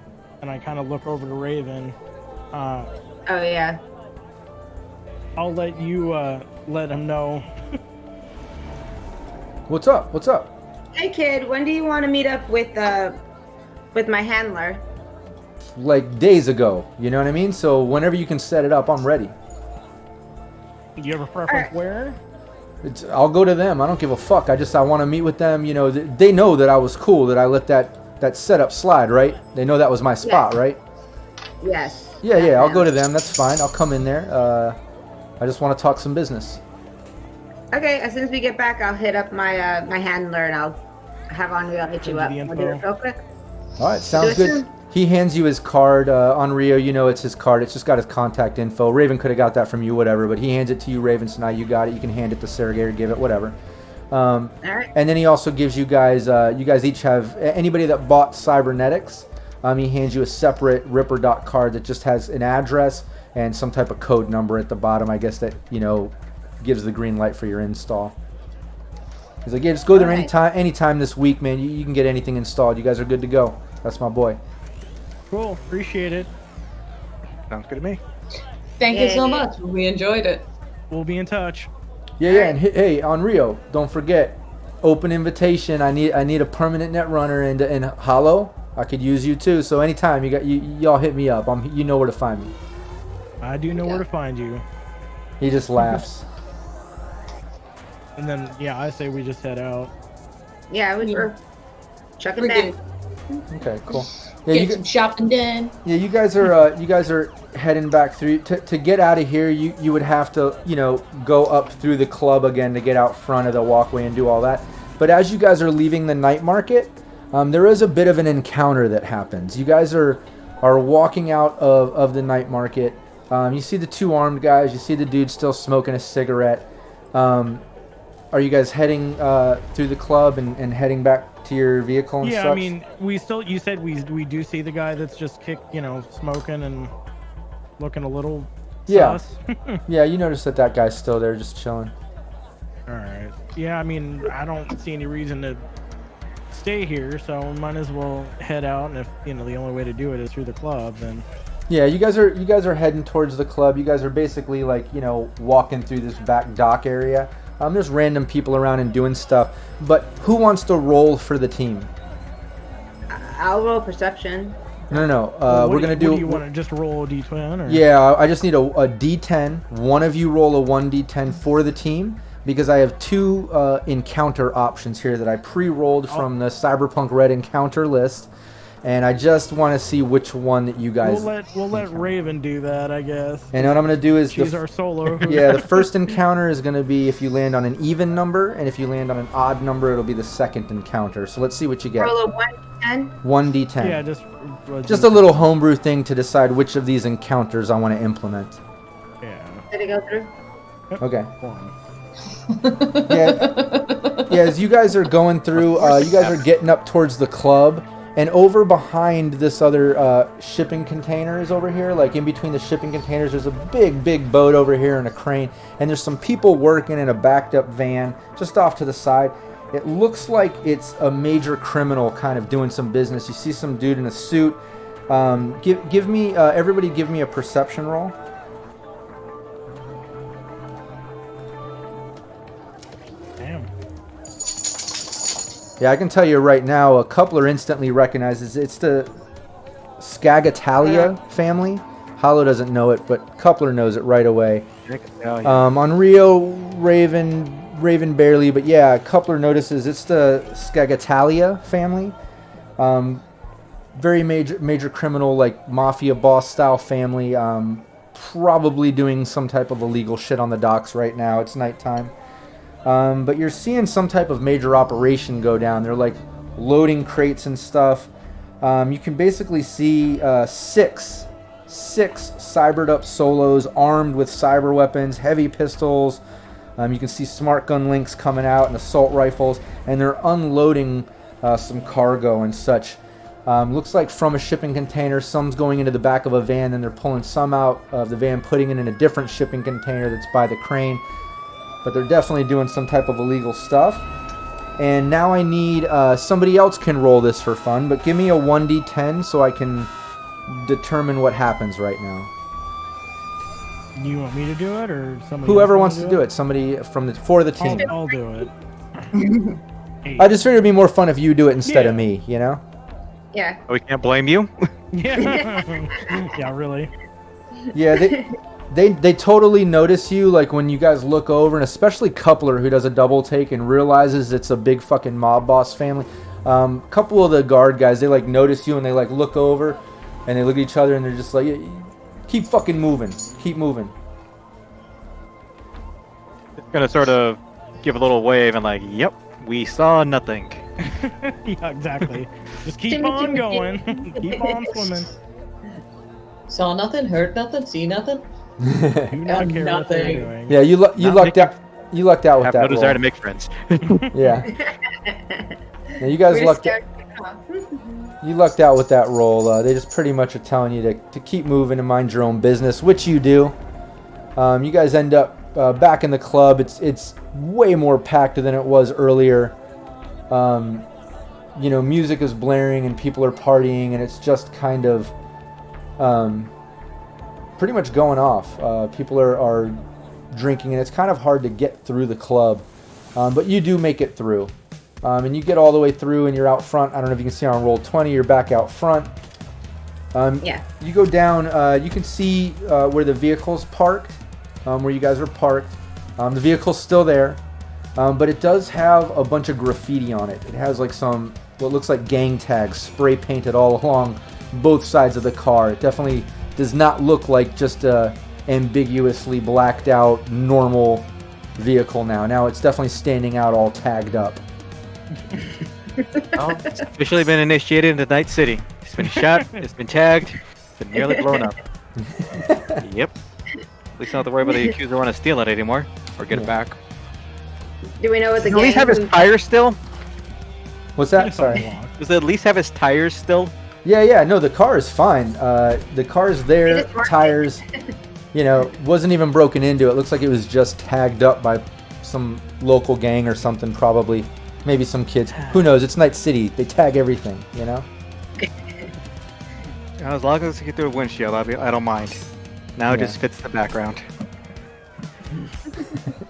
and I kind of look over to Raven. Oh yeah. I'll let you let him know. What's up? Hey kid, when do you want to meet up with my handler? Like days ago, you know what I mean? So whenever you can set it up, I'm ready. Do you have a preference where? I'll go to them. I don't give a fuck. I want to meet with them. You know, they know that I was cool, that I let that setup slide, right? They know that was my spot, right? Yes. Yeah, I'll go to them. That's fine. I'll come in there. I just want to talk some business. Okay, as soon as we get back, I'll hit up my my handler and I'll have Anrio hit you up. The Wanna do it info. real quick? All right, sounds Do it good. soon. He hands you his card. On Rio, you know it's his card. It's just got his contact info. Raven could have got that from you, whatever, but he hands it to you, Raven, so now you got it. You can hand it to Sergey or give it, whatever. All right. And then he also gives you guys each have, anybody that bought cybernetics, he hands you a separate Ripper Dot card that just has an address and some type of code number at the bottom, I guess, that, gives the green light for your install. He's like, yeah, just go there Alright. anytime this week, man. You can get anything installed. You guys are good to go. That's my boy. Cool, appreciate it. Sounds good to me. Thank you so Yeah. much. We enjoyed it. We'll be in touch. Yeah, and hey, on Rio, don't forget, open invitation. I need a permanent net runner in Hollow. I could use you too. So anytime y'all hit me up. You know where to find me. I do know where to find you. He just laughs. And then, yeah, I say we just head out. Yeah, we're chucking We're back. good. Okay, cool. Yeah, Get some shopping done. Yeah, you guys are heading back through to get out of here. You would have to go up through the club again to get out front of the walkway and do all that. But as you guys are leaving the night market, there is a bit of an encounter that happens. You guys are walking out of the night market. You see the 2 armed guys. You see the dude still smoking a cigarette. Are you guys heading through the club and heading back to your vehicle and Yeah, such? I mean, you said we do see the guy that's just smoking and looking a little Yeah. sus. Yeah, you notice that guy's still there just chilling. All right. Yeah, I mean, I don't see any reason to stay here, so we might as well head out. And if the only way to do it is through the club, then Yeah, you guys are heading towards the club. You guys are basically walking through this back dock area. There's random people around and doing stuff. But who wants to roll for the team? I'll roll perception. No. We're gonna What do you want to just roll a d20? Or? Yeah, I just need a D10. One of you roll a 1D10 for the team because I have 2 encounter options here that I pre-rolled from the Cyberpunk RED encounter list, and I just want to see which one that you guys. We'll let Raven do that, I guess. And what I'm gonna do is She's our solo. yeah, the first encounter is going to be if you land on an even number, and if you land on an odd number, it'll be the second encounter. So let's see what you get. Roll a 1d10. 1d10. Yeah, Just a little homebrew thing to decide which of these encounters I want to implement. Yeah. Did it go through? Okay. One. Yeah, as you guys are going through, you guys are getting up towards the club, and over behind this other shipping containers over here, like in between the shipping containers, there's a big boat over here and a crane, and there's some people working in a backed up van just off to the side. It looks like it's a major criminal kind of doing some business. You see some dude in a suit. Everybody give me a perception roll. Yeah, I can tell you right now, a coupler instantly recognizes it's the Scagatalia family. Hollow doesn't know it, but coupler knows it right away. On Rio, Raven barely, but yeah, coupler notices it's the Scagatalia family. Very major criminal, like mafia boss style family. Probably doing some type of illegal shit on the docks right now. It's nighttime. But you're seeing some type of major operation go down. They're like loading crates and stuff. You can basically see six cybered up solos armed with cyber weapons, heavy pistols. You can see smart gun links coming out and assault rifles, and they're unloading some cargo and such. Looks like from a shipping container, some's going into the back of a van, then they're pulling some out of the van, putting it in a different shipping container that's by the crane. But they're definitely doing some type of illegal stuff. And now I need somebody else can roll this for fun, but give me a 1d10 so I can determine what happens right now. You want me to do it, or somebody? Whoever wants to do it. Somebody for the team. I'll do it. I just figured it'd be more fun if you do it instead of me. You know? Yeah. We can't blame you. Yeah. Yeah, really. Yeah, they totally notice you, like when you guys look over, and especially Coupler, who does a double take and realizes it's a big fucking mob boss family. Couple of the guard guys, they like notice you and they like look over and they look at each other and they're just like, keep fucking moving, keep moving. Gonna sort of give a little wave and like, yep, we saw nothing. Yeah, exactly. Just keep on going. Keep on swimming. Saw nothing, heard nothing, see nothing. Do not care what they're Nothing. doing. Yeah, you lucked out. You lucked out with Have that no desire roll. to make friends. Yeah. Yeah, you guys lucked. You lucked out with that roll. They just pretty much are telling you to keep moving and mind your own business, which you do. You guys end up back in the club. It's way more packed than it was earlier. You know, music is blaring and people are partying, and it's just kind of pretty much going off. People are drinking, and it's kind of hard to get through the club, but you do make it through. And you get all the way through and you're out front. I don't know if you can see on roll 20, you're back out front. Yeah. You go down, you can see where the vehicle's parked, where you guys are parked. The vehicle's still there, but it does have a bunch of graffiti on it. It has like some, what looks like gang tags spray painted all along both sides of the car. It definitely does not look like just a ambiguously blacked out normal vehicle now. Now it's definitely standing out all tagged up. Oh, it's officially been initiated into Night City. It's been shot, it's been tagged, it's been nearly blown up. Yep. At least not have to worry about the accuser want to steal it anymore. Or get it back. Do we know what the Does it at least have his gang? tires still? What's that? It's all Sorry. locked. Does it at least have his tires still? Yeah, no, the car is fine. The car's there, just marked it. tires, you know, wasn't even broken into. It looks like it was just tagged up by some local gang or something, probably. Maybe some kids. Who knows? It's Night City. They tag everything, you know? As long as it get through a windshield, I don't mind. Now it Yeah. just fits the background.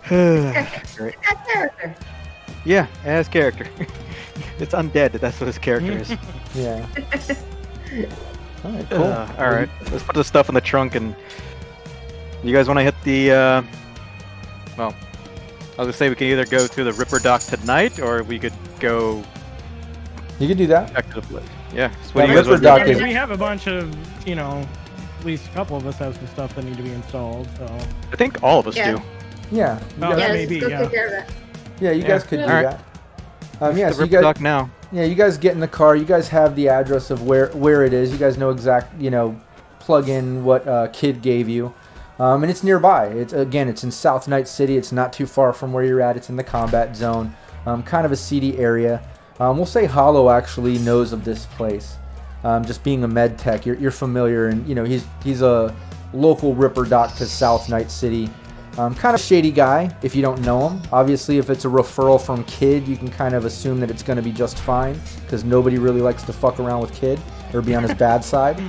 Great. That character. Yeah, it has character. It's undead, that's what his character is. Yeah. All right, cool. Alright, let's put the stuff in the trunk and... You guys want to hit the, well, I was gonna say we can either go to the Ripper Dock tonight, or we could go You can do that. back to the place. Yeah, so Yeah, what do you guys Ripper want to Dock do? is- We have a bunch of, you know, at least a couple of us have some stuff that need to be installed, so. I think all of us Yeah. do. Yeah. You Oh, guys, Yeah, maybe, let's go yeah. take care of that. yeah, you guys could do Alright. that. Let's Yeah, hit so the you Ripper guys, Dock now. yeah, you guys get in the car. You guys have the address of where it is. You guys know exact, you know, plug in what Kid gave you. And it's nearby. It's in South Night City. It's not too far from where you're at. It's in the combat zone. Kind of a seedy area. We'll say Hollow actually knows of this place. Just being a med tech, you're familiar, and you know he's a local Ripper Dock to South Night City. Kind of shady guy if you don't know him. Obviously, if it's a referral from Kid, you can kind of assume that it's going to be just fine because nobody really likes to fuck around with Kid or be on his bad side.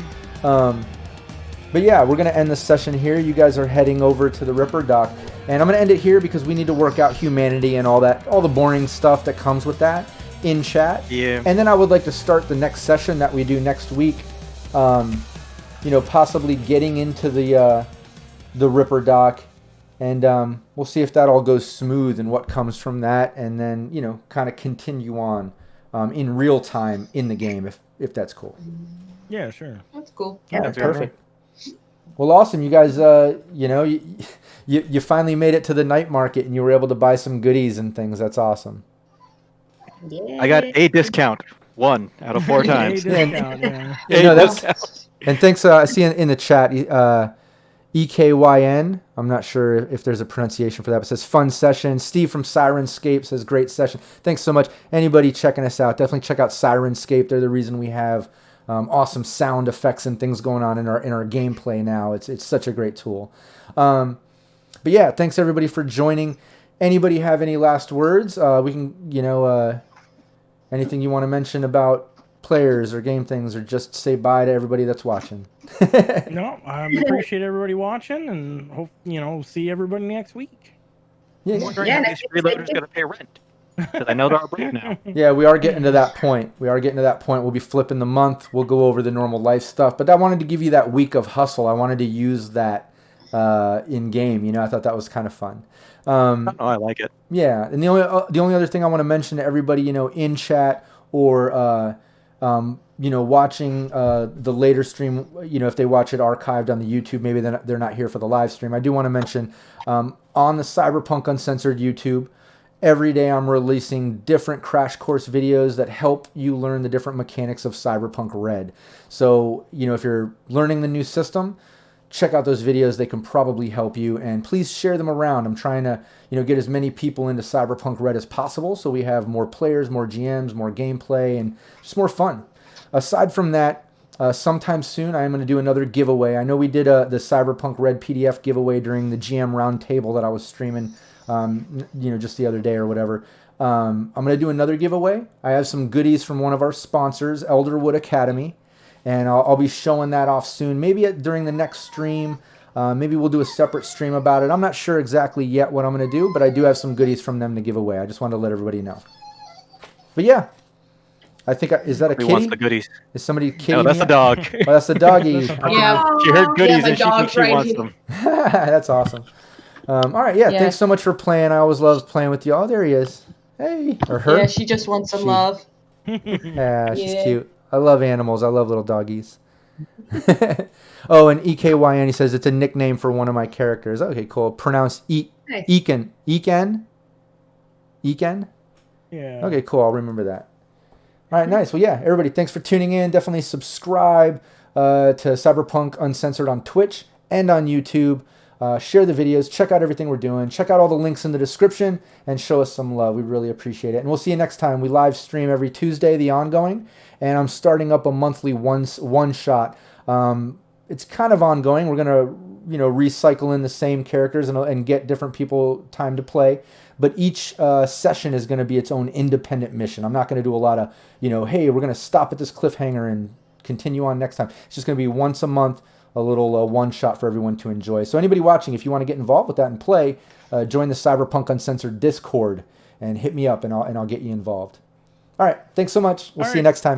But yeah, we're going to end this session here. You guys are heading over to the Ripper Dock. And I'm going to end it here because we need to work out humanity and all that, all the boring stuff that comes with that. in chat. Yeah. And then I would like to start the next session that we do next week. Possibly getting into the Ripper doc, and we'll see if that all goes smooth and what comes from that, and then kind of continue on in real time in the game if that's cool. Yeah, sure. That's cool. Yeah, That's perfect. Well, awesome. You guys, you finally made it to the night market and you were able to buy some goodies and things. That's awesome. Yeah. I got a discount 1 out of 4 times. Discount, yeah. That's and thanks. I see in the chat, EKYN. I'm not sure if there's a pronunciation for that, but it says fun session. Steve from Sirenscape says great session. Thanks so much. Anybody checking us out, definitely check out Sirenscape. They're the reason we have awesome sound effects and things going on in our gameplay now. It's such a great tool. But yeah, thanks everybody for joining. Anybody have any last words? We can, anything you want to mention about players or game things, or just say bye to everybody that's watching. No, I appreciate everybody watching, and hope see everybody next week. Yeah, I'm wondering how these freeloaders going to pay rent. Because I know they're all broke now. yeah, we are getting to that point. We'll be flipping the month. We'll go over the normal life stuff. But I wanted to give you that week of hustle. I wanted to use that in game. I thought that was kind of fun. I like it. Yeah, and the only other thing I want to mention to everybody, in chat or watching the later stream, if they watch it archived on the YouTube, maybe they're not here for the live stream. I do want to mention on the Cyberpunk Uncensored YouTube, every day I'm releasing different crash course videos that help you learn the different mechanics of Cyberpunk RED. So, if you're learning the new system, check out those videos. They can probably help you, and please share them around. I'm trying to, get as many people into Cyberpunk RED as possible, so we have more players, more GMs, more gameplay, and just more fun. Aside from that, sometime soon I am going to do another giveaway. I know we did the Cyberpunk RED PDF giveaway during the GM roundtable that I was streaming, just the other day or whatever. I'm going to do another giveaway. I have some goodies from one of our sponsors, Elderwood Academy. And I'll be showing that off soon. Maybe during the next stream. Maybe we'll do a separate stream about it. I'm not sure exactly yet what I'm going to do, but I do have some goodies from them to give away. I just wanted to let everybody know. But yeah, I think is that a kitty? Who wants the goodies? Is somebody kidding? No, that's the dog. Oh, that's the doggy. Yeah. She heard goodies my and she thinks dog's she right wants here. them. That's awesome. All right, yeah. Thanks so much for playing. I always love playing with you. Oh, there he is. Hey, or her. Yeah, she just wants some love. Yeah, she's Yeah. cute. I love animals. I love little doggies. Oh, and EKYN, he says it's a nickname for one of my characters. Okay, cool. Pronounced Nice. Eken. Eken? Eken? Yeah. Okay, cool. I'll remember that. All right, nice. Well, yeah, everybody, thanks for tuning in. Definitely subscribe to Cyberpunk Uncensored on Twitch and on YouTube. Share the videos. Check out everything we're doing. Check out all the links in the description and show us some love. We really appreciate it. And we'll see you next time. We live stream every Tuesday, the ongoing, and I'm starting up a monthly one shot. It's kind of ongoing. We're gonna, recycle in the same characters and get different people time to play. But each session is going to be its own independent mission. I'm not going to do a lot of, hey, we're going to stop at this cliffhanger and continue on next time. It's just going to be once a month, a little one shot for everyone to enjoy. So anybody watching, if you want to get involved with that and play, join the Cyberpunk Uncensored Discord and hit me up, and I'll get you involved. All right, thanks so much. We'll see you next time.